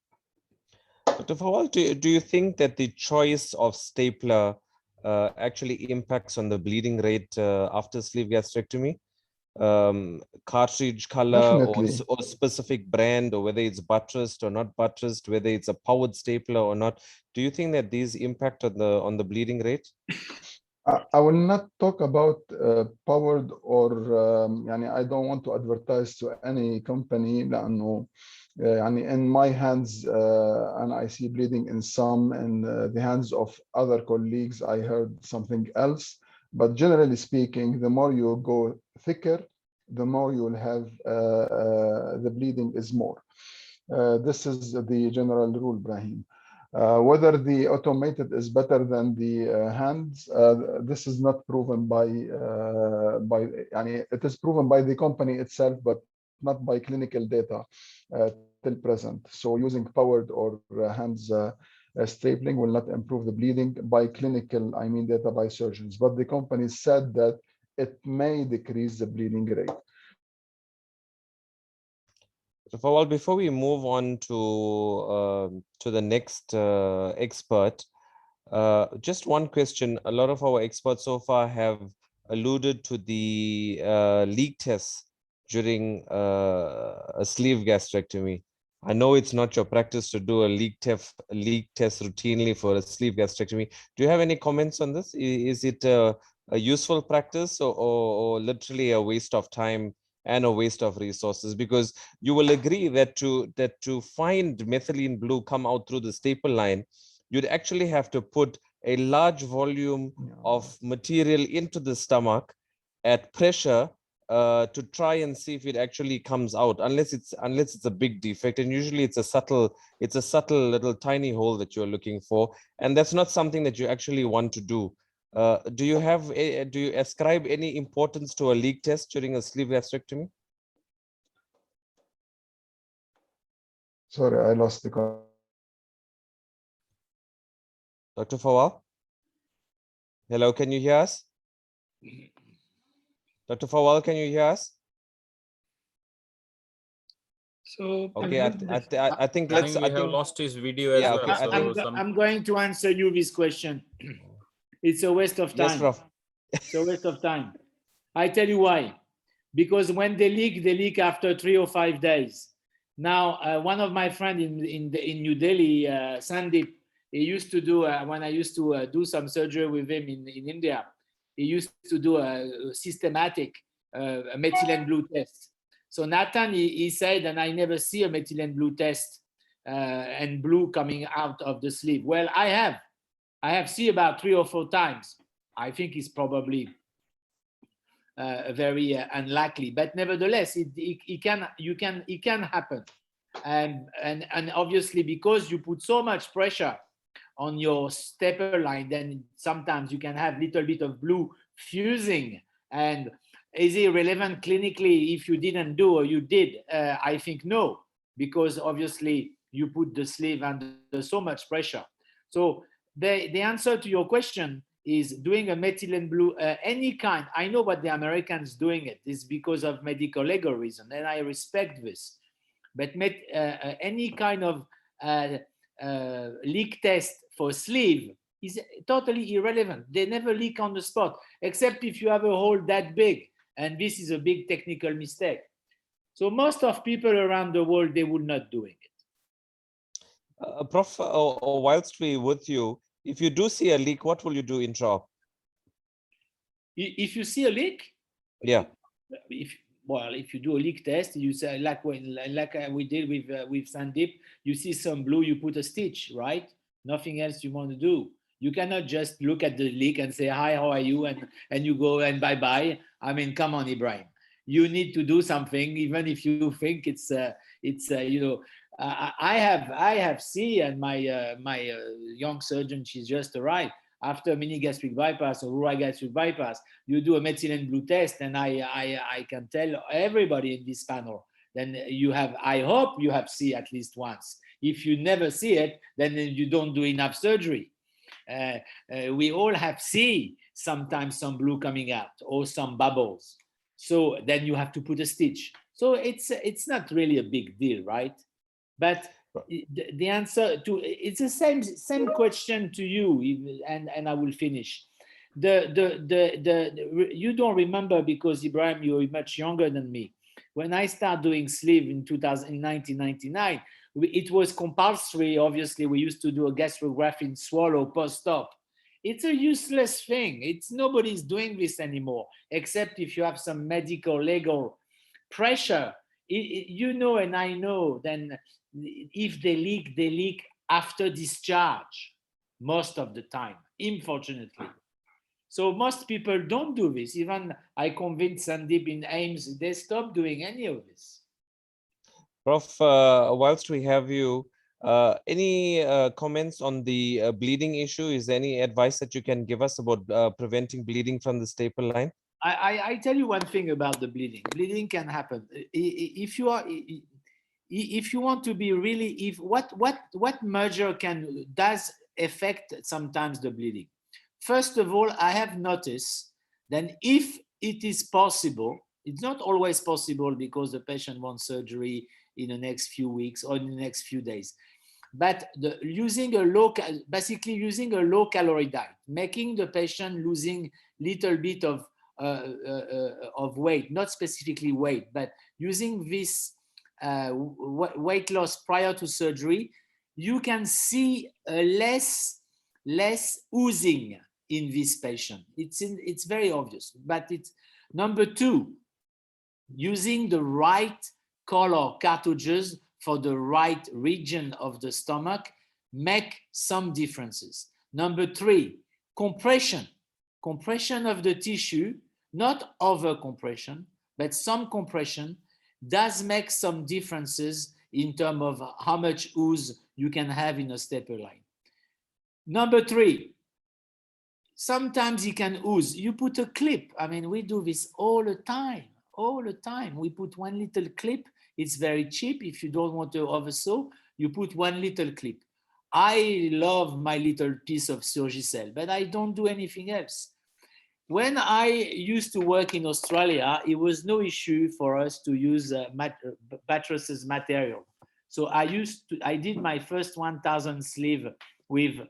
Dr. Fawal, do you think that the choice of stapler actually impacts on the bleeding rate after sleeve gastrectomy? Cartridge color or specific brand, or whether it's buttressed or not buttressed, whether it's a powered stapler or not, do you think that these impact on the bleeding rate? I will not talk about powered or I don't want to advertise to any company لأنه in my hands and I see bleeding in some, in the hands of other colleagues I heard something else. But generally speaking, the more you go thicker, the more you will have the bleeding is more. This is the general rule, Brahim. Whether the automated is better than the hands, this is not proven by it is proven by the company itself, but not by clinical data till present. So using powered or hands stapling will not improve the bleeding by clinical, data by surgeons. But the company said that it may decrease the bleeding rate. Fawal, before we move on to the next expert, just one question. A lot of our experts so far have alluded to the leak tests during a sleeve gastrectomy. I know it's not your practice to do a leak test routinely for a sleeve gastrectomy. Do you have any comments on this? Is it a useful practice or literally a waste of time and a waste of resources? Because you will agree that to find methylene blue come out through the staple line, you'd actually have to put a large volume of material into the stomach at pressure to try and see if it actually comes out, unless it's a big defect, and usually it's a subtle little tiny hole that you're looking for, and that's not something that you actually want to do. Do you ascribe any importance to a leak test during a sleeve gastrectomy? Sorry, I lost the call. Dr. Fawal? Hello, can you hear us? Dr. Fawal, can you hear us? So okay, I think we have lost his video as well. Okay, so I'm going to answer you this question. It's a waste of time. Yes, Prof. It's a waste of time. I tell you why. Because when they leak after 3 or 5 days. Now, one of my friends in New Delhi, Sandeep, he used to do, when I used to do some surgery with him in India, he used to do a systematic methylene blue test. So Nathan, he said, and I never see a methylene blue test and blue coming out of the sleeve. Well, I have seen about 3 or 4 times. I think it's probably very unlikely, but nevertheless, it can happen. And obviously, because you put so much pressure on your stapler line, then sometimes you can have little bit of blue fusing. And is it relevant clinically if you didn't do or you did? I think no, because obviously you put the sleeve under so much pressure. So the answer to your question is doing a methylene blue, any kind. I know what the Americans doing it is because of medical legal reason, and I respect this. But any kind of leak test for sleeve is totally irrelevant. They never leak on the spot, except if you have a hole that big, and this is a big technical mistake. So most of people around the world, they would not doing it. Prof, or whilst we with you, if you do see a leak, what will you do intra-op? If you see a leak, yeah. If you do a leak test, you say like we did with Sandeep, you see some blue, you put a stitch, right? Nothing else you want to do. You cannot just look at the leak and say, hi, how are you? And you go and bye-bye. I mean, come on, Ibrahim. You need to do something, even if you think it's you know, I have seen, and my young surgeon, she's just arrived, after mini gastric bypass or rural gastric bypass, you do a methylene blue test, and I can tell everybody in this panel, then you have, I hope you have seen at least once. If you never see it, then you don't do enough surgery. We all have seen sometimes some blue coming out or some bubbles. So then you have to put a stitch. So it's not really a big deal, right? But the answer to it's the same question to you, and I will finish. You don't remember because Ibrahim, you're much younger than me. When I started doing sleeve in 1999, it was compulsory. Obviously, we used to do a gastrography in swallow post-op. It's a useless thing. Nobody's doing this anymore, except if you have some medical legal pressure. You know, and I know, then if they leak after discharge most of the time, unfortunately. So most people don't do this. Even I convinced Sandeep in AIMS, they stopped doing any of this. Prof, whilst we have you, any comments on the bleeding issue? Is there any advice that you can give us about preventing bleeding from the staple line? I tell you one thing about the bleeding. Bleeding can happen. If you want to be really, what measure does affect sometimes the bleeding? First of all, I have noticed that if it is possible, it's not always possible because the patient wants surgery in the next few weeks or in the next few days. But basically using a low calorie diet, making the patient losing little bit of weight, not specifically weight, but using this weight loss prior to surgery, you can see less oozing in this patient. It's very obvious. But it's number two, using the right color cartridges for the right region of the stomach make some differences. Number three, compression of the tissue, not over compression, but some compression does make some differences in terms of how much ooze you can have in a staple line. Number three, sometimes you can ooze. You put a clip. I mean, we do this all the time. We put one little clip. It's very cheap. If you don't want to oversew, you put one little clip. I love my little piece of Surgicel, but I don't do anything else. When I used to work in Australia, it was no issue for us to use Batros's material. So I did my first 1,000 sleeve with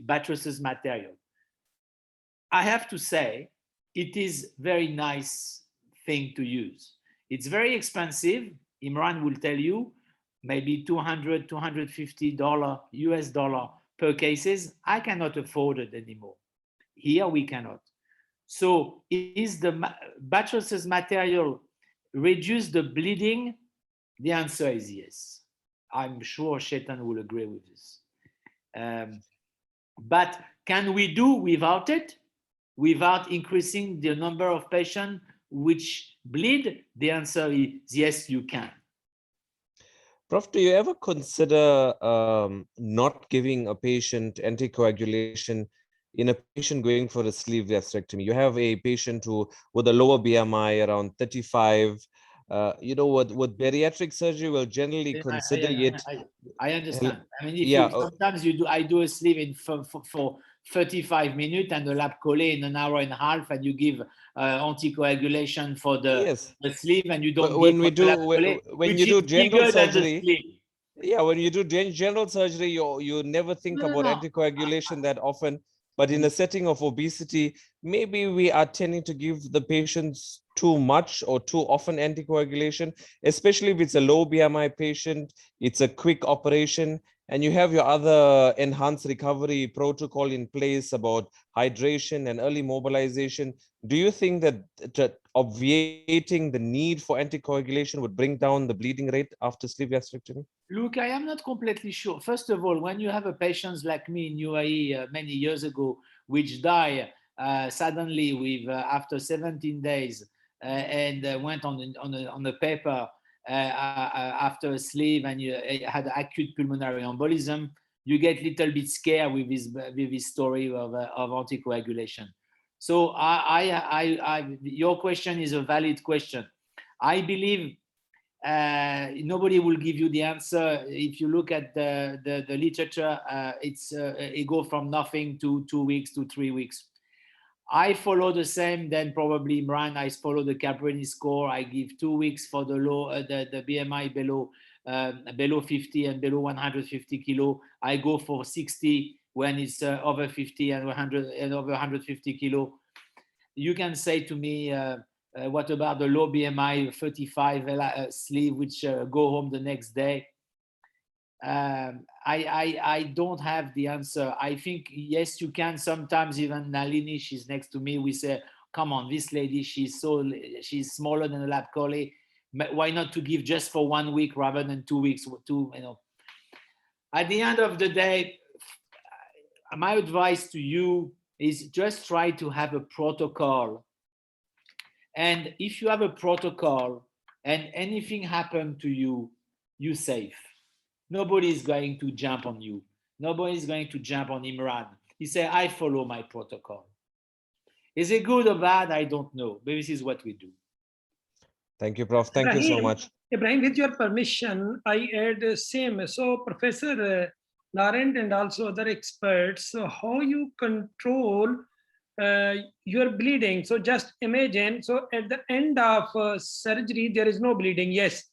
Batros's material. I have to say, it is very nice thing to use. It's very expensive. Imran will tell you, maybe $200, $250 US dollar per cases. I cannot afford it anymore. Here we cannot. So is the Batros's material reduce the bleeding? The answer is yes. I'm sure Shetan will agree with this. But can we do without it? Without increasing the number of patients which bleed? The answer is yes, you can. Prof, do you ever consider not giving a patient anticoagulation in a patient going for a sleeve gastrectomy? You have a patient with a lower BMI around 35. You know, with bariatric surgery, we'll generally consider it. I understand. I mean, sometimes I do a sleeve for 35 minutes and a lap colle in an hour and a half, and you give anticoagulation for the sleeve, and you don't. When you do general surgery, when you do general surgery, you never think about anticoagulation that often. But in a setting of obesity, maybe we are tending to give the patients too much or too often anticoagulation, especially if it's a low BMI patient, it's a quick operation, and you have your other enhanced recovery protocol in place about hydration and early mobilization, do you think that obviating the need for anticoagulation would bring down the bleeding rate after sleeve gastrectomy? Look, I am not completely sure. First of all, when you have a patient like me in UAE many years ago, which die suddenly with after 17 days and went on the paper after a sleeve, and you had acute pulmonary embolism, you get a little bit scared with this story of anticoagulation. So your question is a valid question. I believe nobody will give you the answer. If you look at the literature, it goes from nothing to 2 weeks to 3 weeks. I follow the same, then probably Imran, I follow the Caprini score. I give 2 weeks for the low, the BMI below 50 and below 150 kilo. I go for 60 when it's over 50 and 100 and over 150 kilo. You can say to me, what about the low BMI 35 sleeve, which go home the next day? I don't have the answer. I think, yes, you can. Sometimes even Nalini, she's next to me, we say, come on, this lady, she's smaller than a lab collie. Why not to give just for 1 week rather than 2 weeks? At the end of the day, my advice to you is just try to have a protocol. And if you have a protocol and anything happened to you, you're safe. Nobody is going to jump on you. Nobody is going to jump on Imran. He said, I follow my protocol. Is it good or bad? I don't know. But this is what we do. Thank you, Prof. Thank you so much. Ibrahim, with your permission, I add the same. So Professor Laurent and also other experts, so how you control your bleeding. So just imagine, so at the end of surgery, there is no bleeding. Yes.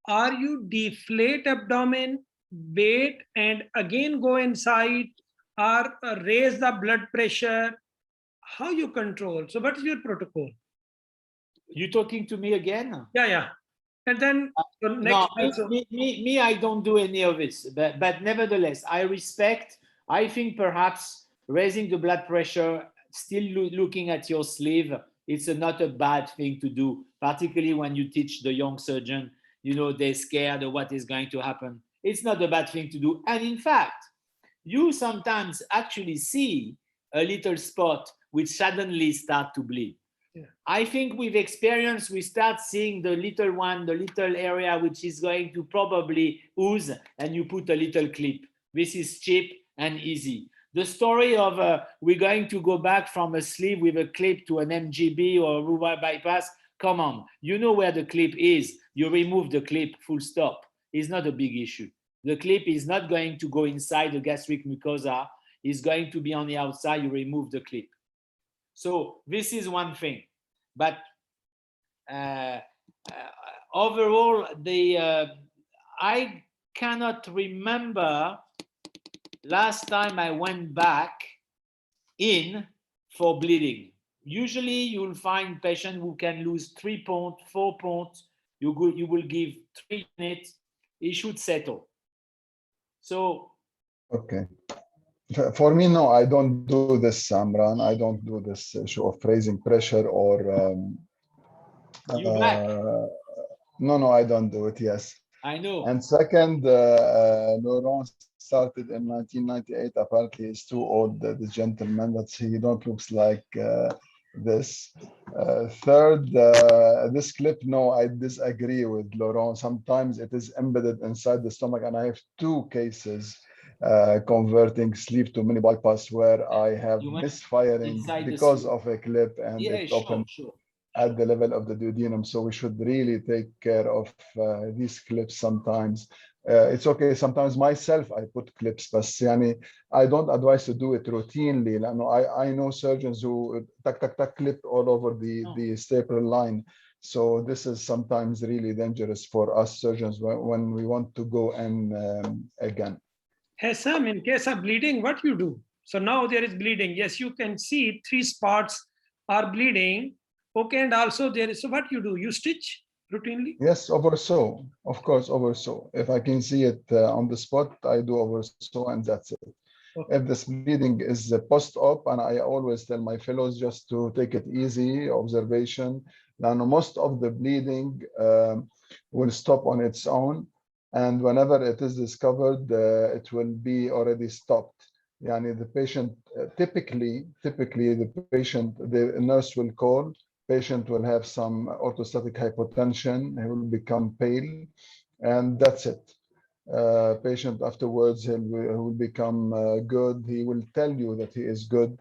Are you deflate abdomen, wait, and again go inside, or raise the blood pressure? How you control? So what is your protocol? You talking to me again? Yeah. And then no, me, I don't do any of this. But nevertheless, I respect. I think perhaps raising the blood pressure, still looking at your sleeve, it's not a bad thing to do, particularly when you teach the young surgeon. You know, they're scared of what is going to happen. It's not a bad thing to do. And in fact, you sometimes actually see a little spot which suddenly start to bleed. Yeah. I think with experience, we start seeing the little one, the little area which is going to probably ooze, and you put a little clip. This is cheap and easy. The story of we're going to go back from a sleeve with a clip to an MGB or a rural bypass, come on, you know where the clip is. You remove the clip, full stop. It's not a big issue. The clip is not going to go inside the gastric mucosa. It's going to be on the outside. You remove the clip. So this is one thing. But overall, I cannot remember last time I went back in for bleeding. Usually you'll find patients who can lose 3 pounds, 4 pounds. You will give 3 minutes, it should settle. So. Okay. For me, no, I don't do this, Amran. I don't do this issue of raising pressure or. You black? No, I don't do it, yes. I know. And second, Laurent started in 1998. Apparently, he's too old, the gentleman. He don't looks like this. Third, this clip, no, I disagree with Laurent. Sometimes it is embedded inside the stomach, and I have 2 cases converting sleeve to mini bypass where I have misfiring because of a clip, and it opened at the level of the duodenum. So we should really take care of these clips sometimes. It's okay. Sometimes myself, I put clips, but I don't advise to do it routinely. I know surgeons who tuck clip all over the staple line. So this is sometimes really dangerous for us surgeons when we want to go in again. Sam, in case of bleeding, what you do? So now there is bleeding. Yes, you can see 3 spots are bleeding. Okay, and also there is, so what you do? You stitch? routinely? Yes, oversaw, of course, oversaw. If I can see it on the spot, I do oversaw, and that's it. Okay. If this bleeding is post-op, and I always tell my fellows just to take it easy, observation. Now, most of the bleeding will stop on its own, and whenever it is discovered, it will be already stopped. Yani the patient, typically the patient, the nurse will call, patient will have some orthostatic hypotension, he will become pale, and that's it. Patient afterwards, he will become good. He will tell you that he is good,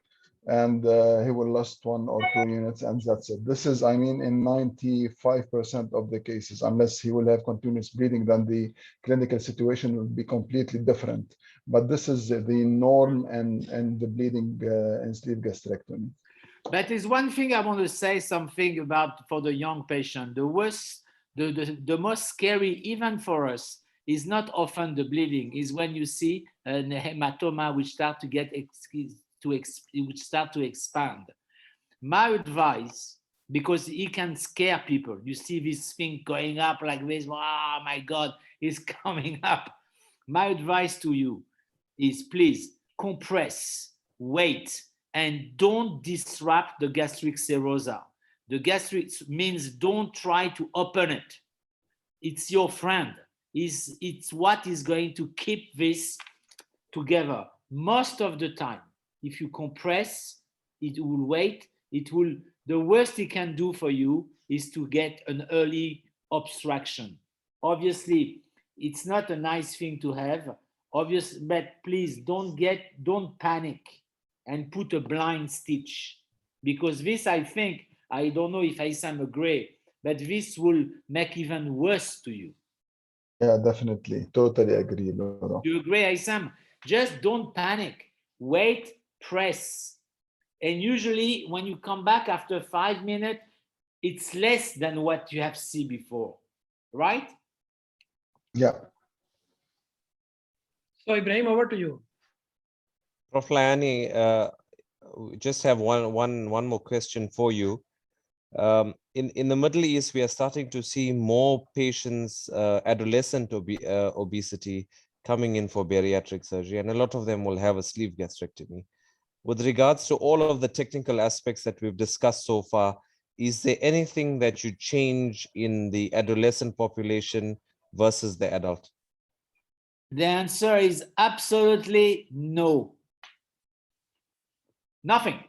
and he will last 1 or 2 units, and that's it. This is, I mean, in 95% of the cases, unless he will have continuous bleeding, then the clinical situation will be completely different. But this is the norm and the bleeding in sleeve gastrectomy. But there's one thing I want to say something about for the young patient. The worst, the most scary, even for us, is not often the bleeding. Is when you see an hematoma which start to get which start to expand. My advice, because it can scare people. You see this thing going up like this. Oh my God, it's coming up. My advice to you is please compress, wait, and don't disrupt the gastric serosa. The gastric means don't try to open it. It's your friend. It's what is going to keep this together. Most of the time, if you compress, it will wait. The worst it can do for you is to get an early obstruction. Obviously, it's not a nice thing to have. Obviously, but please don't panic and put a blind stitch, because this, I think, I don't know if Aysam agree, but this will make even worse to you. Yeah, definitely. Totally agree, Laurent. You agree, Aysam? Just don't panic. Wait, press. And usually when you come back after 5 minutes, it's less than what you have seen before, right? Yeah. So Ibrahim, over to you. Prof. Layani, just have one more question for you. In the Middle East, we are starting to see more patients, adolescent obesity coming in for bariatric surgery, and a lot of them will have a sleeve gastrectomy. With regards to all of the technical aspects that we've discussed so far, is there anything that you change in the adolescent population versus the adult? The answer is absolutely no. Nothing.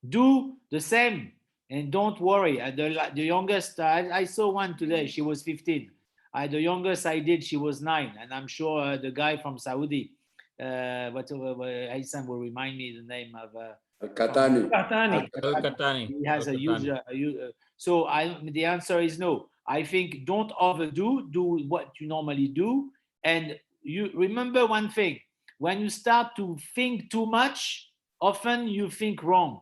Do the same and don't worry. The youngest, I saw one today, she was 15. The youngest I did, she was 9. And I'm sure the guy from Saudi, Aysam will remind me the name of Katani. Katani. He has a huge. So the answer is no. I think don't overdo. Do what you normally do, and you remember one thing: when you start to think too much, often you think wrong.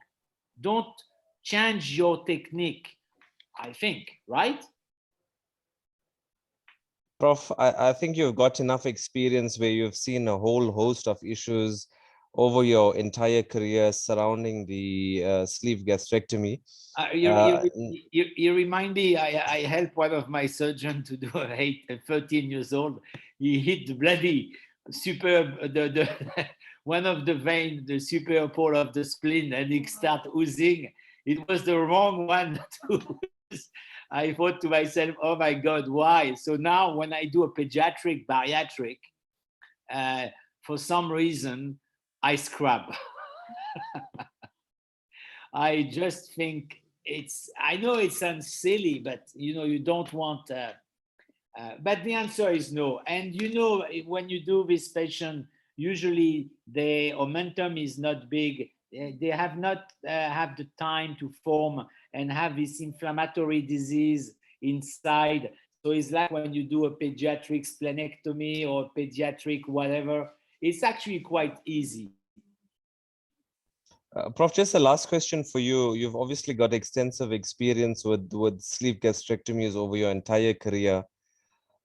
Don't change your technique. I think, right? Prof, I think you've got enough experience where you've seen a whole host of issues over your entire career surrounding the sleeve gastrectomy. You remind me, I helped one of my surgeons to do 13 years old. He hit the bloody one of the veins, the superior pole of the spleen, and it started oozing. It was the wrong one to ooze. I thought to myself, oh my God, why? So now when I do a pediatric bariatric, for some reason, I scrub. I just think I know it sounds silly, but you don't want, but the answer is no. And when you do this patient, usually the omentum is not big. They have not have the time to form and have this inflammatory disease inside. So it's like when you do a pediatric splenectomy or pediatric whatever, it's actually quite easy. Prof, just a last question for you. You've obviously got extensive experience with sleeve gastrectomies over your entire career.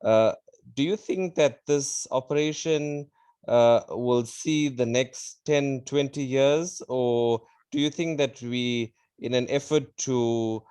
Do you think that this operation will see the next 10, 20 years? Or do you think that we, in an effort to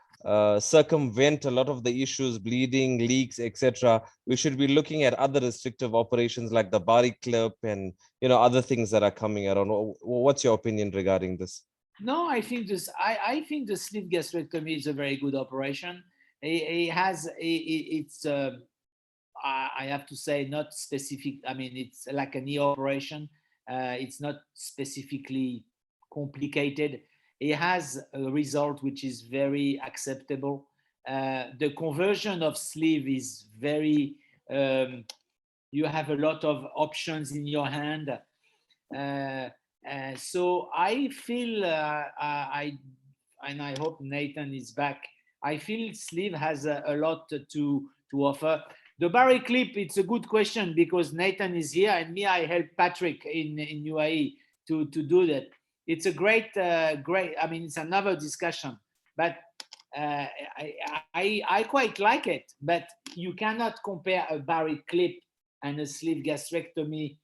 circumvent a lot of the issues, bleeding, leaks, etc., we should be looking at other restrictive operations like the bari clip and other things that are coming around. What's your opinion regarding this? No, I think this. I think the sleeve gastrectomy is a very good operation. It has. It's. I have to say, not specific. I mean, it's like a knee operation. It's not specifically complicated. It has a result which is very acceptable. The conversion of sleeve is very. You have a lot of options in your hand. So I feel, and I hope Nathan is back. I feel sleeve has a lot to offer. The bari clip, it's a good question because Nathan is here and me, I help Patrick in UAE to do that. It's a great, I mean, it's another discussion, but I quite like it, but you cannot compare a bari clip and a sleeve gastrectomy.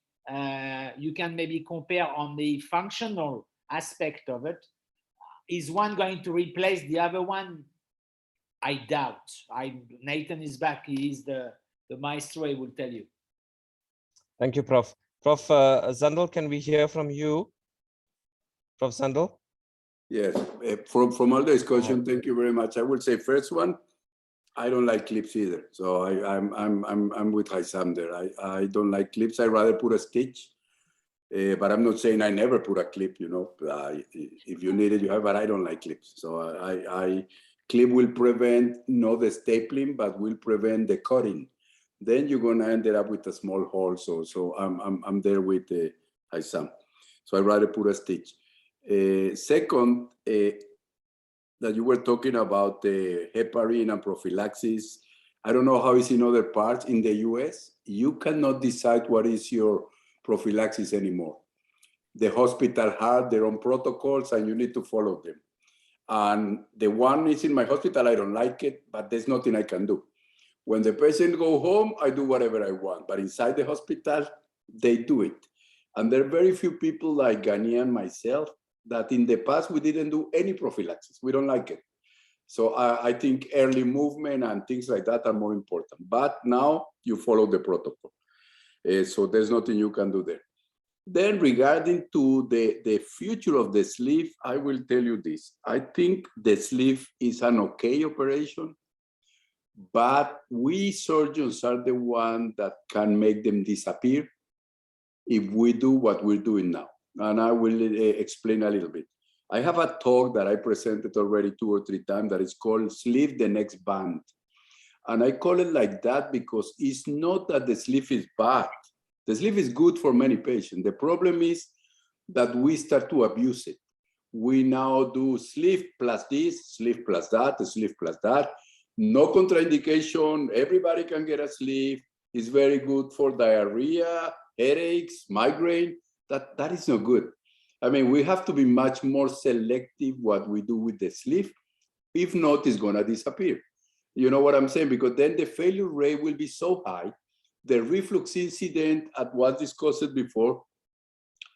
You can maybe compare on the functional aspect of it. Is one going to replace the other one? I doubt. Nathan is back. He is the maestro. He will tell you. Thank you, Prof. Prof. Zandal, can we hear from you? Prof. Zandal? Yes, from all the discussion, thank you very much. I would say first one, I don't like clips either. So I'm with Haysam there. I don't like clips. I rather put a stitch. But I'm not saying I never put a clip, if you need it, you have, but I don't like clips. So clip will prevent not the stapling, but will prevent the cutting. Then you're gonna end up with a small hole. So I'm there with Haysam. So I'd rather put a stitch. Second, that you were talking about the heparin and prophylaxis. I don't know how it's in other parts. In the US, you cannot decide what is your prophylaxis anymore. The hospital have their own protocols and you need to follow them. And the one is in my hospital, I don't like it, but there's nothing I can do. When the patient go home, I do whatever I want, but inside the hospital, they do it. And there are very few people like Ghani and myself that in the past, we didn't do any prophylaxis. We don't like it. So I think early movement and things like that are more important. But now you follow the protocol. So there's nothing you can do there. Then regarding to the future of the sleeve, I will tell you this. I think the sleeve is an okay operation, but we surgeons are the one that can make them disappear if we do what we're doing now. And I will explain a little bit. I have a talk that I presented already 2 or 3 times that is called Sleeve the Next Band. And I call it like that because it's not that the sleeve is bad. The sleeve is good for many patients. The problem is that we start to abuse it. We now do sleeve plus this, sleeve plus that, sleeve plus that. No contraindication. Everybody can get a sleeve. It's very good for diarrhea, headaches, migraine. That is not good. I mean, we have to be much more selective what we do with the sleeve. If not, it's gonna disappear. You know what I'm saying? Because then the failure rate will be so high. The reflux incident, at what discussed before,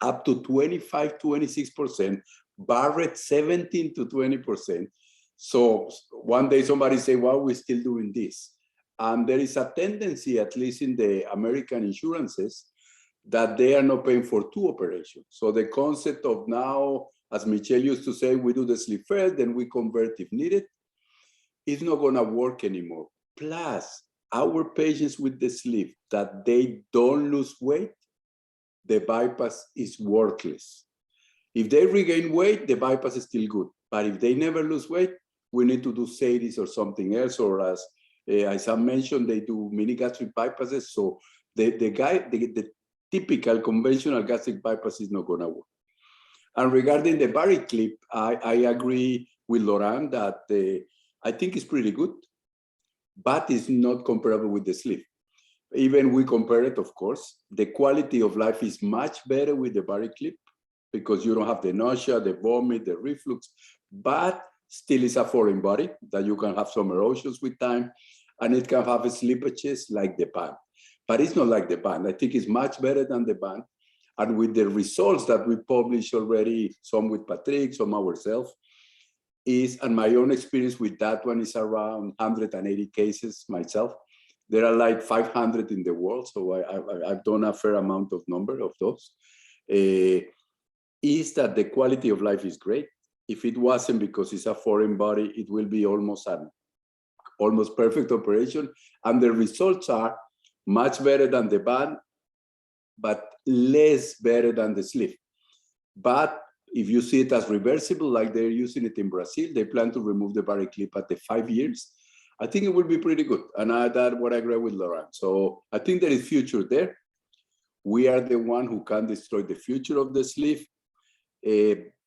up to 25, 26%, Barrett 17 to 20%. So one day somebody say, well, we're still doing this. And there is a tendency, at least in the American insurances, that they are not paying for 2 operations. So the concept of now, as Michelle used to say, we do the sleeve first, then we convert if needed, is not gonna work anymore. Plus, our patients with the sleeve, that they don't lose weight, the bypass is worthless. If they regain weight, the bypass is still good. But if they never lose weight, we need to do SADIs or something else, or as I mentioned, they do mini gastric bypasses. So the typical conventional gastric bypass is not gonna work. And regarding the bari clip, I agree with Laurent that I think it's pretty good, but it's not comparable with the sleeve. Even we compare it, of course, the quality of life is much better with the bari clip because you don't have the nausea, the vomit, the reflux, but still it's a foreign body that you can have some erosions with time, and it can have slippages like the band. But it's not like the band. I think it's much better than the band. And with the results that we published already, some with Patrick, some ourselves, is, and my own experience with that one is around 180 cases myself. There are like 500 in the world, so I've done a fair amount of number of those. Is that the quality of life is great. If it wasn't because it's a foreign body, it will be almost an almost perfect operation. And the results are much better than the band, but less better than the sleeve. But if you see it as reversible, like they're using it in Brazil, they plan to remove the bari clip at the 5 years. I think it will be pretty good. And that's what I agree with Laurent. So I think there is future there. We are the one who can destroy the future of the sleeve.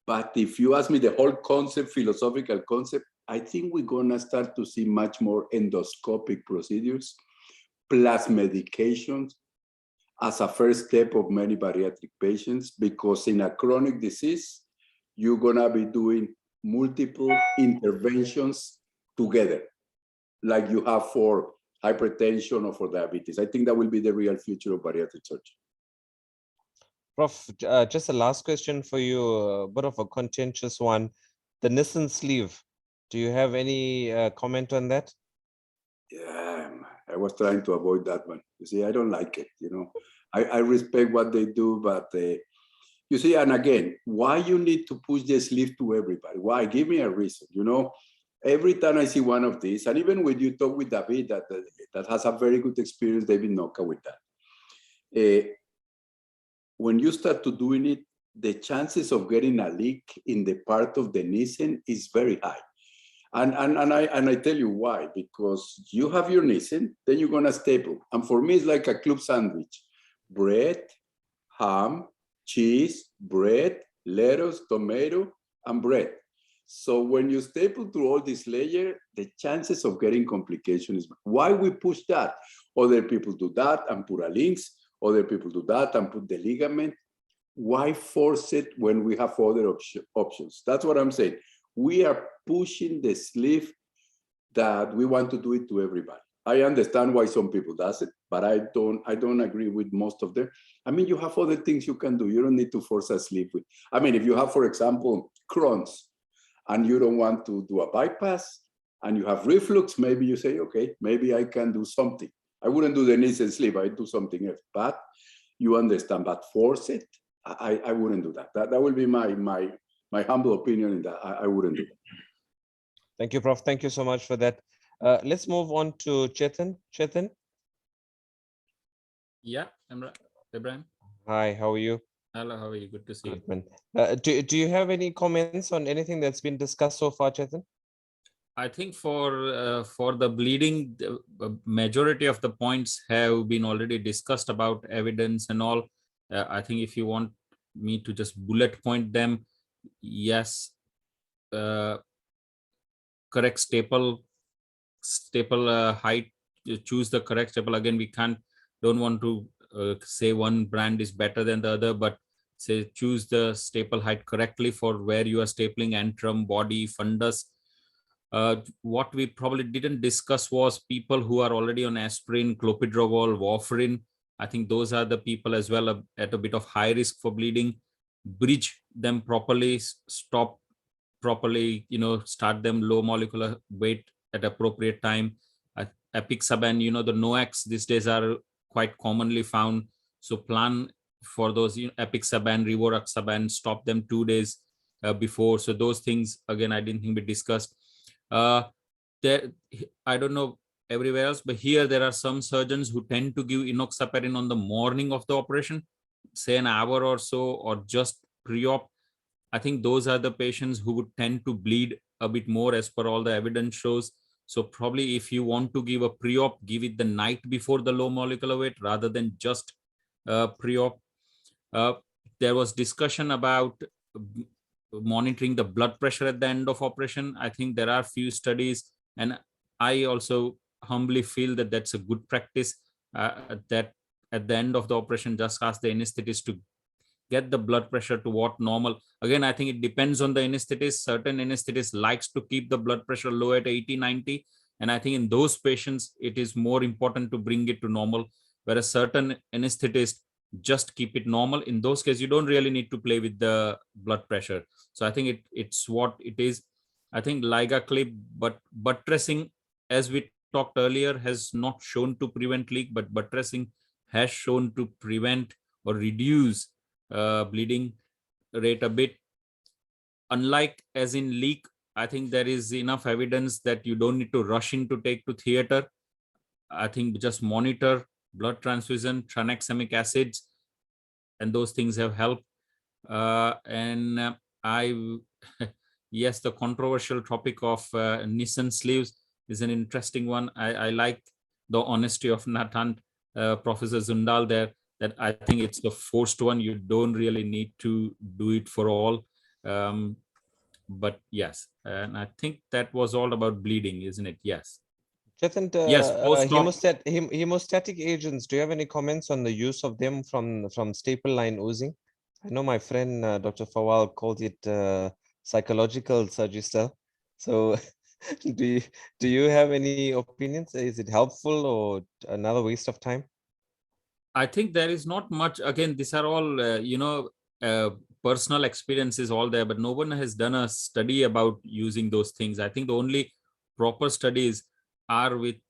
But if you ask me the whole concept, philosophical concept, I think we're gonna start to see much more endoscopic procedures, plus medications as a first step of many bariatric patients, because in a chronic disease, you're gonna be doing multiple interventions together, like you have for hypertension or for diabetes. I think that will be the real future of bariatric surgery. Prof, just a last question for you, a bit of a contentious one. The Nissen sleeve, do you have any comment on that? Yeah, I was trying to avoid that one. You see, I don't like it, you know. I respect what they do, but you see, and again, why you need to push the sleeve to everybody? Why? Give me a reason, you know. Every time I see one of these, and even when you talk with David, that has a very good experience, David Noka, with that. When you start to doing it, the chances of getting a leak in the part of the Nissen is very high. And I tell you why, because you have your Nissen, then you're gonna staple. And for me, it's like a club sandwich. Bread, ham, cheese, bread, lettuce, tomato, and bread. So when you staple through all this layer, the chances of getting complications is why we push that. Other people do that and put a links. Other people do that and put the ligament. Why force it when we have other options? That's what I'm saying. We are pushing the sleeve that we want to do it to everybody. I understand why some people does it, but I don't agree with most of them. I mean, you have other things you can do. You don't need to force a sleeve with. I mean, if you have, for example, Crohn's and you don't want to do a bypass and you have reflux, maybe you say, okay, maybe I can do something. I wouldn't do the Nissen sleeve, I'd do something else, but you understand, but force it, I wouldn't do that. That will be my humble opinion in that. I wouldn't do that. Thank you, Prof. Thank you so much for that. Let's move on to Chetan. Chetan? Yeah, Ibrahim. Hi, how are you? Hello, how are you? Good to see you. Do you have any comments on anything that's been discussed so far, Chetan? I think for the bleeding, the majority of the points have been already discussed about evidence and all. I think if you want me to just bullet point them, yes, correct staple height, choose the correct staple. Again, we don't want to say one brand is better than the other, but say choose the staple height correctly for where you are stapling antrum, body, fundus. What we probably didn't discuss was people who are already on aspirin, clopidogrel, warfarin. I think those are the people as well at a bit of high risk for bleeding. Bridge them properly, stop properly, you know, start them low molecular weight at appropriate time. Apixaban, you know, the NOACs these days are quite commonly found. So plan for those, you know, Apixaban, Rivaroxaban, stop them 2 days before. So those things, again, I didn't think we discussed. There, I don't know everywhere else, but here there are some surgeons who tend to give enoxaparin on the morning of the operation, say an hour or so, or just pre-op. I think those are the patients who would tend to bleed a bit more as per all the evidence shows. So probably if you want to give a pre-op, give it the night before the low molecular weight rather than just pre-op. There was discussion about monitoring the blood pressure at the end of operation. I think there are few studies, and I also humbly feel that that's a good practice, that at the end of the operation, just ask the anesthetist to get the blood pressure to what normal. Again, I think it depends on the anesthetist. Certain anesthetist likes to keep the blood pressure low at 80, 90. And I think in those patients, it is more important to bring it to normal, whereas certain anesthetist just keep it normal. In those cases, you don't really need to play with the blood pressure. So I think it's what it is. I think Liga clip, but buttressing, as we talked earlier, has not shown to prevent leak, but buttressing has shown to prevent or reduce bleeding rate a bit. Unlike as in leak, I think there is enough evidence that you don't need to rush in to take to theater. I think just monitor blood transfusion, tranexamic acids, and those things have helped. Yes, the controversial topic of Nissan sleeves is an interesting one. I like the honesty of Nathan, Professor Zundal there, that I think it's the forced one. You don't really need to do it for all. But yes, and I think that was all about bleeding, isn't it? Yes. Chetan, Yes, post-op. hemostatic agents, do you have any comments on the use of them from staple line oozing? I know my friend Dr. Fawal called it psychological surgery style. So do you have any opinions? Is it helpful or another waste of time? I think there is not much. Again, these are all, personal experiences all there, but no one has done a study about using those things. I think the only proper studies are with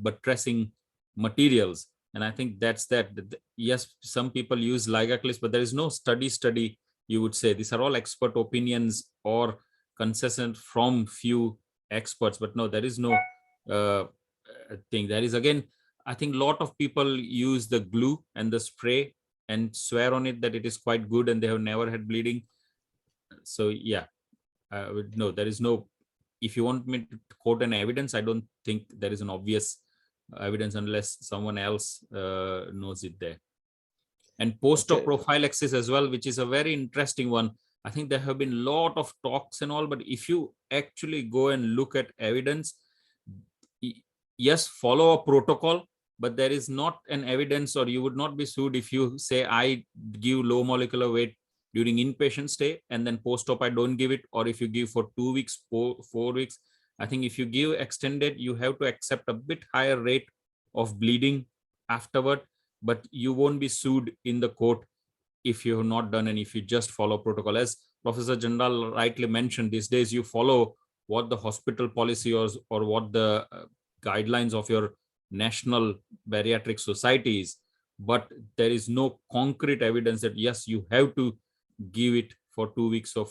buttressing materials. And I think that's that. Yes, some people use Liga clips, but there is no study, you would say. These are all expert opinions or consistent from few experts, but no, there is no thing. There is, again, I think a lot of people use the glue and the spray and swear on it that it is quite good and they have never had bleeding. So yeah, no, there is no, if you want me to quote an evidence, I don't think there is an obvious evidence unless someone else knows it there. And post-op prophylaxis as well, which is a very interesting one. I think there have been a lot of talks and all, but if you actually go and look at evidence, yes, follow a protocol, but there is not an evidence, or you would not be sued if you say I give low molecular weight during inpatient stay and then post-op I don't give it, or if you give for 2 weeks, 4 weeks. I think if you give extended, you have to accept a bit higher rate of bleeding afterward, but you won't be sued in the court if you have not done, and if you just follow protocol. As Professor Jindal rightly mentioned, these days you follow what the hospital policy or what the guidelines of your national bariatric societies, but there is no concrete evidence that yes, you have to give it for 2 weeks or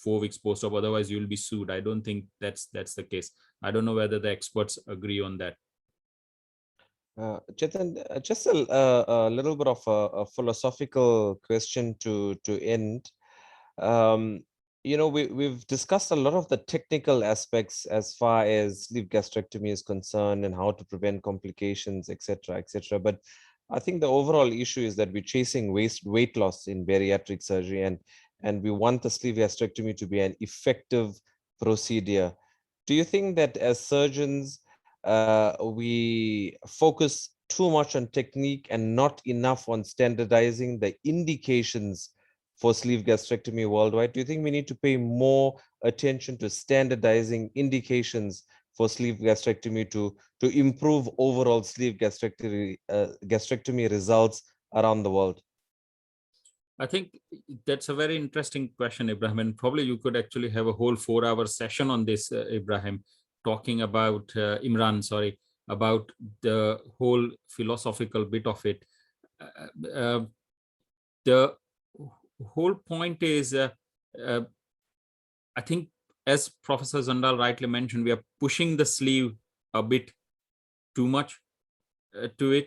4 weeks post-op, otherwise you will be sued. I don't think that's the case. I don't know whether the experts agree on that. Chetan, just a little bit of a philosophical question to end. We've discussed a lot of the technical aspects as far as sleeve gastrectomy is concerned and how to prevent complications, etc., but I think the overall issue is that we're chasing weight loss in bariatric surgery, and we want the sleeve gastrectomy to be an effective procedure. Do you think that as surgeons we focus too much on technique and not enough on standardizing the indications for sleeve gastrectomy worldwide? Do you think we need to pay more attention to standardizing indications for sleeve gastrectomy to improve overall sleeve gastrectomy results around the world? I think that's a very interesting question, Ibrahim, and probably you could actually have a whole 4-hour session on this, Ibrahim, talking about Imran, sorry, about the whole philosophical bit of it. The whole point is, I think, as Professor Zundal rightly mentioned, we are pushing the sleeve a bit too much to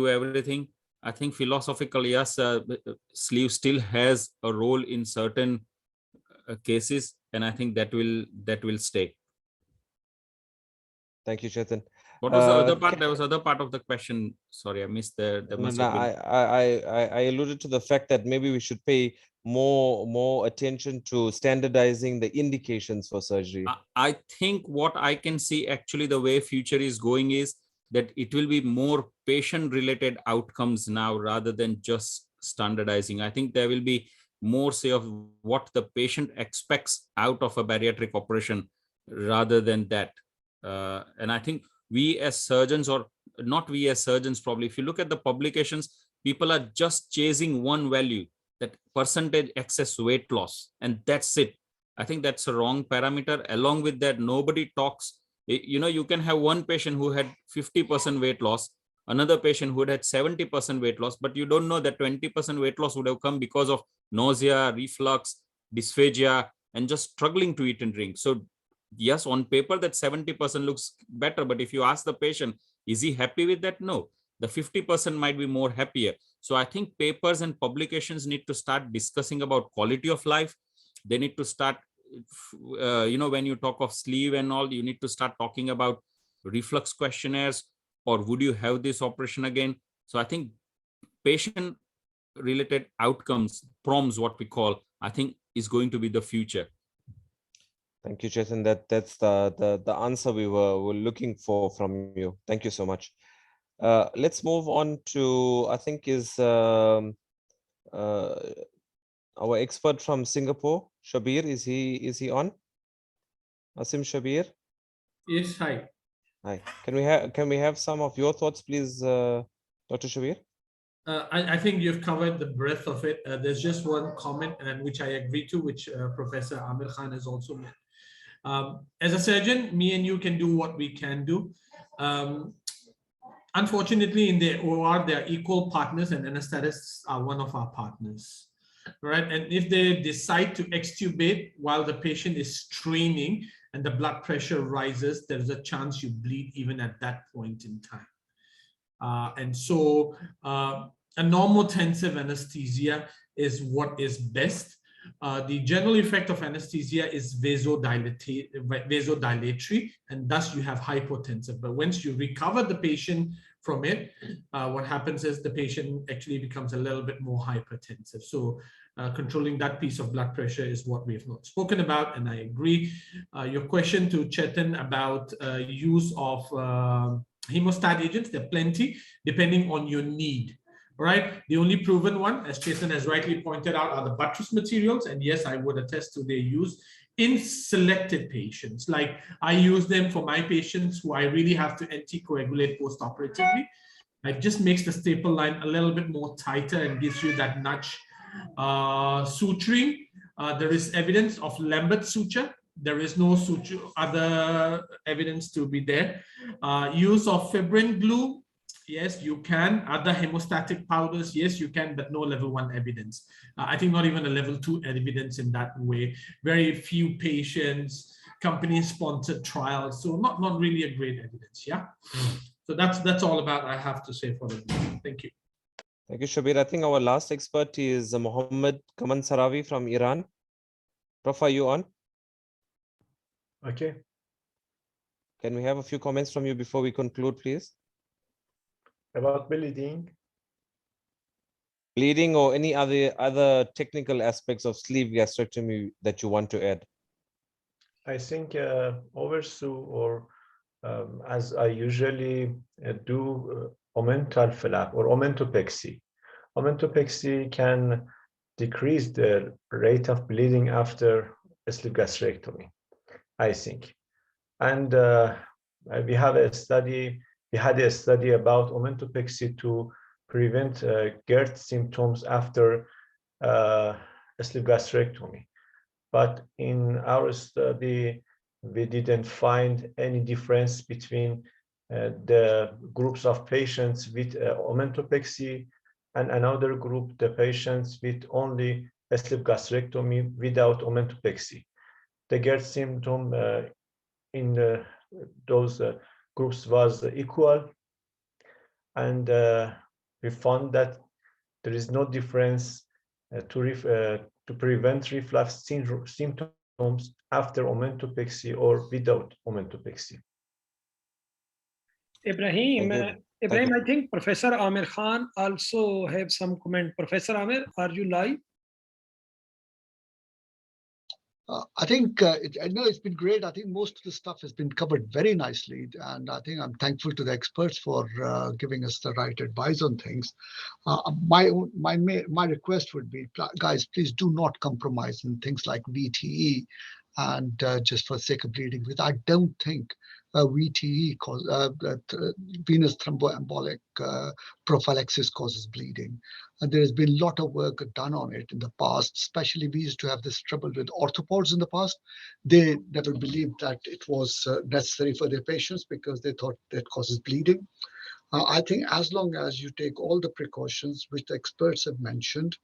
everything. I think philosophically, yes, sleeve still has a role in certain cases, and I think that will stay. Thank you, Chetan. What was the other part? There was other part of the question. Sorry, I missed there. I alluded to the fact that maybe we should pay more attention to standardizing the indications for surgery. I think what I can see actually the way future is going is that it will be more patient-related outcomes now rather than just standardizing. I think there will be more say of what the patient expects out of a bariatric operation rather than that. And I think we as surgeons, or not we as surgeons, probably, if you look at the publications, people are just chasing one value, that percentage excess weight loss, and that's it. I think that's a wrong parameter. Along with that, nobody talks. You can have one patient who had 50% weight loss, another patient who had 70% weight loss, but you don't know that 20% weight loss would have come because of nausea, reflux, dysphagia, and just struggling to eat and drink. So yes, on paper that 70% looks better, but if you ask the patient, is he happy with that? No, the 50% might be more happier. So I think papers and publications need to start discussing about quality of life. They need to start, when you talk of sleeve and all, you need to start talking about reflux questionnaires, or would you have this operation again? So I think patient related outcomes, PROMs, what we call, I think is going to be the future. Thank you, Chetan. That's the answer we were looking for from you. Thank you so much. Let's move on to, I think, is our expert from Singapore, Shabir. Is he on? Asim Shabir. Yes, hi. Hi. Can we have some of your thoughts, please, Dr. Shabir? I think you've covered the breadth of it. There's just one comment, and which I agree to, which Professor Amir Khan has also made. As a surgeon, me and you can do what we can do. Unfortunately, in the OR, they are equal partners, and anesthetists are one of our partners, right? And if they decide to extubate while the patient is straining and the blood pressure rises, there's a chance you bleed even at that point in time. And so a normotensive anesthesia is what is best. The general effect of anesthesia is vasodilatory, and thus you have hypotensive. But once you recover the patient from it, what happens is the patient actually becomes a little bit more hypertensive. So controlling that piece of blood pressure is what we have not spoken about, and I agree. Your question to Chetan about use of hemostat agents, there are plenty, depending on your need. Right, the only proven one, as Chetan has rightly pointed out, are the buttress materials, and yes, I would attest to their use in selected patients. Like I use them for my patients who I really have to anticoagulate post-operatively. It just makes the staple line a little bit more tighter and gives you that nudge. Suturing, there is evidence of Lambert suture. There is no suture, other evidence to be there. Use of fibrin glue. Yes, you can. Other hemostatic powders, yes, you can, but no level 1 evidence. I think not even a level 2 evidence in that way. Very few patients, company-sponsored trials, so not really a great evidence. Yeah. So that's all about I have to say for the moment. Thank you. Thank you, Shabir. I think our last expert is Mohammed Kaman Saravi from Iran. Prof, are you on? Okay. Can we have a few comments from you before we conclude, please? About bleeding? Bleeding or any other technical aspects of sleeve gastrectomy that you want to add? I think oversew, or as I usually do, omental flap or omentopexy. Omentopexy can decrease the rate of bleeding after sleeve gastrectomy, I think. And we had a study about omentopexy to prevent GERD symptoms after sleeve gastrectomy. But in our study, we didn't find any difference between the groups of patients with omentopexy and another group, the patients with only sleeve gastrectomy without omentopexy. The GERD symptom in those groups was equal, and we found that there is no difference to prevent reflux symptoms after omentopexy or without omentopexy. Ibrahim, I think Professor Amir Khan also have some comment. Professor Amir, are you live? I think it's been great. I think most of the stuff has been covered very nicely, and I think I'm thankful to the experts for giving us the right advice on things. My request would be, guys, please do not compromise in things like VTE and just for the sake of bleeding, because I don't think VTE venous thromboembolic prophylaxis causes bleeding. And there has been a lot of work done on it in the past, especially we used to have this trouble with orthopods in the past. They never believed that it was necessary for their patients because they thought that causes bleeding. I think as long as you take all the precautions which the experts have mentioned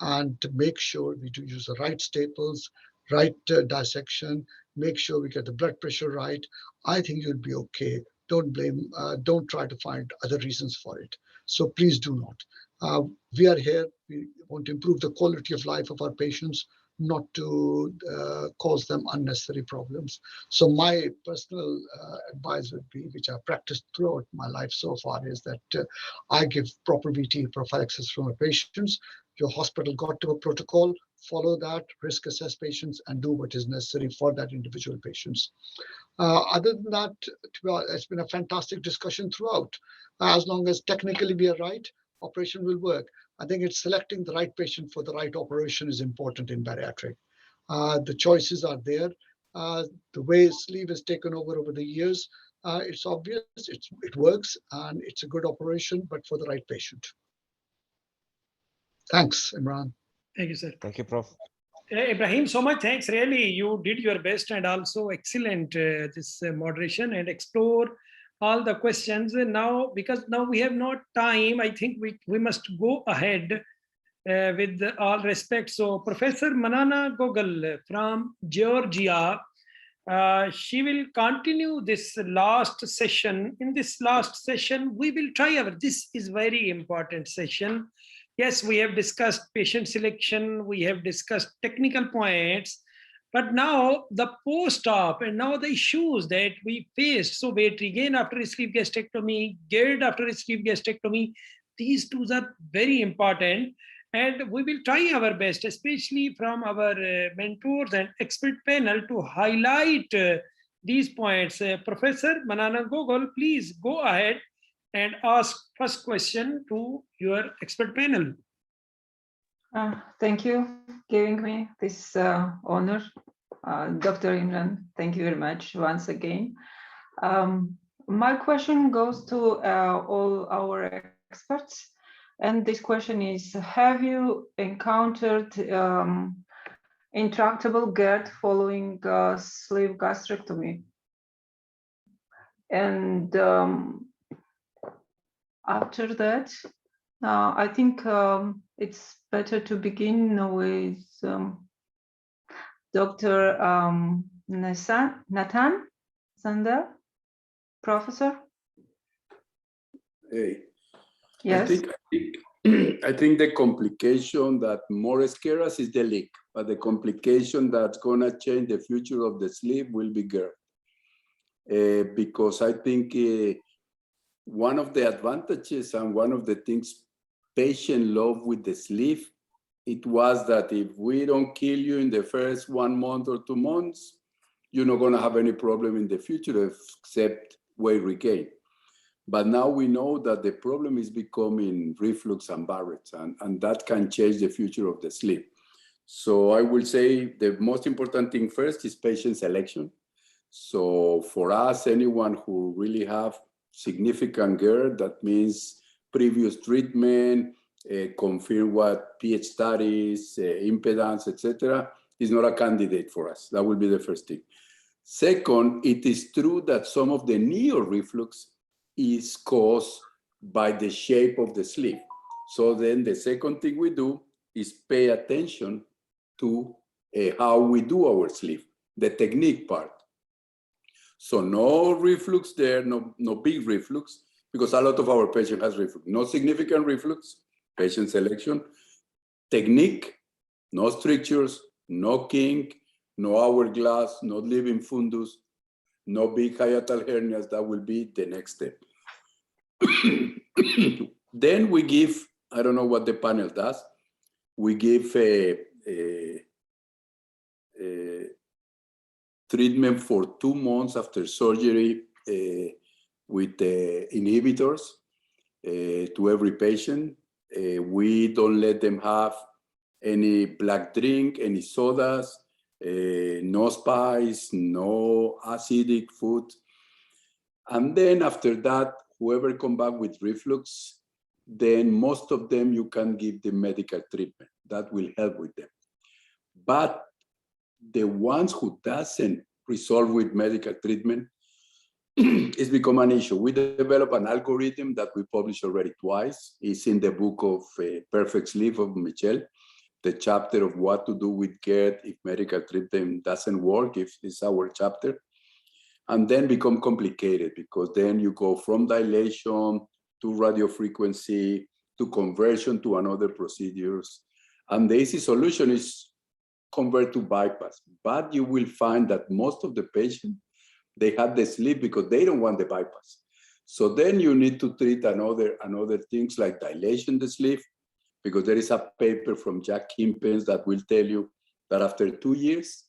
and to make sure we do use the right staples, right dissection, make sure we get the blood pressure right, I think you'll be okay. Don't try to find other reasons for it. So please do not. We are here, we want to improve the quality of life of our patients, not to cause them unnecessary problems. So my personal advice would be, which I've practiced throughout my life so far, is that I give proper VTE prophylaxis for my patients. Your hospital got to a protocol, follow that, risk assess patients, and do what is necessary for that individual patients. Other than that, it's been a fantastic discussion throughout. As long as technically we are right, operation will work. I think it's selecting the right patient for the right operation is important in bariatric. The choices are there. The way sleeve is taken over the years, it's obvious, it works, and it's a good operation, but for the right patient. Thanks, Imran. Thank you, sir. Thank you, Prof. Ibrahim, so much thanks. Really, you did your best and also excellent this moderation and explore all the questions. Now, because now we have no time, I think we must go ahead with all respect. So Professor Manana Gogol from Georgia, she will continue this last session. In this last session, we will try this is very important session. Yes, we have discussed patient selection, we have discussed technical points, but now the post-op and now the issues that we faced, so weight regain after sleeve gastrectomy, GERD after sleeve gastrectomy, these two are very important. And we will try our best, especially from our mentors and expert panel, to highlight these points. Professor Manana Gogol, please go ahead and ask first question to your expert panel. Thank you for giving me this honor. Dr. Imran, thank you very much once again. My question goes to all our experts. And this question is, have you encountered intractable GERD following sleeve gastrectomy? And after that, I think it's better to begin with Dr. Nathan Zander, Professor. Hey. Yes. I think the complication that more scares us is the leak, but the complication that's gonna change the future of the sleeve will be GERD. Because I think one of the advantages and one of the things patients love with the sleeve, it was that if we don't kill you in the first 1 month or 2 months, you're not gonna have any problem in the future except weight regain. But now we know that the problem is becoming reflux and Barrett's, and that can change the future of the sleeve. So I will say the most important thing first is patient selection. So for us, anyone who really have significant GERD, that means previous treatment, confirm what pH studies, impedance, etc., is not a candidate for us. That will be the first thing. Second, it is true that some of the neo-reflux is caused by the shape of the sleeve. So then the second thing we do is pay attention to how we do our sleeve, the technique part. So no reflux there, no big reflux, because a lot of our patients has reflux. No significant reflux, patient selection, technique, no strictures, no kink, no hourglass, no living fundus, no big hiatal hernias. That will be the next step. Then we give, I don't know what the panel does, we give a treatment for 2 months after surgery with inhibitors to every patient. We don't let them have any black drink, any sodas, no spice, no acidic food. And then after that, whoever come back with reflux, then most of them you can give the medical treatment. That will help with them. But the ones who doesn't resolve with medical treatment, it's become an issue. We developed an algorithm that we published already twice. It's in the book of Perfect Sleep of Michel, the chapter of what to do with GERD if medical treatment doesn't work, if it's our chapter. And then become complicated because then you go from dilation to radiofrequency to conversion to another procedures. And the easy solution is convert to bypass. But you will find that most of the patients, they have the sleep because they don't want the bypass. So then you need to treat another things like dilation the sleep, because there is a paper from Jack Kimpens that will tell you that after 2 years,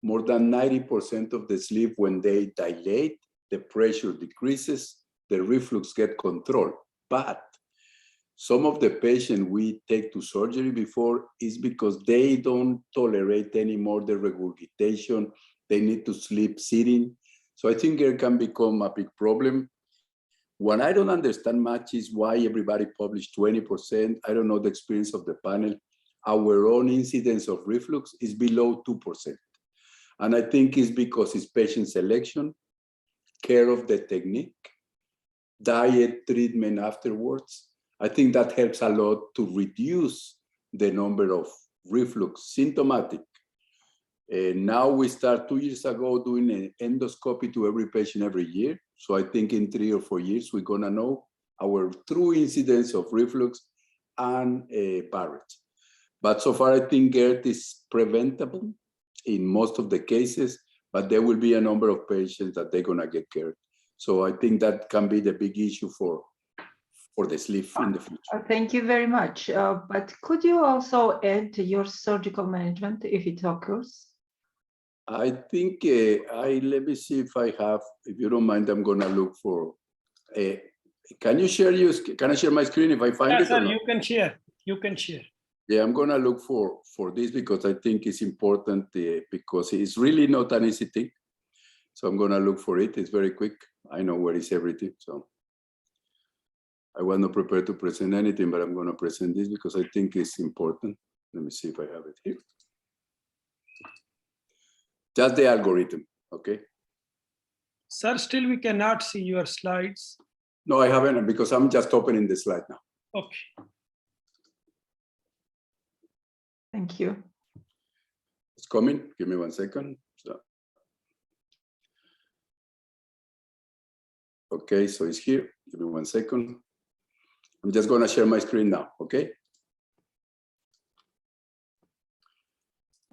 more than 90% of the sleep, when they dilate, the pressure decreases, the reflux get controlled. But some of the patients we take to surgery before is because they don't tolerate anymore the regurgitation. They need to sleep sitting. So I think it can become a big problem. What I don't understand much is why everybody published 20%. I don't know the experience of the panel. Our own incidence of reflux is below 2%. And I think it's because it's patient selection, care of the technique, diet, treatment afterwards. I think that helps a lot to reduce the number of reflux symptomatic. Now we start 2 years ago doing an endoscopy to every patient every year. So I think in 3 or 4 years, we're gonna know our true incidence of reflux and Barrett. But so far, I think GERD is preventable in most of the cases, but there will be a number of patients that they're gonna get GERD. So I think that can be the big issue for the sleep in the future. Thank you very much. But could you also add your surgical management if it occurs? I think, let me see if I have, if you don't mind, I'm gonna look for, can I share my screen if I find it? Sir, or not? you can share. You can share. Yeah, I'm gonna look for this because I think it's important because it's really not an easy thing. So I'm gonna look for it. It's very quick. I know where is everything. So I was not prepared to present anything, but I'm gonna present this because I think it's important. Let me see if I have it here. Just the algorithm, okay? Sir, still we cannot see your slides. No, I haven't because I'm just opening the slide now. Okay. Thank you. It's coming. Give me 1 second. So. Okay, so it's here. Give me 1 second. I'm just going to share my screen now, okay?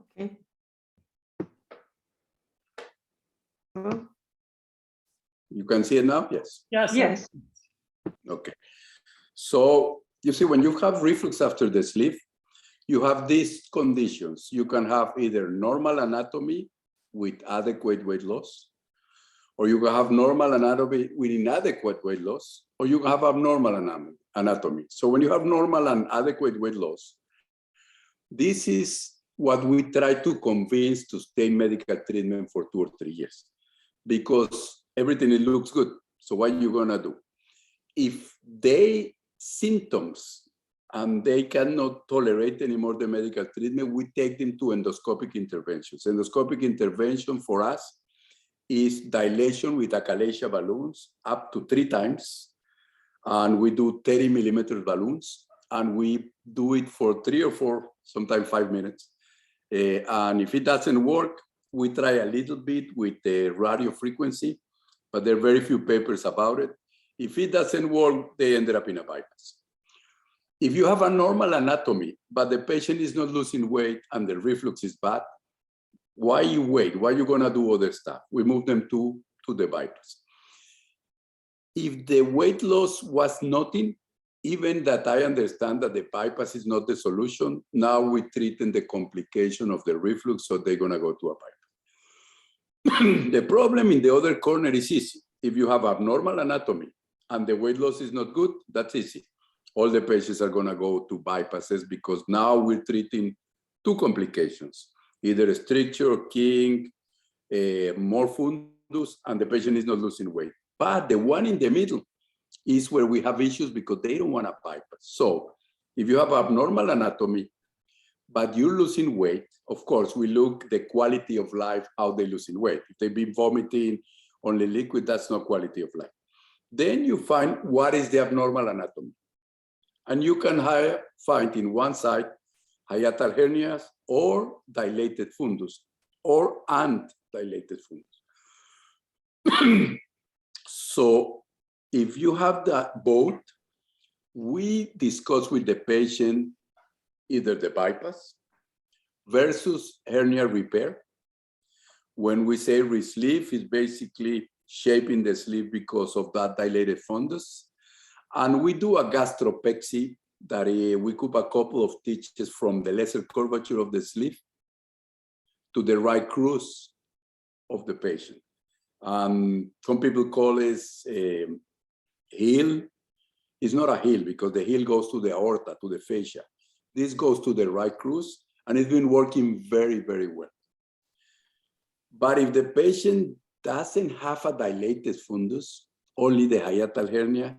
Okay. You can see it now? Yes. Yes. Yes. Okay. So you see, when you have reflux after the sleep, you have these conditions. You can have either normal anatomy with adequate weight loss, or you can have normal anatomy with inadequate weight loss, or you can have abnormal anatomy. So when you have normal and adequate weight loss, this is what we try to convince to stay in medical treatment for 2 or 3 years, because everything looks good. So what are you gonna do? If they symptoms and they cannot tolerate anymore the medical treatment, we take them to endoscopic interventions. Endoscopic intervention for us is dilation with achalasia balloons up to 3 times. And we do 30 millimeter balloons. And we do it for 3 or 4, sometimes 5 minutes. And if it doesn't work, we try a little bit with the radiofrequency, but there are very few papers about it. If it doesn't work, they ended up in a bypass. If you have a normal anatomy, but the patient is not losing weight and the reflux is bad, why you wait? Why are you gonna do other stuff? We move them to the bypass. If the weight loss was nothing, even that I understand that the bypass is not the solution, now we treat the complication of the reflux, so they're gonna go to a bypass. The problem in the other corner is easy. If you have abnormal anatomy and the weight loss is not good, that's easy. All the patients are gonna go to bypasses because now we're treating 2 complications. either a stricture, kink, more fundus, and the patient is not losing weight. But the one in the middle is where we have issues because they don't want to bypass. So if you have abnormal anatomy, but you're losing weight, of course, we look the quality of life, how they losing weight. If they've been vomiting only liquid, that's not quality of life. Then you find what is the abnormal anatomy. And you can find in one side hiatal hernias or dilated fundus or undilated fundus. So if you have that both, we discuss with the patient either the bypass versus hernia repair. When we say re-sleeve, it's basically shaping the sleeve because of that dilated fundus. And we do a gastropexy that we could a couple of stitches from the lesser curvature of the sleeve to the right cruise of the patient. Some people call this heel. It's not a heel because the heel goes to the aorta, to the fascia. This goes to the right cruise, and it's been working very, very well. But if the patient doesn't have a dilated fundus, only the hiatal hernia,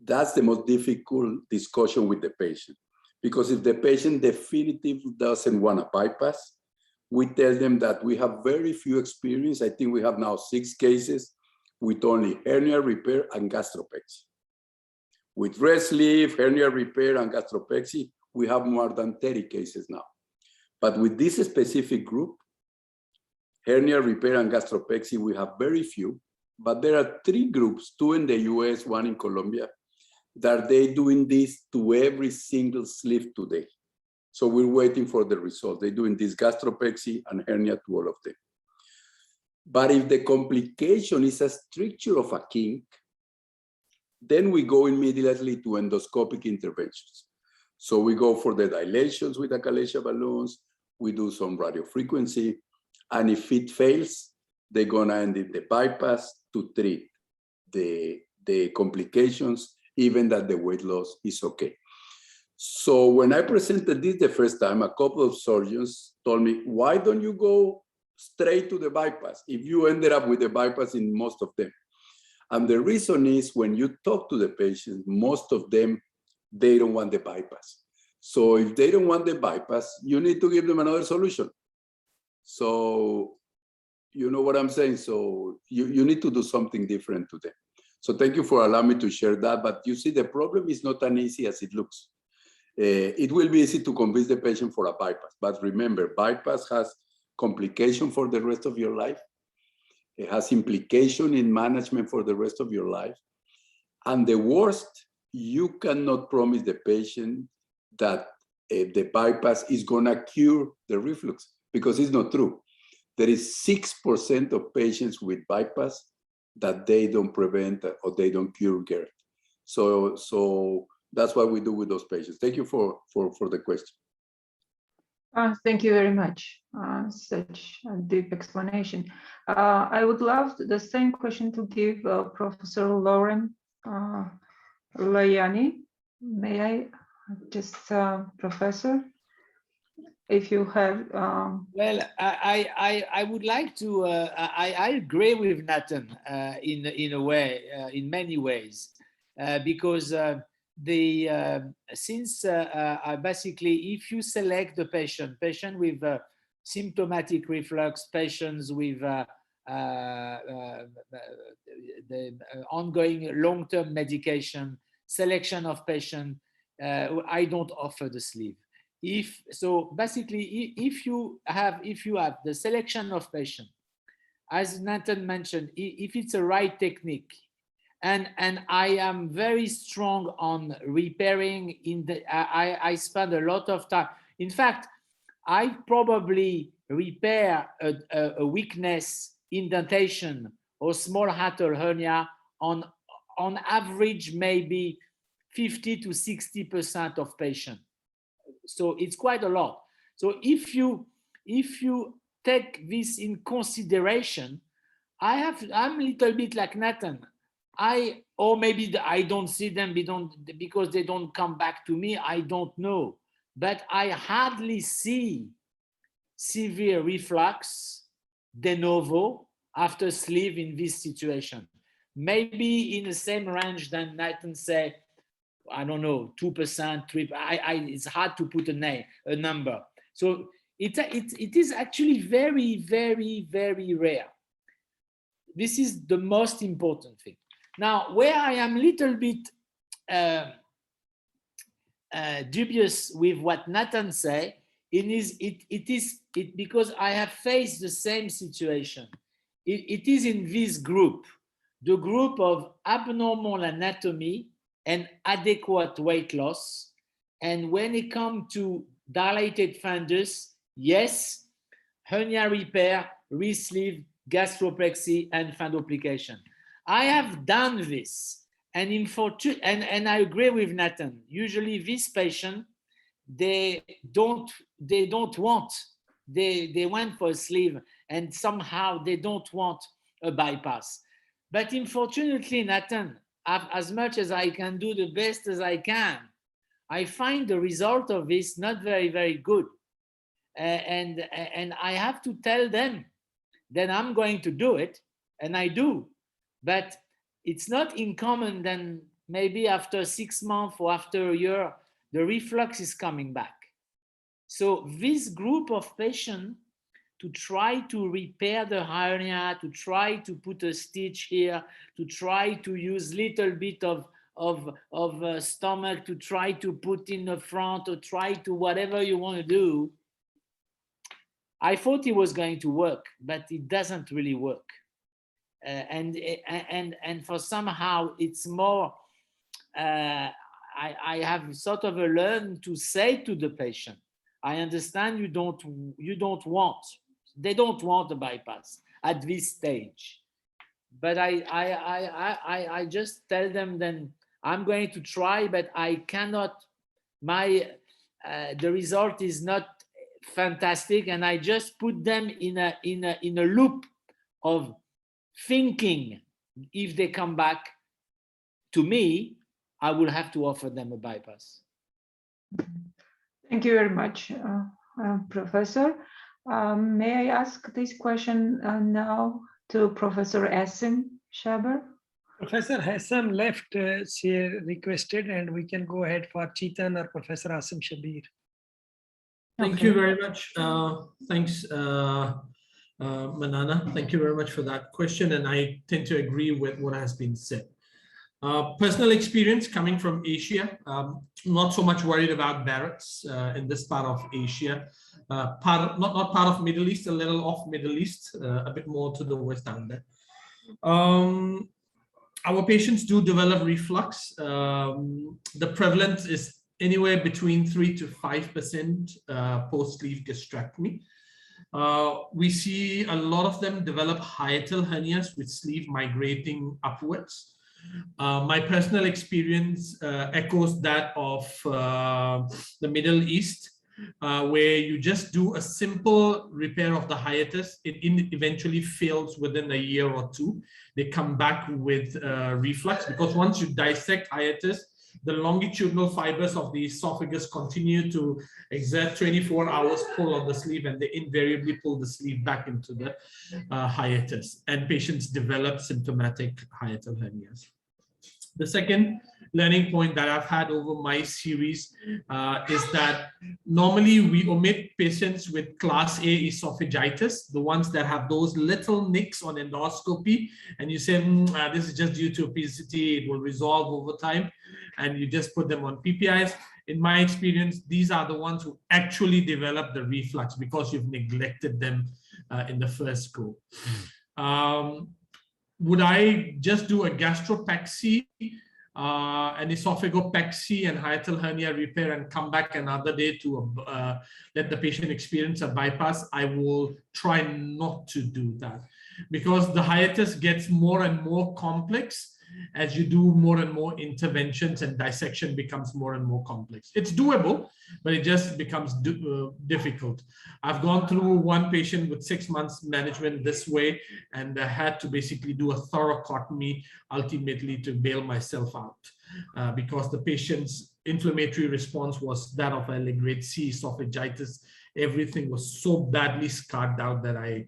that's the most difficult discussion with the patient. Because if the patient definitively doesn't want to bypass, we tell them that we have very few experience. I think we have now 6 cases with only hernia repair and gastropexy. With rest sleeve, hernia repair, and gastropexy, we have more than 30 cases now. But with this specific group, hernia repair and gastropexy, we have very few. But there are 3 groups, 2 in the US, 1 in Colombia, that they doing this to every single sleeve today. So we're waiting for the results. They're doing this gastropexy and hernia to all of them. But if the complication is a stricture of a kink, then we go immediately to endoscopic interventions. So we go for the dilations with achalasia balloons, we do some radiofrequency, and if it fails, they're gonna end in the bypass to treat the complications, even that the weight loss is okay. So when I presented this the first time, a couple of surgeons told me, why don't you go straight to the bypass if you ended up with the bypass in most of them? And the reason is when you talk to the patients, most of them, they don't want the bypass. So if they don't want the bypass, you need to give them another solution. So you know what I'm saying? So you need to do something different to them. So thank you for allowing me to share that. But you see, the problem is not as easy as it looks. It will be easy to convince the patient for a bypass. But remember, bypass has complication for the rest of your life. It has implication in management for the rest of your life. And the worst, you cannot promise the patient that the bypass is gonna cure the reflux, because it's not true. There is 6% of patients with bypass that they don't prevent or they don't cure GERD. So that's what we do with those patients. Thank you for the question. Thank you very much. Such a deep explanation. I would love the same question to give Professor Lauren Layani. May I just, Professor, if you have... Well, I would like to, I agree with Nathan in a way, in many ways, because since basically if you select the patient with symptomatic reflux, patients with the ongoing long-term medication, selection of patient, I don't offer the sleeve. So basically, if you have the selection of patient, as Nathan mentioned, if it's a right technique, and I am very strong on repairing. I spend a lot of time. In fact, I probably repair a weakness, indentation, or small hiatal hernia on average maybe 50 to 60% of patients. So it's quite a lot. So if you take this in consideration, I'm a little bit like Nathan. Or maybe I don't see them because they don't come back to me. I don't know, but I hardly see severe reflux de novo after sleeve in this situation. Maybe in the same range than Nathan said, I don't know, 2%, 3%. It's hard to put a number. So it is actually very, very, very rare. This is the most important thing. Now, where I am a little bit dubious with what Nathan said, it is because I have faced the same situation. It is in this group, the group of abnormal anatomy and adequate weight loss. And when it comes to dilated fundus, yes, hernia repair, re-sleeve, gastropexy, and fundoplication. I have done this, and I agree with Nathan. Usually, this patient, they went for a sleeve, and somehow they don't want a bypass. But unfortunately, Nathan, as much as I can do the best as I can, I find the result of this not very, very good. And I have to tell them that I'm going to do it, and I do. But it's not uncommon then maybe after 6 months or after a year, the reflux is coming back. So this group of patients, to try to repair the hernia, to try to put a stitch here, to try to use little bit of stomach, to try to put in the front, or try to whatever you want to do. I thought it was going to work, but it doesn't really work. And for somehow it's more, I have sort of learned to say to the patient, I understand they don't want a bypass at this stage, but I just tell them then I'm going to try, but I cannot, the result is not fantastic, and I just put them in a loop of thinking if they come back to me, I will have to offer them a bypass. Thank you very much, Professor. May I ask this question now to Professor Asim Shaber? Professor Hassam left, she requested, and we can go ahead for Chetan or Professor Asim Shabir. Thank you very much. Thanks, Manana. Thank you very much for that question. And I tend to agree with what has been said. Personal experience coming from Asia, not so much worried about Barrett's in this part of Asia, not part of Middle East, a little off Middle East, a bit more to the west down there. Our patients do develop reflux. The prevalence is anywhere between 3 to 5% post-sleeve gastrectomy. We see a lot of them develop hiatal hernias with sleeve migrating upwards. My personal experience echoes that of the Middle East, where you just do a simple repair of the hiatus. It eventually fails within a year or two. They come back with reflux, because once you dissect hiatus, the longitudinal fibers of the esophagus continue to exert 24 hours pull on the sleeve, and they invariably pull the sleeve back into the hiatus, and patients develop symptomatic hiatal hernias. The second learning point that I've had over my series is that normally we omit patients with class A esophagitis, the ones that have those little nicks on endoscopy, and you say, this is just due to obesity, it will resolve over time, and you just put them on PPIs. In my experience, these are the ones who actually develop the reflux because you've neglected them in the first go. Would I just do a gastropexy, an esophagopexy and hiatal hernia repair and come back another day to let the patient experience a bypass? I will try not to do that, because the hiatus gets more and more complex as you do more and more interventions, and dissection becomes more and more complex. It's doable, but it just becomes difficult. I've gone through one patient with 6 months management this way, and I had to basically do a thoracotomy ultimately to bail myself out because the patient's inflammatory response was that of a grade C esophagitis everything was so badly scarred down that I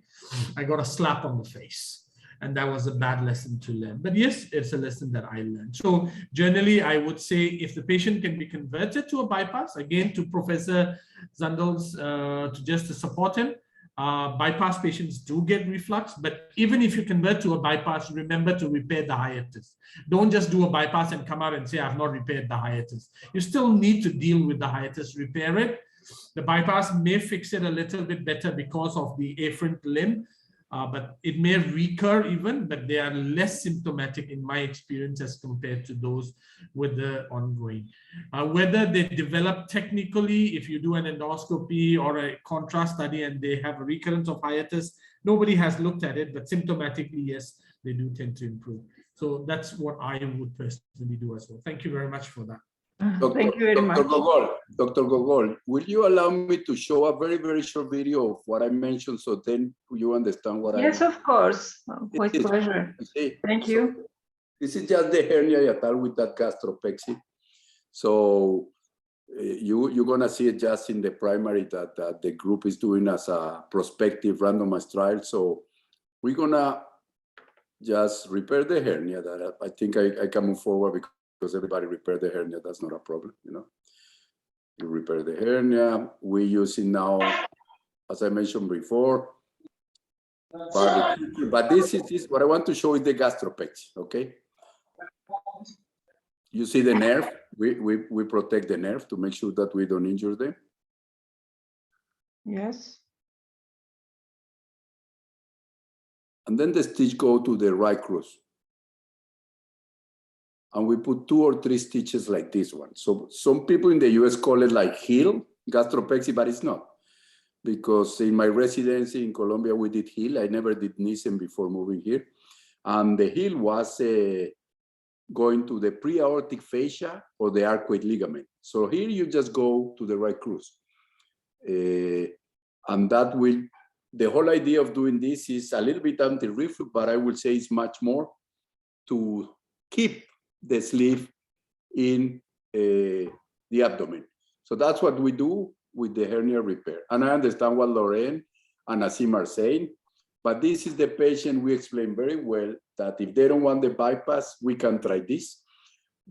got a slap on the face. And that was a bad lesson to learn. But yes, it's a lesson that I learned. So generally, I would say if the patient can be converted to a bypass, again, to Professor Zundel's, to just to support him, bypass patients do get reflux, but even if you convert to a bypass, remember to repair the hiatus. Don't just do a bypass and come out and say, I've not repaired the hiatus. You still need to deal with the hiatus, repair it. The bypass may fix it a little bit better because of the afferent limb, but it may recur even, but they are less symptomatic in my experience as compared to those with the ongoing. Whether they develop technically, if you do an endoscopy or a contrast study and they have a recurrence of hiatus, nobody has looked at it, but symptomatically, yes, they do tend to improve. So that's what I would personally do as well. Thank you very much for that. Thank you very much. Dr. Gogol, will you allow me to show a very, very short video of what I mentioned so then you understand what Yes, of course. With pleasure. Thank you. This is just the hernia hiatal with that gastropexy. So you're going to see it just in the primary that the group is doing as a prospective randomized trial. So we're going to just repair the hernia. That I think I can move forward because everybody repair the hernia. That's not a problem, you know. You repair the hernia. We're using now, as I mentioned before, but this is what I want to show is the gastropexy, okay? You see the nerve, we protect the nerve to make sure that we don't injure them. Yes. And then the stitch go to the right cruise. And we put 2 or 3 stitches like this one. So some people in the US call it like heel gastropexy, but it's not. Because in my residency in Colombia, we did heel. I never did Nissen before moving here. And the heel was going to the pre-aortic fascia or the arcuate ligament. So here you just go to the right cruise. And that will, the whole idea of doing this is a little bit anti-reflux, but I would say it's much more to keep the sleeve in the abdomen. So that's what we do with the hernia repair. And I understand what Lorraine and Asim are saying, but this is the patient we explained very well that if they don't want the bypass, we can try this.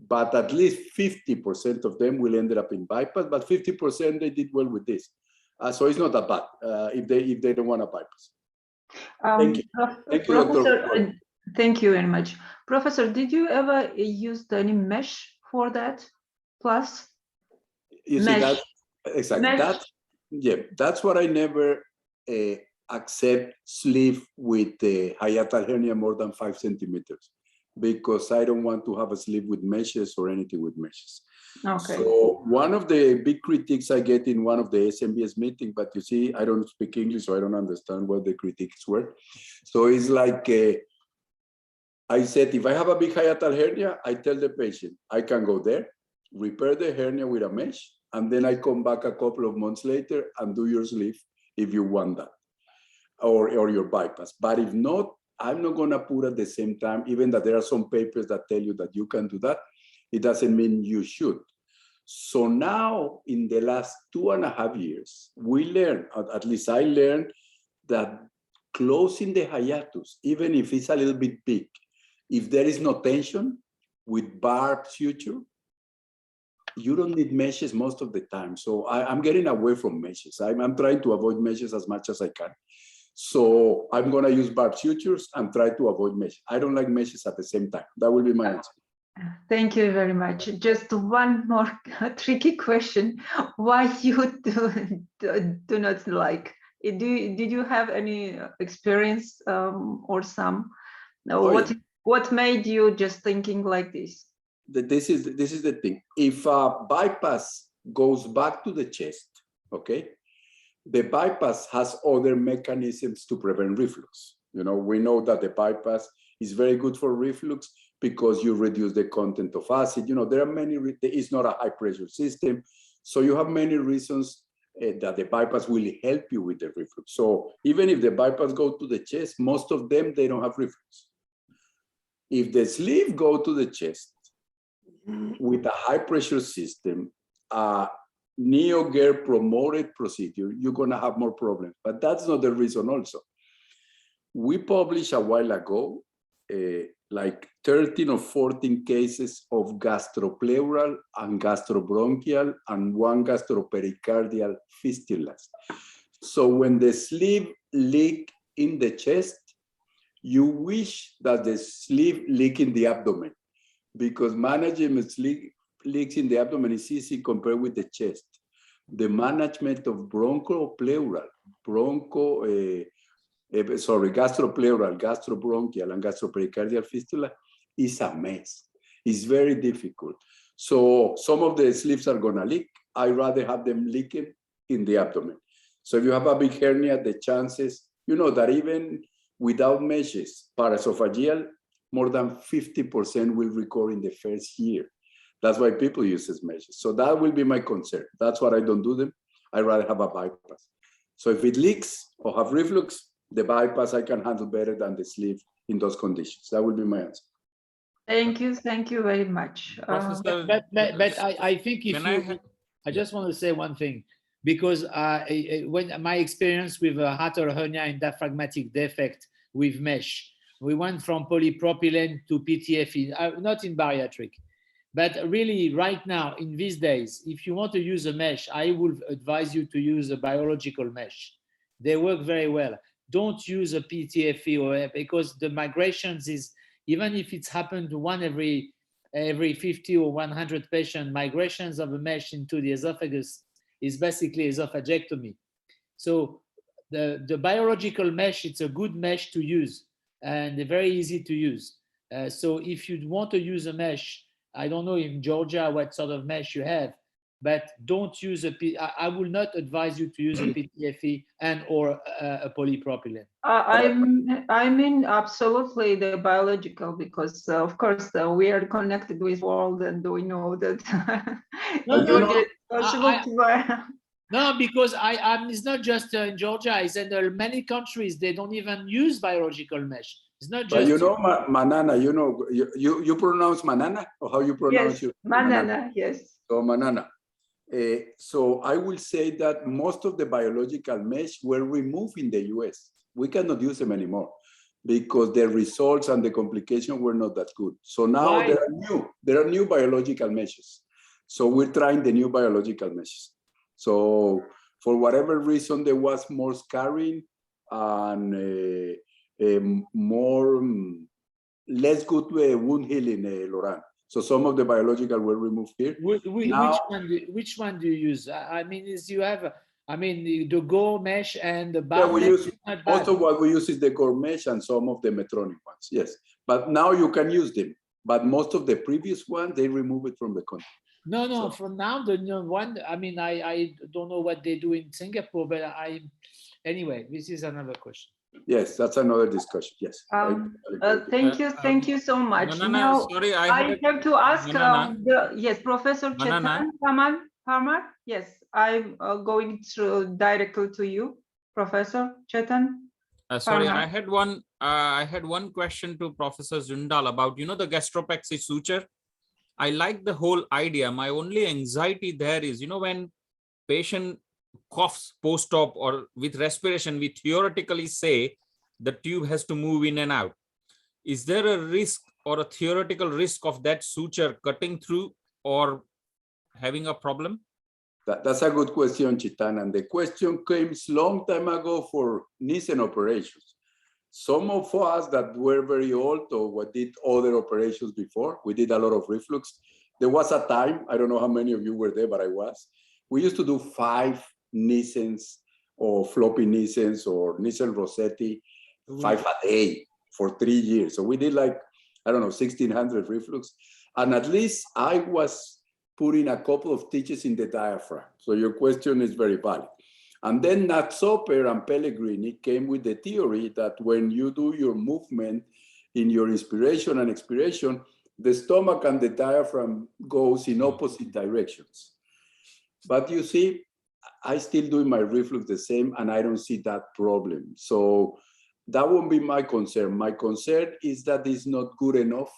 But at least 50% of them will end up in bypass, but 50% they did well with this. So it's not that bad if they don't want a bypass. Thank you. Thank you, Dr. Thank you very much. Professor, did you ever use any mesh for that? Plus? You see that? Exactly. That's what I never accept sleeve with the hiatal hernia more than 5 centimeters because I don't want to have a sleeve with meshes or anything with meshes. Okay. So one of the big critiques I get in one of the SMBS meeting, but you see, I don't speak English, so I don't understand what the critiques were. So it's like, I said, if I have a big hiatal hernia, I tell the patient, I can go there, repair the hernia with a mesh, and then I come back a couple of months later and do your sleeve if you want that, or your bypass. But if not, I'm not gonna put at the same time, even that there are some papers that tell you that you can do that, it doesn't mean you should. So now, in the last 2.5 years, we learned, at least I learned, that closing the hiatus, even if it's a little bit big, if there is no tension with barbed suture, you don't need meshes most of the time. So I'm getting away from meshes. I'm trying to avoid meshes as much as I can. So I'm going to use barbed sutures and try to avoid meshes. I don't like meshes at the same time. That will be my answer. Thank you very much. Just one more tricky question. Why you do not like? Did you have any experience or some? What made you just thinking like this? This is the thing. If a bypass goes back to the chest, okay, the bypass has other mechanisms to prevent reflux. You know, we know that the bypass is very good for reflux because you reduce the content of acid. You know, there are many, it's not a high pressure system. So you have many reasons that the bypass will help you with the reflux. So even if the bypass go to the chest, most of them, they don't have reflux. If the sleeve go to the chest with a high pressure system, neo-GER promoted procedure, you're gonna have more problems. But that's not the reason also. We published a while ago, like 13 or 14 cases of gastropleural and gastrobronchial and 1 gastropericardial fistulas. So when the sleeve leak in the chest, you wish that the sleeve leak in the abdomen, because managing leaks in the abdomen is easy compared with the chest. The management of gastropleural, gastrobronchial, and gastropericardial fistula is a mess. It's very difficult. So some of the sleeves are gonna leak. I rather have them leaking in the abdomen. So if you have a big hernia, the chances, you know, that even without meshes, paraesophageal, more than 50% will recur in the first year. That's why people use meshes. So that will be my concern. That's why I don't do them. I rather have a bypass. So if it leaks or have reflux, the bypass I can handle better than the sleeve in those conditions. That will be my answer. Thank you very much. But I think if I just want to say one thing, because when my experience with a hiatal hernia and diaphragmatic defect with mesh, we went from polypropylene to PTFE, not in bariatric, but really right now in these days, if you want to use a mesh, I would advise you to use a biological mesh. They work very well. Don't use a PTFE or because the migrations is, even if it's happened to one every 50 or 100 patient, migrations of a mesh into the esophagus is basically esophagectomy. So the biological mesh, it's a good mesh to use and very easy to use. So if you want to use a mesh, I don't know in Georgia what sort of mesh you have, but don't use I will not advise you to use a PTFE and or a polypropylene. I mean absolutely the biological, because of course we are connected with world and we know that No, because it's not just in Georgia, it's in many countries, they don't even use biological mesh. It's not just. But you know, Manana, you know, you pronounce Manana, or how you pronounce yes, Manana, yes. So Manana. So I will say that most of the biological mesh were removed in the US. We cannot use them anymore because the results and the complications were not that good. So now there are new biological meshes. So we're trying the new biological meshes. So for whatever reason, there was more scarring and less good wound healing, Laurent. So some of the biological were removed here. Which one do you use? I mean, the Gore mesh and the Bar mesh. Most of what we use is the Gore mesh and some of the Medtronic ones, yes. But now you can use them. But most of the previous ones, they remove it from the country. No, for now, the new one, I mean, I don't know what they do in Singapore, but anyway, this is another question. Yes, that's another discussion. Yes. Thank you so much. Now, sorry, I have to ask yes, Professor Chetan Parmar. Yes, I'm going through directly to you, Professor Chetan. Sorry, I had one question to Professor Zundal about, you know, the gastropexy suture. I like the whole idea. My only anxiety there is, you know, when patient coughs post-op or with respiration, we theoretically say the tube has to move in and out. Is there a risk or a theoretical risk of that suture cutting through or having a problem? That's a good question, Chitan. And the question came a long time ago for Nissen operations. Some of us that were very old or did other operations before, we did a lot of reflux. There was a time, I don't know how many of you were there, but I was. We used to do 5 Nissens or floppy Nissens or Nissen Rossetti, 5 a day for 3 years. So we did like, I don't know, 1,600 reflux. And at least I was putting a couple of stitches in the diaphragm. So your question is very valid. And then Natsoper and Pellegrini came with the theory that when you do your movement in your inspiration and expiration, the stomach and the diaphragm goes in opposite directions. But you see, I still do my reflux the same and I don't see that problem. So that won't be my concern. My concern is that it's not good enough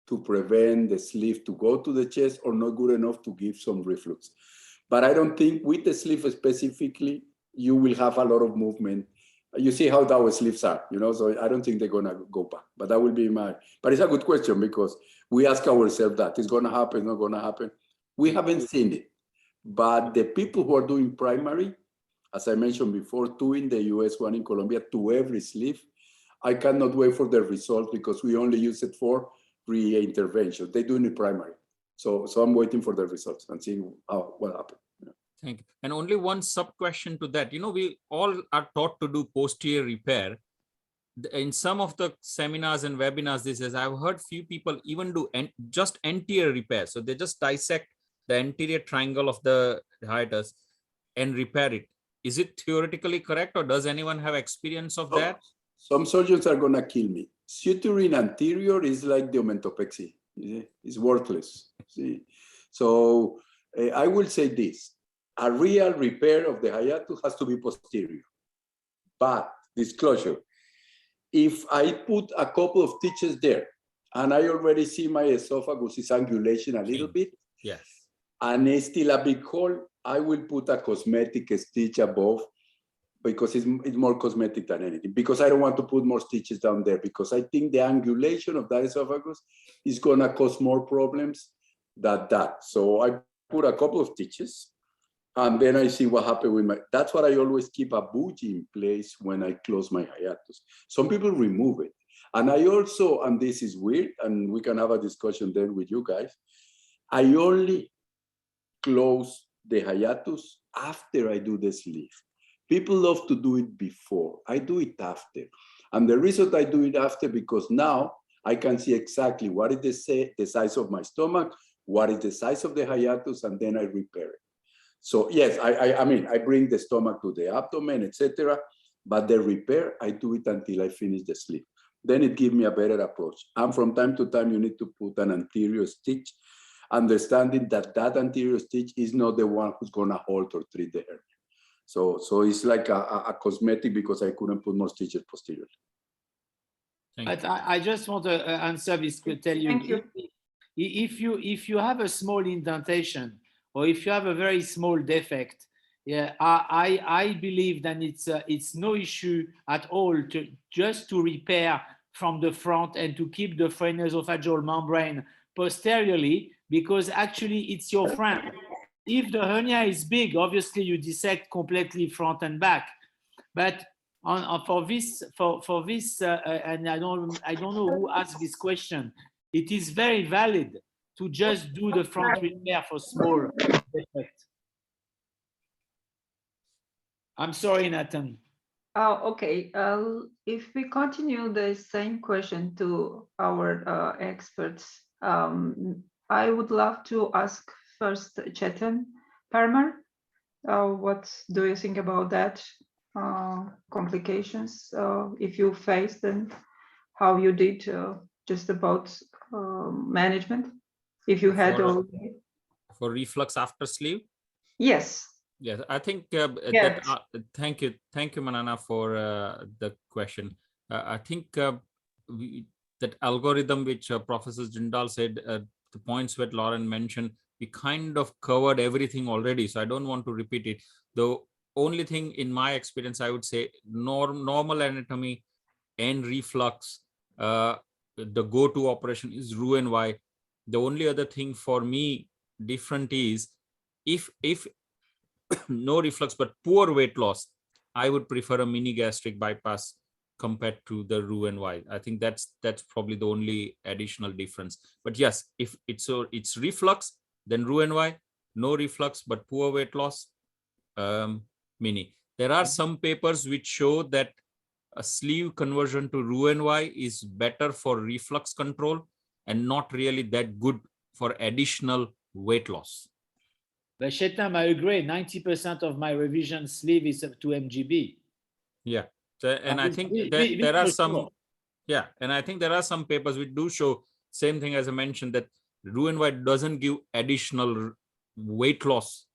to prevent the sleeve to go to the chest or not good enough to give some reflux. But I don't think with the sleeve specifically, you will have a lot of movement. You see how our sleeves are, you know, so I don't think they're gonna go back. But that will be but it's a good question because we ask ourselves that it's gonna happen, not gonna happen. We haven't seen it, but the people who are doing primary, as I mentioned before, 2 in the US, 1 in Colombia, to every sleeve, I cannot wait for the results because we only use it for re-intervention. They do it in primary. So I'm waiting for the results and seeing what happens. Thank you. And only one sub question to that. You know, we all are taught to do posterior repair. In some of the seminars and webinars, this is, I've heard few people even do just anterior repair. So they just dissect the anterior triangle of the hiatus and repair it. Is it theoretically correct, or does anyone have experience of that? Some surgeons are gonna kill me. Suturing anterior is like the Momentopexy. It's worthless. See? So I will say this. A real repair of the hiatus has to be posterior. But, disclosure, if I put a couple of stitches there, and I already see my esophagus is angulation a little bit, yes, and it's still a big hole, I will put a cosmetic stitch above because it's more cosmetic than anything, because I don't want to put more stitches down there, because I think the angulation of that esophagus is gonna cause more problems than that. So I put a couple of stitches, and then I see what happened with that's what I always keep a bougie in place when I close my hiatus. Some people remove it. And I also, and this is weird, and we can have a discussion then with you guys, I only close the hiatus after I do the sleeve. People love to do it before. I do it after. And the reason I do it after, because now I can see exactly what is the size of my stomach, what is the size of the hiatus, and then I repair it. So yes, I mean, I bring the stomach to the abdomen, etc. But the repair, I do it until I finish the sleeve. Then it gives me a better approach. And from time to time, you need to put an anterior stitch, understanding that that anterior stitch is not the one who's gonna halt or treat the hernia. So it's like a cosmetic, because I couldn't put more stitches posteriorly. But I just want to answer this, to tell you, if you have a small indentation, or if you have a very small defect, yeah, I believe that it's no issue at all to just to repair from the front and to keep the phrenosophageal membrane posteriorly, because actually it's your friend. If the hernia is big, obviously you dissect completely front and back. But for this, and I don't know who asked this question, it is very valid to just do the front repair for small defect. I'm sorry, Nathan. Okay. If we continue the same question to our experts, I would love to ask first Chetan Parmar. What do you think about that? Complications, if you faced them, how you did just about management, if you had already. For reflux after sleeve? Yes. Yes, I think Yes. thank you, Manana, for the question. I think that algorithm which Professor Jindal said, the points that Lauren mentioned, we kind of covered everything already, so I don't want to repeat it. The only thing in my experience, I would say normal anatomy and reflux, the go-to operation is Roux-en-Y. The only other thing for me different is if no reflux but poor weight loss, I would prefer a mini gastric bypass compared to the Roux-en-Y. I think that's probably the only additional difference. But yes, if it's reflux, then Roux-en-Y. No reflux but poor weight loss, mini. There are some papers which show that a sleeve conversion to Roux-en-Y is better for reflux control and not really that good for additional weight loss. But Chetan, I agree. 90% of my revision sleeve is up to MGB. Yeah, and I think there are some. Yeah, and I think there are some papers which do show same thing as I mentioned, that Roux-en-Y doesn't give additional weight loss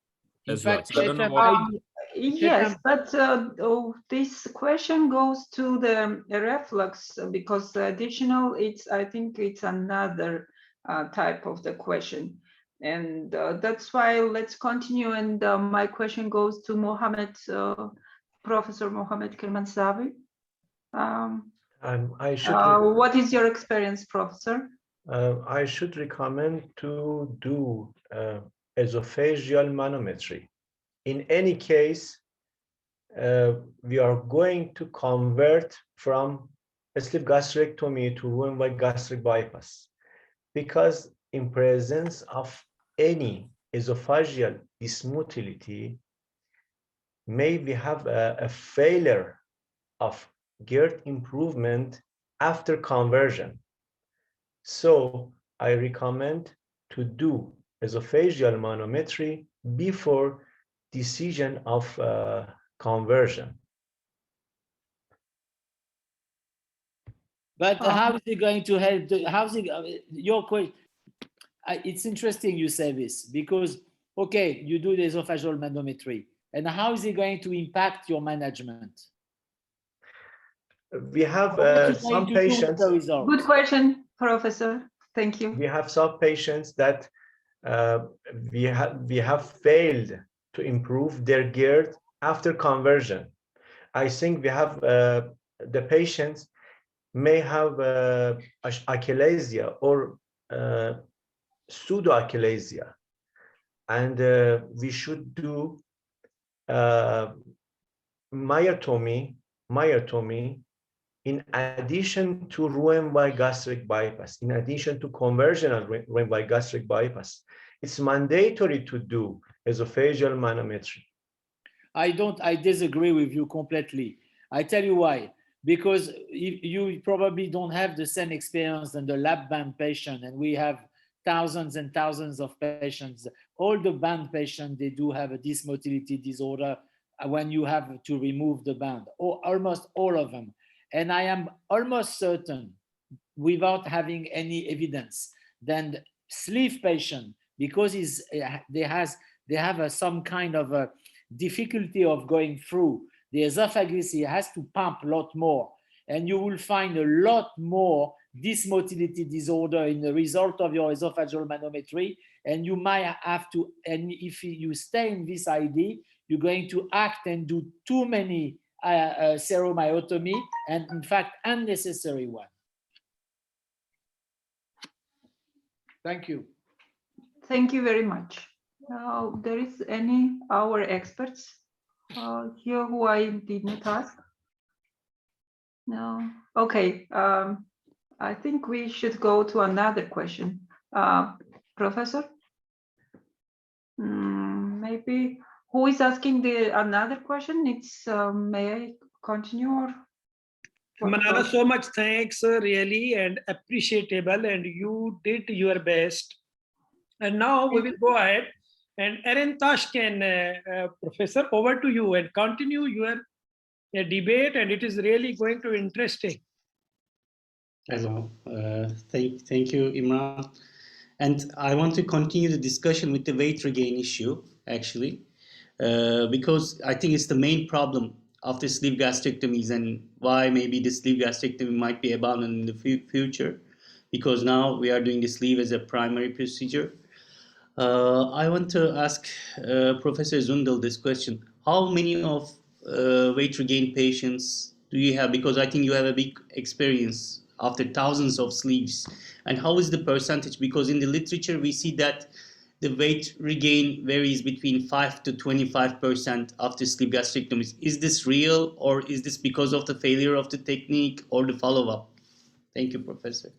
as well. So I don't know what. Yes, but this question goes to the reflux, because additional, I think it's another type of the question. And that's why let's continue. And my question goes to Mohammed, Professor Mohammed Kirman Saravi. What is your experience, Professor? I should recommend to do esophageal manometry. In any case, we are going to convert from a sleeve gastrectomy to room-wide gastric bypass, because in presence of any esophageal dysmotility, may we have a failure of GERD improvement after conversion. So I recommend to do esophageal manometry before decision of conversion. But how is it going to help? How's it? Your question. It's interesting you say this, because okay, you do the esophageal manometry, and how is it going to impact your management? We have some patients. Good question, Professor. Thank you. We have some patients that we have failed to improve their GERD after conversion. I think we have the patients may have achalasia or pseudoachalasia, and we should do myotomy in addition to Roux-en-Y gastric bypass, in addition to conversional Roux-en-Y gastric bypass. It's mandatory to do esophageal manometry. I disagree with you completely. I tell you why. Because you probably don't have the same experience than the lab band patient, and we have thousands and thousands of patients. All the band patients, they do have a dysmotility disorder when you have to remove the band, or almost all of them. And I am almost certain, without having any evidence, then sleeve patient, because they have some kind of a difficulty of going through the esophagus, he has to pump a lot more, and you will find a lot more dysmotility disorder in the result of your esophageal manometry, and you might have to, and if you stay in this ID, you're going to act and do too many seromyotomy, and in fact unnecessary one. Thank you. Thank you very much. There is any our experts here who I did not ask? No. Okay. I think we should go to another question. Professor? Maybe who is asking another question? It's may I continue or? Manana, so much thanks, really, and appreciable, and you did your best. And now we will go ahead, and Erin Tashkin, Professor, over to you, and continue your debate, and it is really going to be interesting. Hello, thank you, Imran. And I want to continue the discussion with the weight regain issue, actually, because I think it's the main problem after sleeve gastrectomies, and why maybe the sleeve gastrectomy might be abandoned in the future, because now we are doing the sleeve as a primary procedure. I want to ask Professor Zundel this question. How many of weight regain patients do you have? Because I think you have a big experience after thousands of sleeves. And how is the percentage? Because in the literature, we see that the weight regain varies between 5 to 25% after sleeve gastrectomies. Is this real, or is this because of the failure of the technique or the follow-up? Thank you, Professor.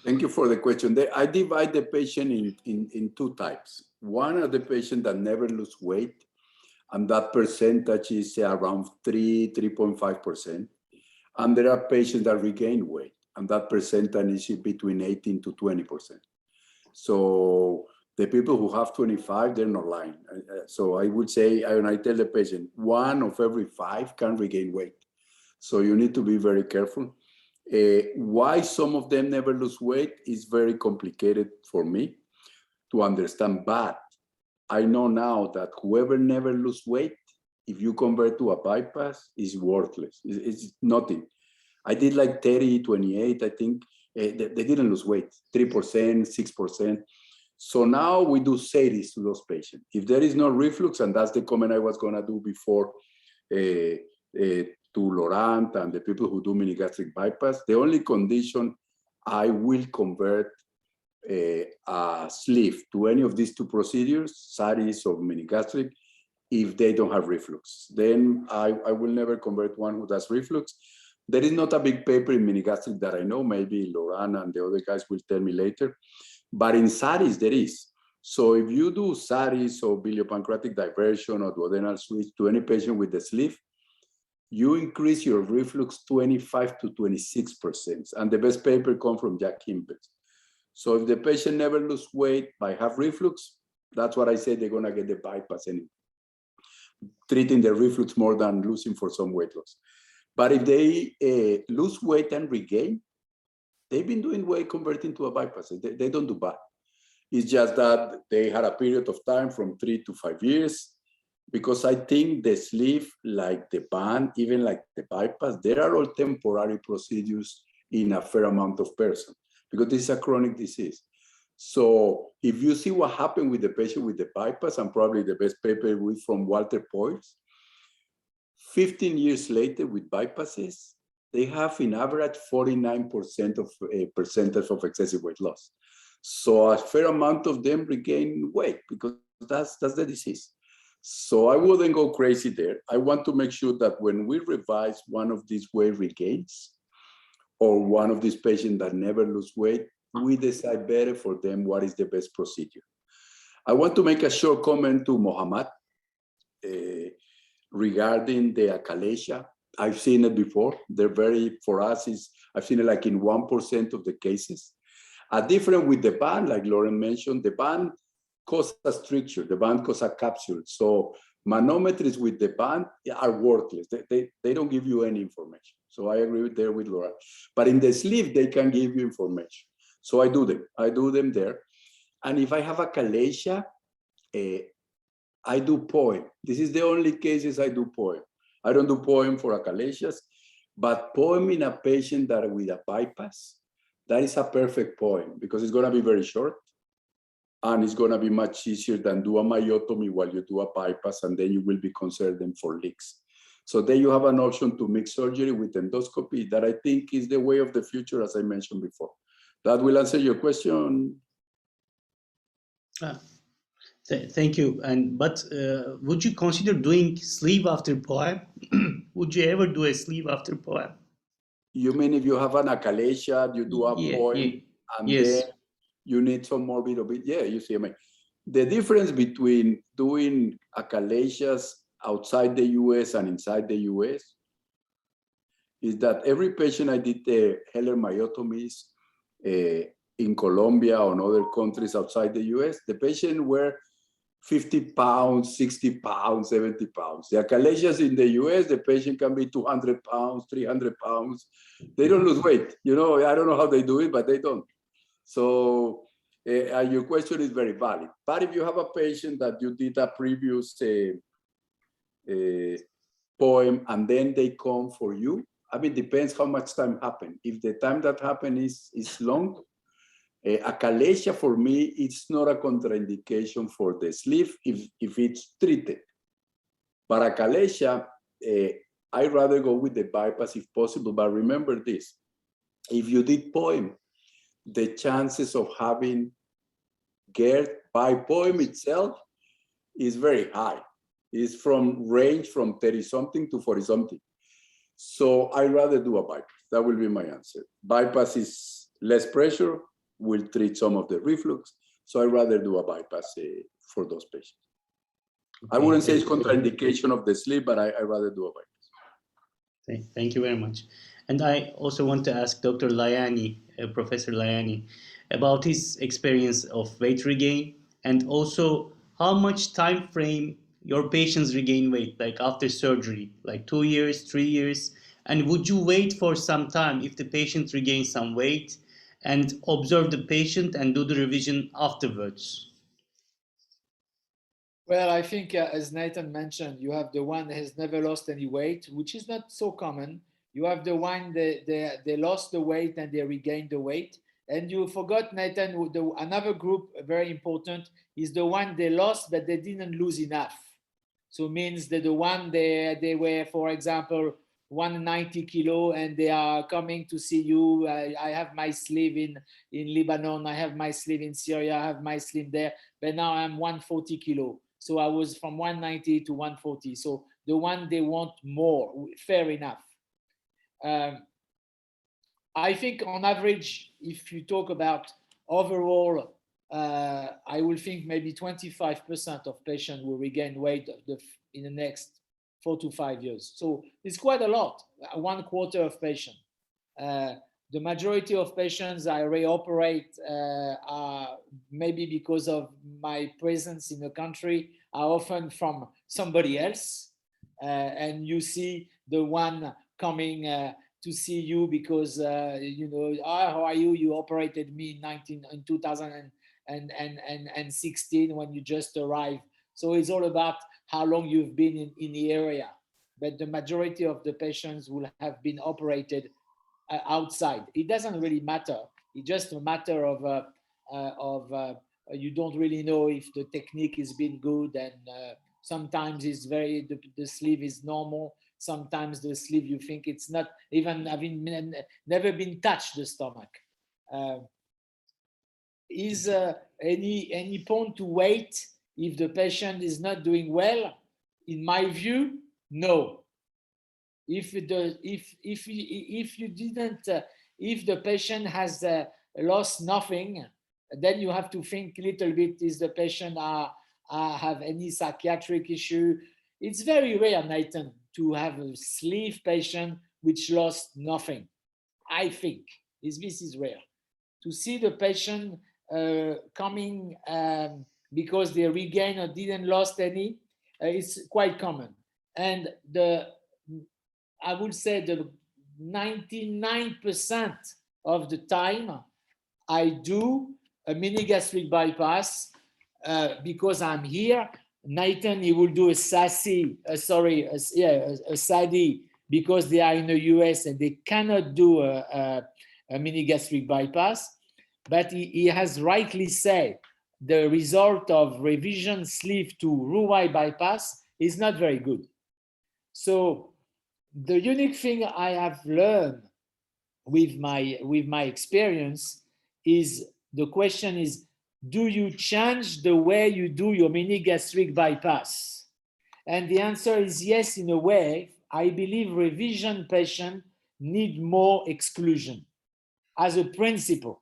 Thank you for the question. I divide the patient in two types. One are the patients that never lose weight, and that percentage is around 3.5%. And there are patients that regain weight, and that percentage is between 18 to 20%. So the people who have 25, they're not lying. So I would say, when I tell the patient, 1 of every 5 can regain weight. So you need to be very careful. Why some of them never lose weight is very complicated for me to understand, but I know now that whoever never lose weight, if you convert to a bypass, is worthless. It's nothing. I did like 30, 28, I think. They didn't lose weight, 3%, 6%. So now we do series to those patients. If there is no reflux, and that's the comment I was going to do before to Laurent and the people who do mini gastric bypass, the only condition I will convert a sleeve to any of these two procedures, series or mini gastric, if they don't have reflux. Then I will never convert one who does reflux. There is not a big paper in mini gastric that I know. Maybe Laurent and the other guys will tell me later. But in SARIs, there is. So if you do SARIs or biliopancreatic diversion or duodenal switch to any patient with the sleeve, you increase your reflux 25 to 26%. And the best paper comes from Jack Kimball. So if the patient never lose weight by have reflux, that's what I say, they're gonna get the bypass anyway. Treating the reflux more than losing for some weight loss. But if they lose weight and regain, they've been doing weight converting to a bypass. They don't do bad. It's just that they had a period of time from 3 to 5 years, because I think the sleeve, like the band, even like the bypass, they are all temporary procedures in a fair amount of persons, because this is a chronic disease. So if you see what happened with the patient with the bypass, and probably the best paper with from Walter Poyles, 15 years later with bypasses, they have in average 49% of percentage of excessive weight loss. So a fair amount of them regain weight, because that's the disease. So I wouldn't go crazy there. I want to make sure that when we revise one of these weight regains, or one of these patients that never lose weight, we decide better for them what is the best procedure. I want to make a short comment to Mohammad regarding the achalasia. I've seen it before. They're very, for us, I've seen it like in 1% of the cases. Different with the band, like Lauren mentioned, the band causes a stricture, the band causes a capsule. So manometers with the band are worthless. They don't give you any information. So I agree with Laura. But in the sleeve, they can give you information. So I do them there. And if I have achalasia, I do POEM. This is the only cases I do POEM. I don't do POEM for achalasias, but POEM in a patient that with a bypass, that is a perfect POEM, because it's going to be very short, and it's going to be much easier than do a myotomy while you do a bypass, and then you will be concerned them for leaks. So then you have an option to mix surgery with endoscopy that I think is the way of the future, as I mentioned before. That will answer your question. Thank you. But would you consider doing sleeve after POEM? Would you ever do a sleeve after POEM? You mean if you have an achalasia, you do a POEM, and then you need some more bit of it? Yeah, you see, I mean, the difference between doing achalasias outside the US and inside the US is that every patient I did the Heller myotomies in Colombia or in other countries outside the US, the patient were 50 pounds, 60 pounds, 70 pounds. The achalasias in the US, the patient can be 200 pounds, 300 pounds. They don't lose weight. You know, I don't know how they do it, but they don't. So your question is very valid. But if you have a patient that you did a previous POEM and then they come for you, I mean, depends how much time happened. If the time that happened is long, achalasia for me, it's not a contraindication for the sleeve if it's treated. But achalasia, I'd rather go with the bypass if possible. But remember this, if you did POEM, the chances of having GERD by POEM itself is very high. It's from range from 30-something to 40-something. So I'd rather do a bypass. That will be my answer. Bypass is less pressure, will treat some of the reflux. So I'd rather do a bypass for those patients. Okay. I wouldn't say it's contraindication of the sleeve, but I'd rather do a bypass. Thank you very much. And I also want to ask Dr. Layani, Professor Layani, about his experience of weight regain, and also how much time frame your patients regain weight, like after surgery, like 2 years, 3 years, and would you wait for some time if the patient regains some weight and observe the patient and do the revision afterwards? Well, I think as Nathan mentioned, you have the one that has never lost any weight, which is not so common. You have the one that they lost the weight and they regained the weight. And you forgot, Nathan, another group, very important, is the one they lost, but they didn't lose enough. So means that the one they were, for example, 190 kilo, and they are coming to see you. I have my sleeve in Lebanon, I have my sleeve in Syria, I have my sleeve there, but now I'm 140 kilo. So I was from 190 to 140. So the one they want more, fair enough. I think on average, if you talk about overall, I will think maybe 25% of patients will regain weight in the next 4 to 5 years. So it's quite a lot, 1/4 of patients. The majority of patients I reoperate are maybe because of my presence in the country, are often from somebody else. And you see the one coming to see you because, you know, how are you? You operated me in 2016 when you just arrived. So it's all about how long you've been in the area. But the majority of the patients will have been operated outside. It doesn't really matter. It's just a matter of you don't really know if the technique has been good, and sometimes it's the sleeve is normal. Sometimes the sleeve you think it's not even having never been touched the stomach. Is any point to wait if the patient is not doing well? In my view, no. If the patient has lost nothing, then you have to think a little bit: is the patient have any psychiatric issue? It's very rare, Nathan, to have a sleeve patient which lost nothing. I think this is rare. To see the patient coming because they regain or didn't lost any, it's quite common. And I would say the 99% of the time I do a mini gastric bypass because I'm here. Nathan, he will do a SASI, a SADI, because they are in the US and they cannot do a mini gastric bypass. But he has rightly said the result of revision sleeve to Roux-en-Y bypass is not very good. So the unique thing I have learned with my experience is the question is, do you change the way you do your mini gastric bypass? And the answer is yes, in a way. I believe revision patients need more exclusion as a principle.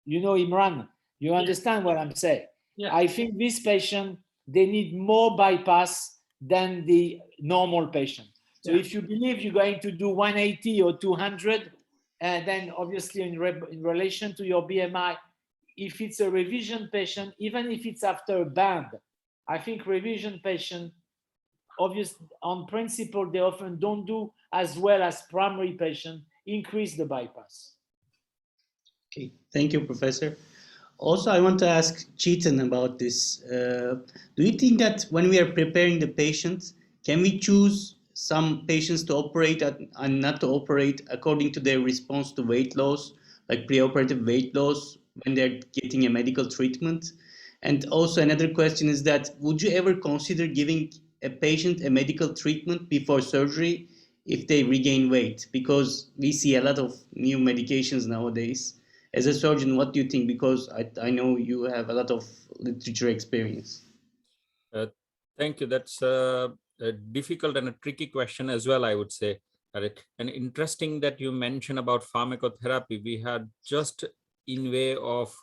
You know, Imran, you understand what I'm saying? Yeah. I think this patient, they need more bypass than the normal patient. So if you believe you're going to do 180 or 200, then obviously in relation to your BMI, if it's a revision patient, even if it's after a band, I think revision patient, obviously on principle, they often don't do as well as primary patient, increase the bypass. Okay, thank you, Professor. Also, I want to ask Chetan about this. Do you think that when we are preparing the patients, can we choose some patients to operate and not to operate according to their response to weight loss, like preoperative weight loss, when they're getting a medical treatment? And also another question is that, would you ever consider giving a patient a medical treatment before surgery if they regain weight? Because we see a lot of new medications nowadays. As a surgeon, what do you think? Because I know you have a lot of literature experience. Thank you. That's a difficult and a tricky question as well, I would say, Eric. And interesting that you mentioned about pharmacotherapy. We had just in way of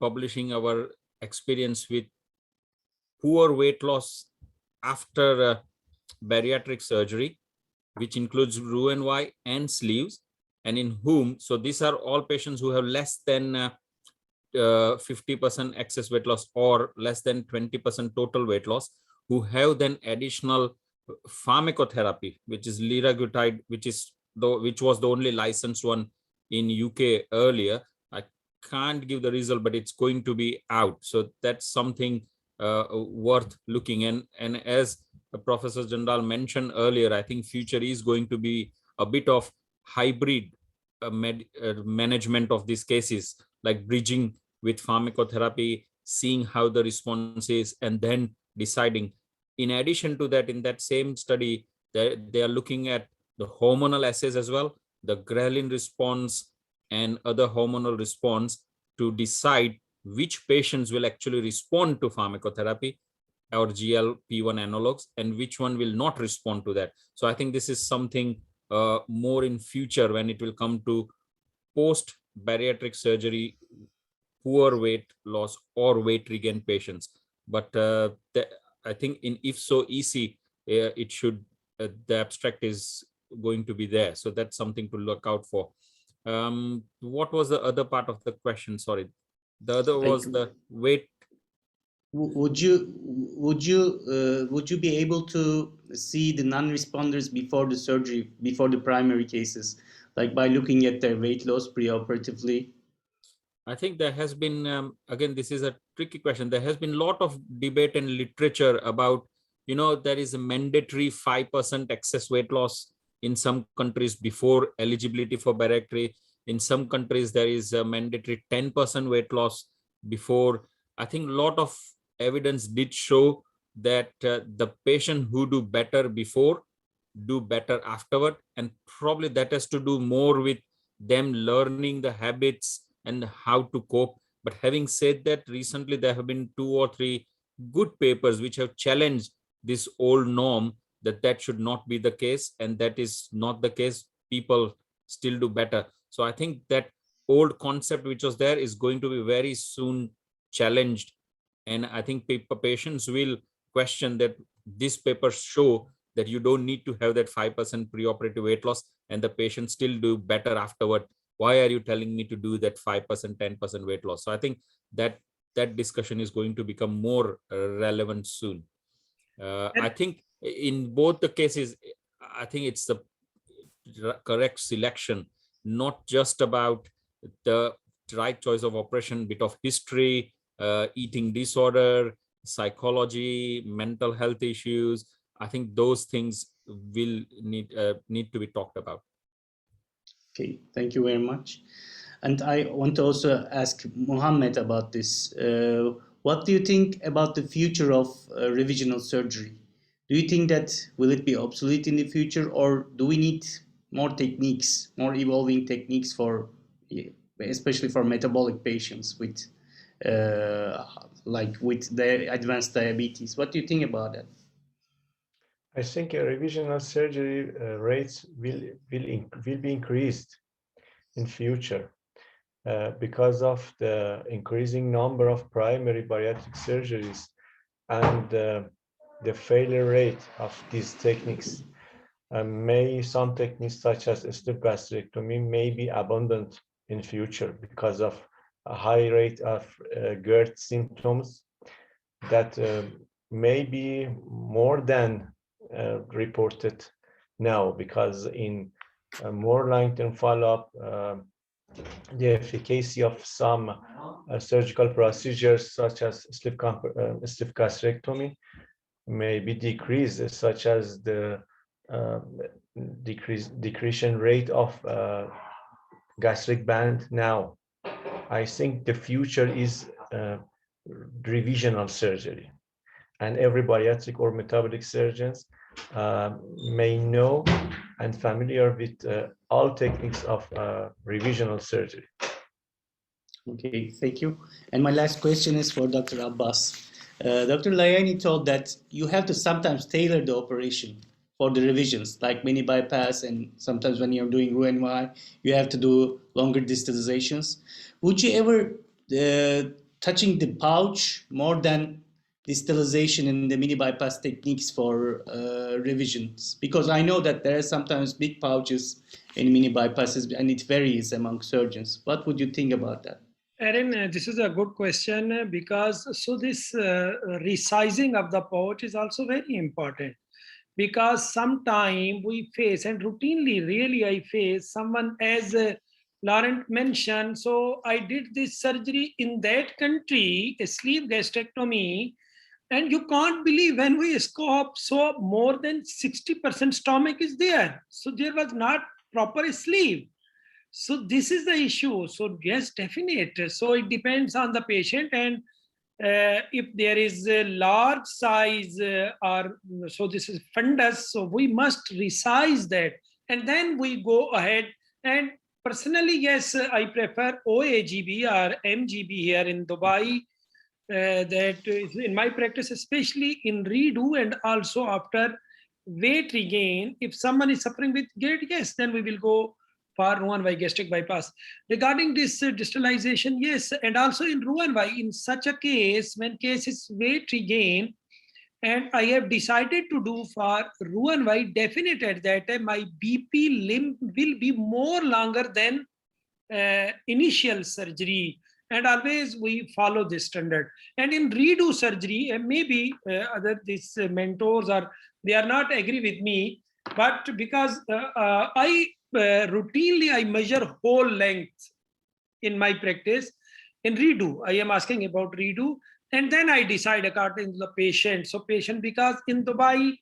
publishing our experience with poor weight loss after bariatric surgery, which includes Roux-en-Y and sleeves, and in whom, so these are all patients who have less than 50% excess weight loss or less than 20% total weight loss, who have then additional pharmacotherapy, which is liraglutide, which was the only licensed one in UK earlier. I can't give the result, but it's going to be out. So that's something worth looking in. And as Professor Jandal mentioned earlier, I think future is going to be a bit of hybrid management of these cases, like bridging with pharmacotherapy, seeing how the response is, and then deciding. In addition to that, in that same study, they are looking at the hormonal assays as well, the ghrelin response and other hormonal response, to decide which patients will actually respond to pharmacotherapy or GLP-1 analogs and which one will not respond to that. So I think this is something more in future when it will come to post bariatric surgery, poor weight loss or weight regain patients. But I think in if so easy, it should, the abstract is going to be there. So that's something to look out for. What was the other part of the question? Sorry. The other was the weight. Would you be able to see the non-responders before the surgery, before the primary cases, like by looking at their weight loss preoperatively? I think there has been, again, this is a tricky question. There has been a lot of debate and literature about, there is a mandatory 5% excess weight loss in some countries before eligibility for bariatry. In some countries, there is a mandatory 10% weight loss before. I think a lot of evidence did show that the patient who do better before do better afterward, and probably that has to do more with them learning the habits and how to cope. But having said that, recently there have been 2 or 3 good papers which have challenged this old norm that should not be the case, and that is not the case. People still do better. So I think that old concept which was there is going to be very soon challenged, and I think patients will question that. These papers show that you don't need to have that 5% preoperative weight loss and the patient still do better afterward. Why are you telling me to do that 5%, 10% weight loss? So I think that discussion is going to become more relevant soon. I think in both the cases, I think it's the correct selection, not just about the right choice of operation, bit of history, eating disorder, psychology, mental health issues. I think those things will need to be talked about. Okay, thank you very much. And I want to also ask Mohammed about this. What do you think about the future of revisional surgery? Do you think that will it be obsolete in the future, or do we need more techniques, more evolving techniques for, especially for metabolic patients with, like with the advanced diabetes? What do you think about that? I think revisional surgery rates will be increased in future because of the increasing number of primary bariatric surgeries and the failure rate of these techniques. Some techniques such as sleeve gastrectomy may be abandoned in future because of a high rate of GERD symptoms that may be more than reported now, because in more long-term follow-up, the efficacy of some surgical procedures such as sleeve gastrectomy may be decreased, such as the decreasing rate of gastric band now. I think the future is revisional surgery, and every bariatric or metabolic surgeons may know and familiar with all techniques of revisional surgery. Okay, thank you. And my last question is for Dr. Abbas. Dr. Layani told that you have to sometimes tailor the operation for the revisions, like mini bypass, and sometimes when you're doing Roux-en-Y, you have to do longer distalizations. Would you ever touching the pouch more than distalization in the mini bypass techniques for revisions? Because I know that there are sometimes big pouches in mini bypasses and it varies among surgeons. What would you think about that? Erin, this is a good question because this resizing of the pouch is also very important, because sometimes we face, and routinely really I face someone, as Laurent mentioned, so I did this surgery in that country, a sleeve gastrectomy, and you can't believe when we scope, so more than 60% stomach is there. So there was not proper sleeve. So this is the issue. So yes, definite. So it depends on the patient, and if there is a large size or so this is fundus, so we must resize that, and then we go ahead. And personally, yes, I prefer OAGB or MGB here in Dubai. That is in my practice, especially in redo and also after weight regain. If someone is suffering with GERD, yes, then we will go for Roux-en-Y gastric bypass. Regarding this distalization, yes, and also in Roux-en-Y, in such a case, when case is weight regain, and I have decided to do for Roux-en-Y, definite at that time, my BP limb will be more longer than initial surgery. And always we follow this standard. And in redo surgery, and maybe other these mentors are, they are not agree with me, but because I routinely I measure whole length in my practice. In redo, I am asking about redo, and then I decide according to the patient. So patient, because in Dubai,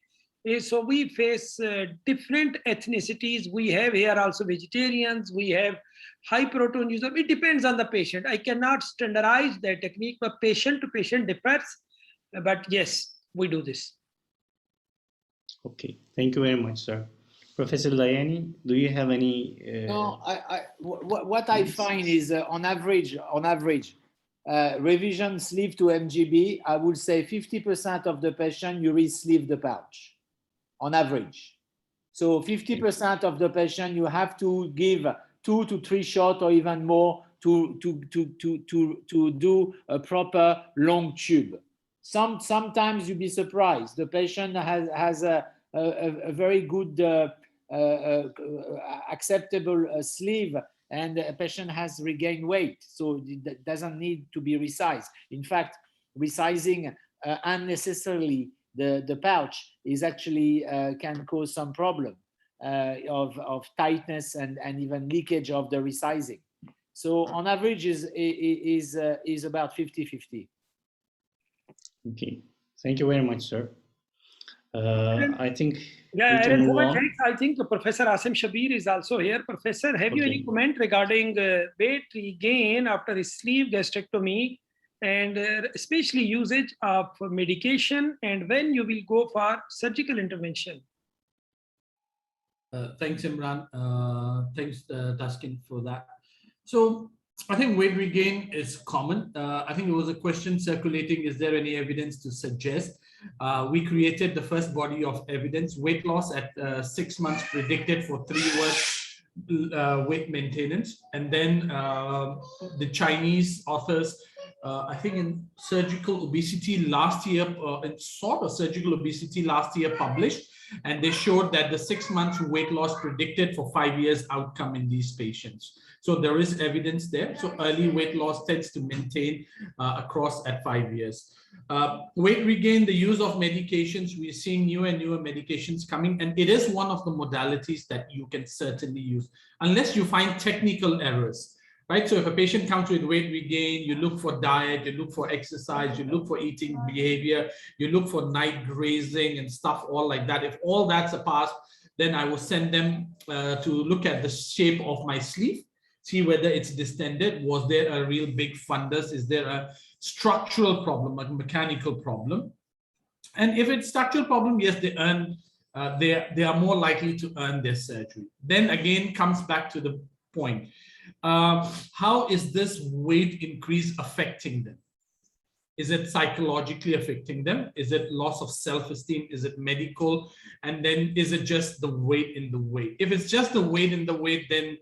so we face different ethnicities. We have here also vegetarians, we have high protein user. It depends on the patient. I cannot standardize the technique, but patient to patient differs. But yes, we do this. Okay, thank you very much, sir. Professor Layani, do you have any? No, what I find is on average, revision sleeve to MGB, I would say 50% of the patient you re-sleeve the pouch, on average. So 50% of the patient you have to give 2 to 3 shots or even more to do a proper long tube. Sometimes you'll be surprised. The patient has a very good acceptable sleeve, and a patient has regained weight, so it doesn't need to be resized. In fact, resizing unnecessarily the pouch is actually can cause some problem of tightness and even leakage of the resizing. So on average is about 50-50. Okay, thank you very much, sir. I think yeah, we can move on. thanks. I think Professor Asim Shabir is also here. Professor, have you any comment regarding weight regain after sleeve gastrectomy, and especially usage of medication, and when you will go for surgical intervention? Thanks, Imran. Thanks, Taskin, for that. So I think weight regain is common. I think there was a question circulating, is there any evidence to suggest? We created the first body of evidence, weight loss at 6 months predicted for 3 weeks weight maintenance. And then the Chinese authors, I think in surgical obesity last year, in sort of surgical obesity last year published, and they showed that the 6 months weight loss predicted for 5 years outcome in these patients. So there is evidence there. So early weight loss tends to maintain across at 5 years. Weight regain, the use of medications, we're seeing newer and newer medications coming, and it is one of the modalities that you can certainly use, unless you find technical errors, right? So if a patient comes with weight regain, you look for diet, you look for exercise, you look for eating behavior, you look for night grazing and stuff, all like that. If all that's a pass, then I will send them to look at the shape of my sleeve, see whether it's distended. Was there a real big fundus? Is there a structural problem, a mechanical problem? And if it's structural problem, yes, they earn, they are more likely to earn their surgery. Then again, comes back to the point. How is this weight increase affecting them? Is it psychologically affecting them? Is it loss of self-esteem? Is it medical? And then is it just the weight in the weight? If it's just the weight in the weight, then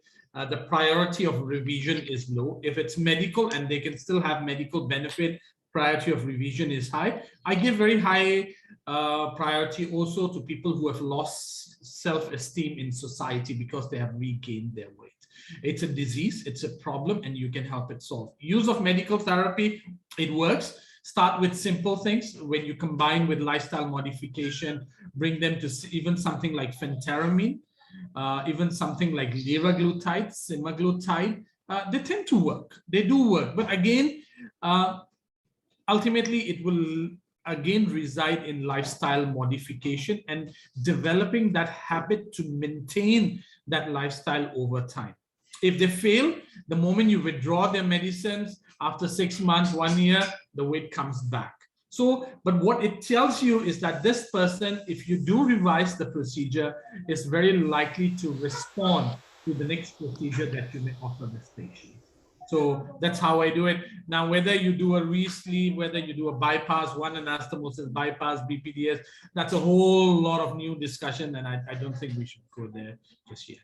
the priority of revision is low. If it's medical and they can still have medical benefit, priority of revision is high. I give very high priority also to people who have lost self-esteem in society because they have regained their weight. It's a disease, it's a problem, and you can help it solve. Use of medical therapy, it works. Start with simple things. When you combine with lifestyle modification, bring them to even something like phentermine, even something like liraglutide, semaglutide, they tend to work. They do work. But again, ultimately, it will again reside in lifestyle modification and developing that habit to maintain that lifestyle over time. If they fail, the moment you withdraw their medicines, after 6 months, 1 year, the weight comes back. So, but what it tells you is that this person, if you do revise the procedure, is very likely to respond to the next procedure that you may offer this patient. So that's how I do it. Now, whether you do a re-sleeve, whether you do a bypass, one anastomosis bypass, BPDS, that's a whole lot of new discussion, and I don't think we should go there just yet.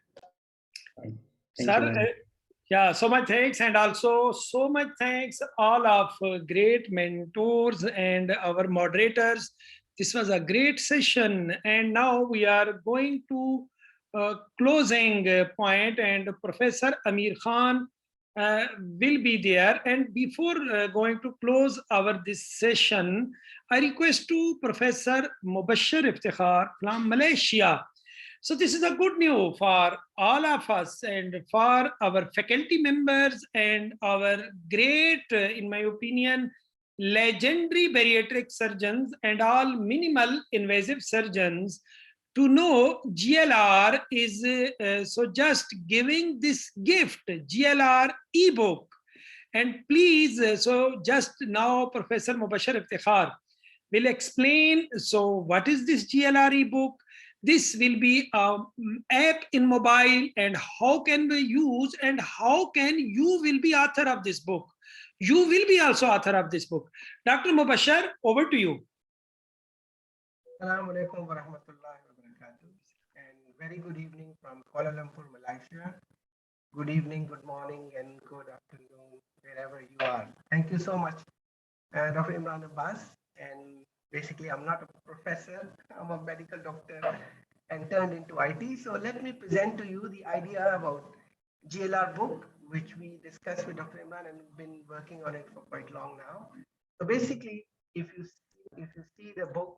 Sir, yeah, so much thanks, and also so much thanks all of great mentors and our moderators. This was a great session, and now we are going to closing point, and Professor Amir Khan will be there. And before going to close our this session, I request to Professor Mubashir Iftikhar from Malaysia. So this is a good news for all of us and for our faculty members and our great, in my opinion, legendary bariatric surgeons and all minimal invasive surgeons to know GLR is so just giving this gift, GLR ebook. And please, so just now Professor Mubashir Iftikhar will explain, so what is this GLR ebook? This will be an app in mobile, and how can we use, and how can you will be author of this book. You will be also author of this book. Dr. Mubashir, over to you. Assalamu alaikum wa rahmatullahi wa barakatuh. And very good evening from Kuala Lumpur, Malaysia. Good evening, good morning, and good afternoon, wherever you are. Thank you so much, Dr. Imran Abbas. And basically, I'm not a professor, I'm a medical doctor and turned into IT. So let me present to you the idea about GLR book, which we discussed with Dr. Imran and been working on it for quite long now. So basically, if you see the book,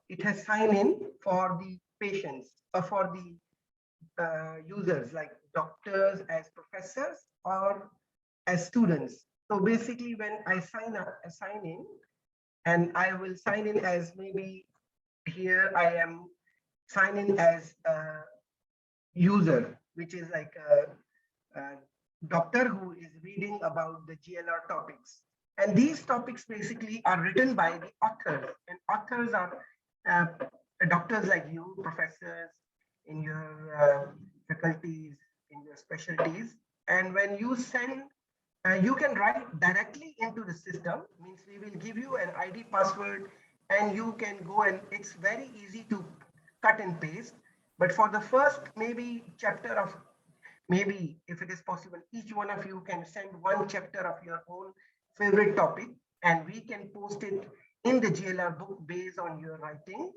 it has sign in for the patients or for the users, like doctors as professors or as students. So basically, when I sign in, and I will sign in as, maybe here I am signing as a user, which is like a doctor who is reading about the GLR topics. And these topics basically are written by the authors, and authors are doctors like you, professors in your faculties, in your specialties. And when you send, you can write directly into the system, means we will give you an ID password and you can go, and it's very easy to cut and paste. But for the first maybe chapter of, maybe if it is possible, each one of you can send one chapter of your own favorite topic, and we can post it in the GLR book based on your writing.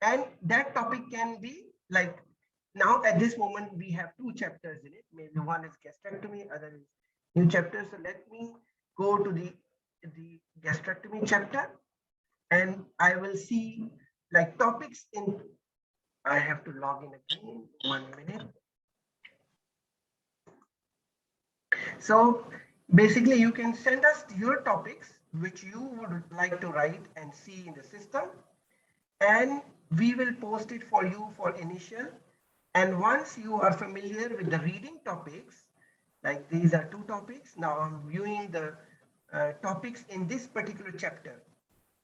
And that topic can be like, now at this moment we have 2 chapters in it. Maybe one is gastrectomy, other is new chapter. So let me go to the gastrectomy chapter, and I will see like topics in, I have to log in again, 1 minute. So basically you can send us your topics which you would like to write and see in the system, and we will post it for you for initial. And once you are familiar with the reading topics, like these are 2 topics, now I'm viewing the topics in this particular chapter.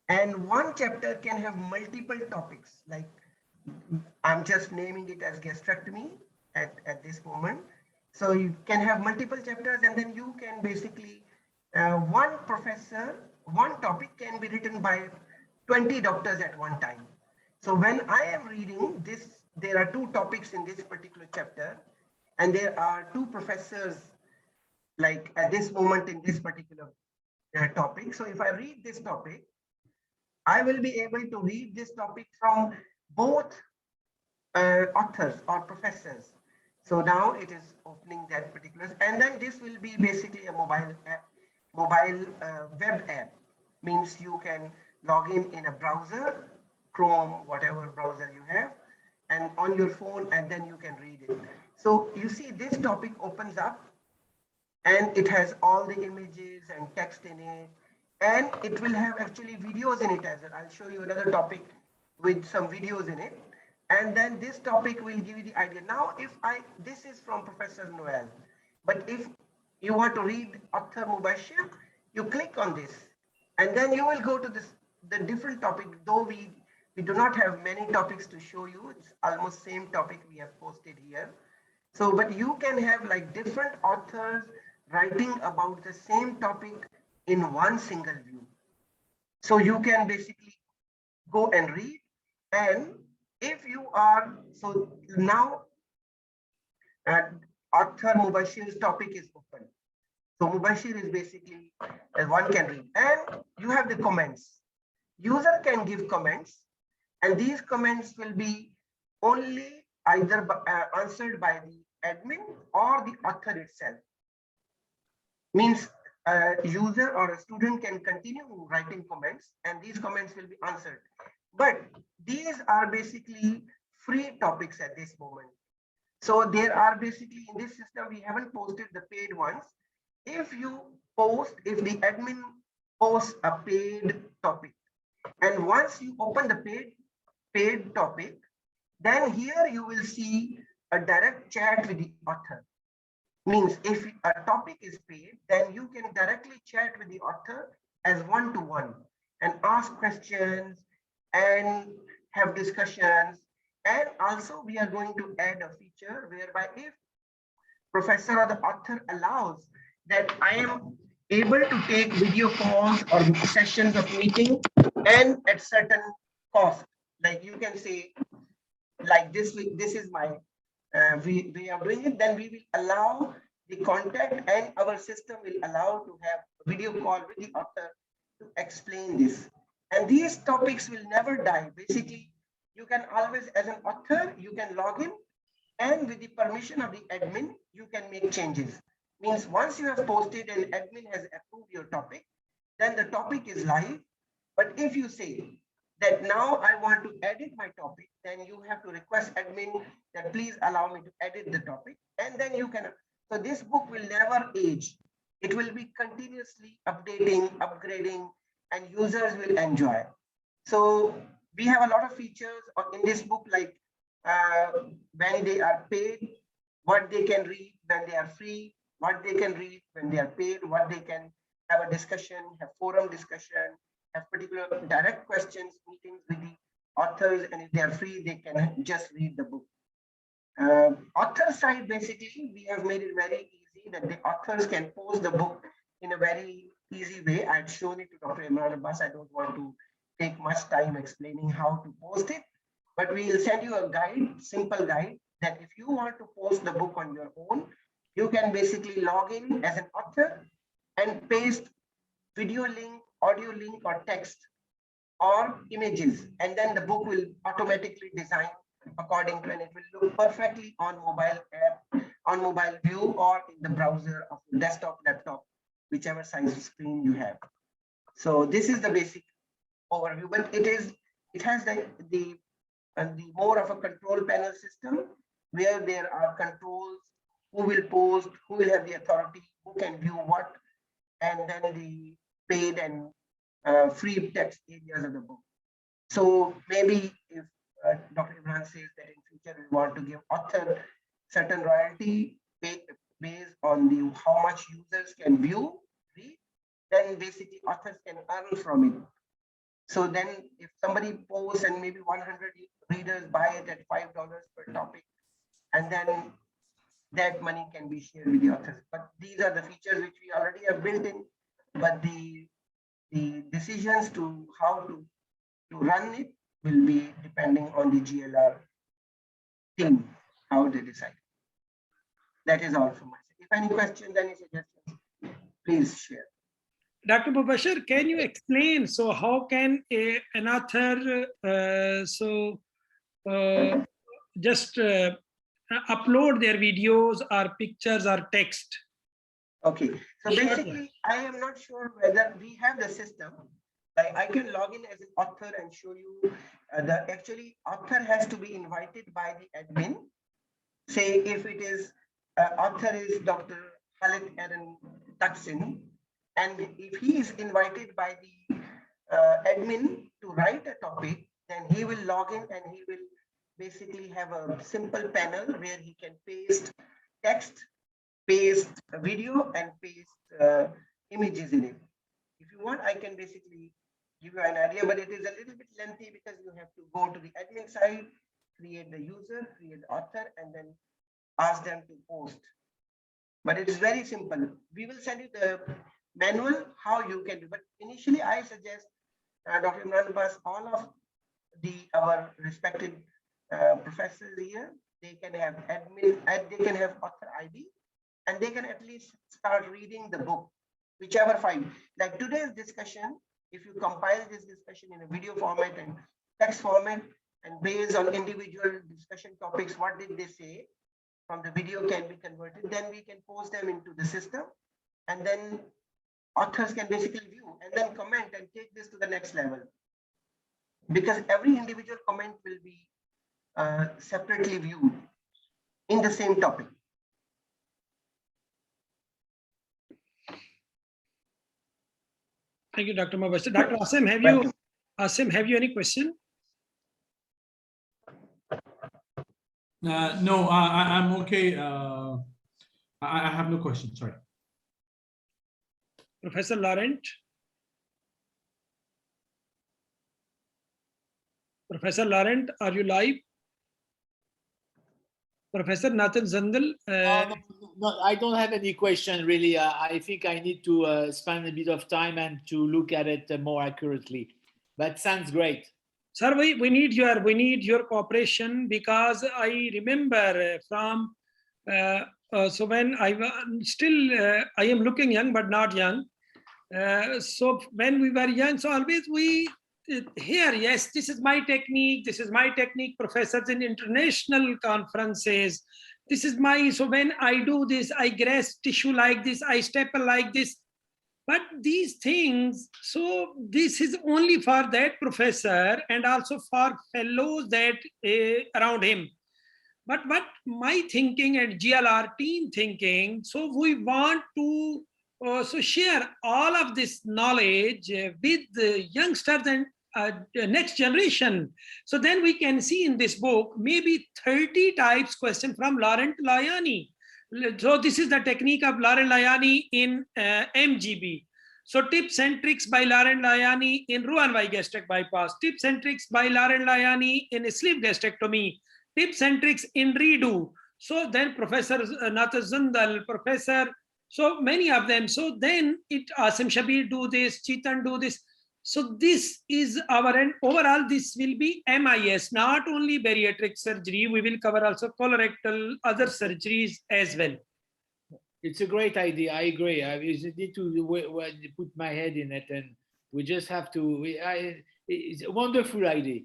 And one chapter can have multiple topics, like I'm just naming it as gastrectomy at this moment. So you can have multiple chapters, and then you can basically, one professor, one topic can be written by 20 doctors at one time. So when I am reading this, there are 2 topics in this particular chapter, and there are 2 professors like at this moment in this particular topic. So if I read this topic, I will be able to read this topic from both authors or professors. So now it is opening that particular, and then this will be basically a mobile app, web app, means you can log in a browser, Chrome, whatever browser you have, and on your phone, and then you can read it. So you see this topic opens up, and it has all the images and text in it, and it will have actually videos in it as well. I'll show you another topic with some videos in it. and then this topic will give you the idea. Now, this is from Professor Noel, but if you want to read author Mubashir, you click on this, and then you will go to the different topic. Though we do not have many topics to show you, it's almost same topic we have posted here. So, but you can have like different authors writing about the same topic in one single view. So you can basically go and read, and if you are, so now author Mubashir's topic is open. So Mubashir is basically, one can read, and you have the comments. User can give comments, and these comments will be only either answered by the admin or the author itself. Means a user or a student can continue writing comments, and these comments will be answered. But these are basically free topics at this moment. So there are basically, in this system, we haven't posted the paid ones. If the admin posts a paid topic, and once you open the paid topic, then here you will see a direct chat with the author. Means if a topic is paid, then you can directly chat with the author as one-to-one and ask questions and have discussions. And also we are going to add a feature whereby if professor or the author allows that I am able to take video calls or sessions of meeting and at certain cost, like you can say like this is my way of doing it, then we will allow the contact, and our system will allow to have video call with the author to explain this. And these topics will never die. Basically, you can always, as an author, you can log in, and with the permission of the admin, you can make changes. Means once you have posted and admin has approved your topic, then the topic is live. But if you say that now I want to edit my topic, then you have to request admin that please allow me to edit the topic, and then you can. So this book will never age. It will be continuously updating, upgrading, and users will enjoy. So we have a lot of features in this book, like when they are paid, what they can read when they are free, what they can read when they are paid, what they can have a discussion, have forum discussion, have particular direct questions, meetings with the authors, and if they are free, they can just read the book. Author side, basically, we have made it very easy that the authors can post the book in a very easy way. I've shown it to Dr. Imran Abbas. I don't want to take much time explaining how to post it, but we will send you a guide, simple guide, that if you want to post the book on your own, you can basically log in as an author and paste video link, audio link, or text or images, and then the book will automatically design according to, and it will look perfectly on mobile app, on mobile view, or in the browser of your desktop, laptop, whichever size of screen you have. So this is the basic overview, but it has the more of a control panel system where there are controls, who will post, who will have the authority, who can view what, and then the paid and free text areas of the book. So maybe if Dr. Imran says that in future we want to give author certain royalty based on how much users can view, read, then basically authors can earn from it. So then if somebody posts and maybe 100 readers buy it at $5 per topic, and then that money can be shared with the authors. But these are the features which we already have built in, but the decisions to how to run it will be depending on the GLR team, how they decide. That is all from my side. If any questions, any suggestions, please share. Dr. Mubashir, can you explain, so how can an author just upload their videos or pictures or text? Okay, so basically, I am not sure whether we have the system. Like I can log in as an author and show you actually author has to be invited by the admin. Say if it is author is Dr. Khalid Aaron Taksin, and if he is invited by the admin to write a topic, then he will log in and he will basically have a simple panel where he can paste text, paste a video, and paste images in it. If you want, I can basically give you an idea, but it is a little bit lengthy because you have to go to the admin side, create the user, create the author, and then ask them to post. But it is very simple. We will send you the manual how you can do. But initially, I suggest Dr. Imran Abbas, all of our respected professors here, they can have admin, they can have author ID, and they can at least start reading the book, whichever file. Like today's discussion, if you compile this discussion in a video format and text format, and based on individual discussion topics, what did they say from the video can be converted, then we can post them into the system, and then authors can basically view and then comment and take this to the next level. Because every individual comment will be separately viewed in the same topic. Thank you, Dr. Mubashir. Dr. Asim, have you any question? No, I'm okay. I have no question. Sorry. Professor Laurent? Professor Laurent, are you live? Professor Nathan Zandal? No, I don't have any question really. I think I need to spend a bit of time and to look at it more accurately. But sounds great. Sir, we need your cooperation, because I remember from so when I am looking young but not young. So when we were young, so always we hear, yes, this is my technique, professors in international conferences, this is my, so when I do this, I grasp tissue like this, I staple like this. But these things, so this is only for that professor and also for fellows that around him. But what my thinking and GLR team thinking, so we want to so share all of this knowledge with the youngsters and next generation. So then we can see in this book, maybe 30 types question from Laurent Layani. So this is the technique of Laurent Layani in MGB. So tips and tricks by Laurent Layani in Roux-en-Y gastric bypass. Tips and tricks by Laurent Layani in sleeve gastrectomy. Tips and tricks in redo. So then Professor Nathan Zandal, Professor, so many of them. So then Asim Shabir do this, Chetan do this. So this is our end. Overall, this will be MIS, not only bariatric surgery. We will cover also colorectal, other surgeries as well. It's a great idea. I agree. I need to put my head in it, and we just have to. It's a wonderful idea.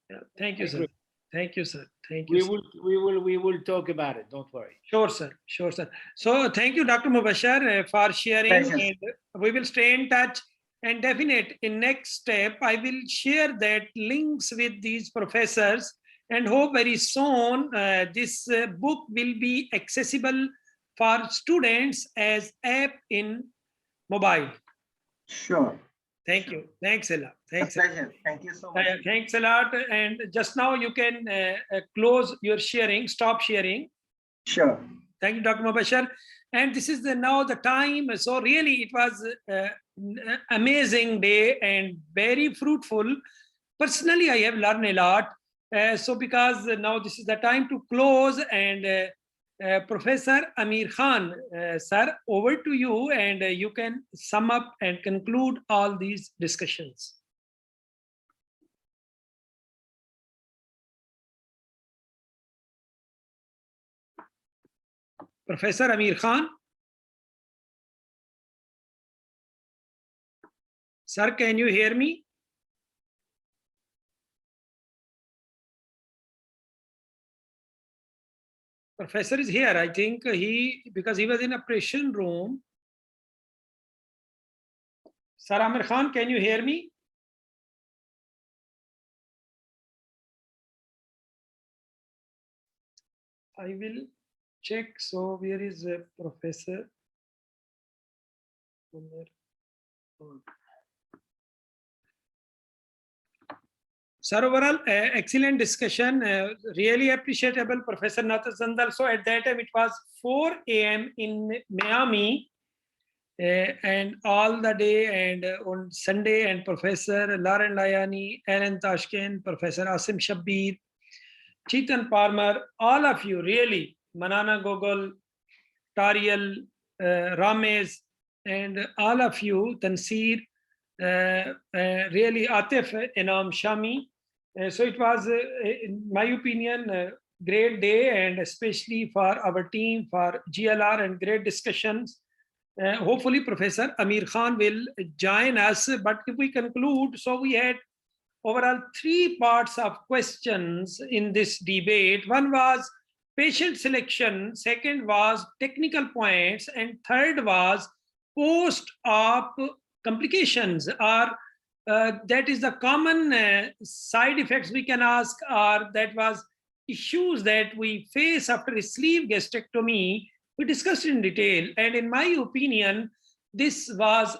Yeah, thank you, sir. Thank you, sir. Thank you. We will talk about it. Don't worry. Sure, sir. Sure, sir. So thank you, Dr. Mubashir, for sharing. And we will stay in touch. And definite in next step, I will share that links with these professors, and hope very soon this book will be accessible for students as app in mobile. Sure. Thank you. Thanks a lot. Thanks. Pleasure. Thank you so much. Thanks a lot. And just now you can close your sharing, stop sharing. Sure. Thank you, Dr. Mubashir. And this is now the time. So really it was amazing day and very fruitful. Personally, I have learned a lot. So because now this is the time to close, and Professor Amir Khan, sir, over to you, and you can sum up and conclude all these discussions. Professor Amir Khan. Sir, can you hear me? Professor is here. I think because he was in operation room. Sir Amir Khan, can you hear me? I will check. So where is Professor? Sir, overall, excellent discussion. Really appreciable, Professor Nathan Zandal. So at that time, it was 4 a.m. in Miami, and all the day, and on Sunday, and Professor Lauren Layani, Alan Tashkent, Professor Asim Shabbir, Chetan Parmar, all of you, really, Manana Gogol, Tariel, Ramesh, and all of you, Tansir, really Atif, Enam Shami. So it was, in my opinion, a great day, and especially for our team, for GLR, and great discussions. Hopefully Professor Amir Khan will join us, but if we conclude, so we had overall 3 parts of questions in this debate. One was patient selection, second was technical points, and third was post-op complications, or that is the common side effects we can ask, or that was issues that we face after a sleeve gastrectomy. We discussed in detail, and in my opinion, this was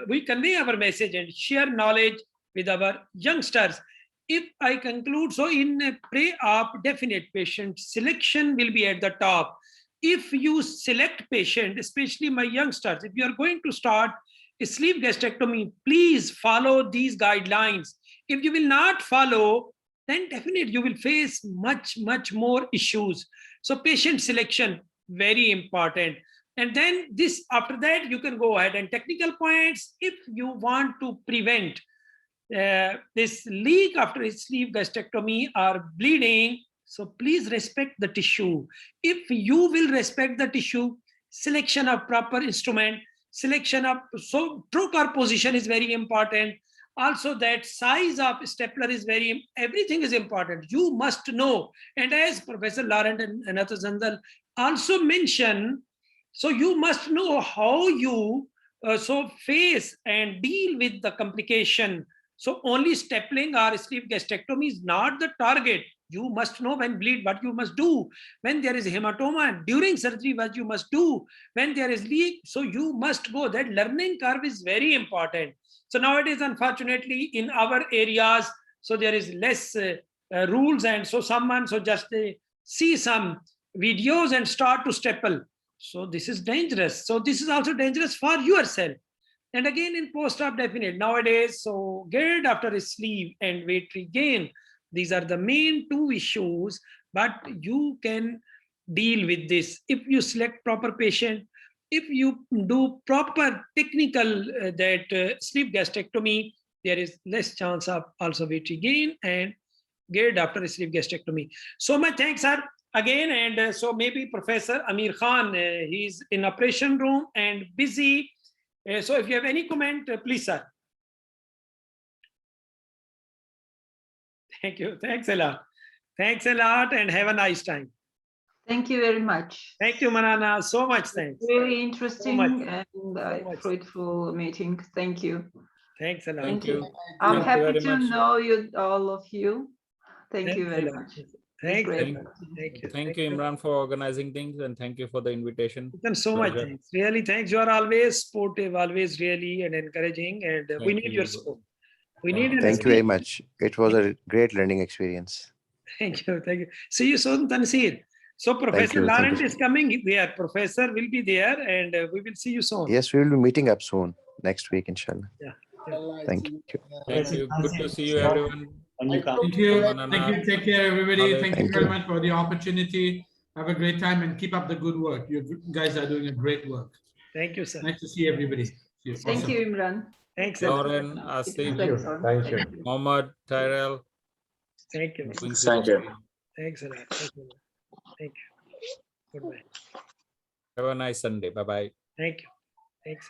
we convey our message and share knowledge with our youngsters. If I conclude, so in pre-op, definite patient selection will be at the top. If you select patient, especially my youngsters, if you are going to start a sleeve gastrectomy, please follow these guidelines. If you will not follow, then definitely you will face much more issues. So patient selection, very important. And then this, after that, you can go ahead and technical points. If you want to prevent this leak after a sleeve gastrectomy or bleeding, so please respect the tissue. If you will respect the tissue, selection of proper instrument, selection of, so trocar position is very important. Also that size of stapler is very, everything is important. You must know. And as Professor Laurent and Anatha Zandal also mentioned, so you must know how you so face and deal with the complication. So only stapling or sleeve gastrectomy is not the target. You must know when bleed, what you must do. When there is hematoma, during surgery, what you must do. When there is leak, so you must go. That learning curve is very important. So nowadays, unfortunately, in our areas, so there is less rules, and so someone, so just see some videos and start to staple. So this is dangerous. So this is also dangerous for yourself. And again, in post-op definite, nowadays, so GERD after a sleeve and weight regain, these are the main 2 issues, but you can deal with this. If you select proper patient, if you do proper technical sleeve gastrectomy, there is less chance of also weight regain and GERD after a sleeve gastrectomy. So my thanks, sir, again. And so maybe Professor Amir Khan, he's in operation room and busy. So if you have any comment, please, sir. Thank you. Thanks a lot. Thanks a lot, and have a nice time. Thank you very much. Thank you, Manana. So much thanks. Really interesting and so fruitful meeting. Thank you. Thanks a lot. Thank you. I'm happy to know you, all of you. Thank you very much. Thank you. Thank you, Imran, for organizing things, and thank you for the invitation. And so much thanks. Really, thanks. You are always supportive, always really and encouraging, and we need your support. We need. Thank you very much. It was a great learning experience. Thank you. Thank you. See you soon, Tansir. So Professor Laurent is coming there. Professor will be there, and we will see you soon. Yes, we will be meeting up soon next week, inshallah. Yeah. Thank you. Thank you. Good to see you, everyone. Thank you. Thank you. Take care, everybody. Thank you very much for the opportunity. Have a great time and keep up the good work. You guys are doing a great work. Thank you, sir. Nice to see everybody. Thank you, Imran. Thanks, Lauren, Asif, Thank you. Mohammed, Tyrell. Thank you. Thank you. Thanks a lot. Thank you. Goodbye. Have a nice Sunday. Bye-bye. Thank you. Thanks.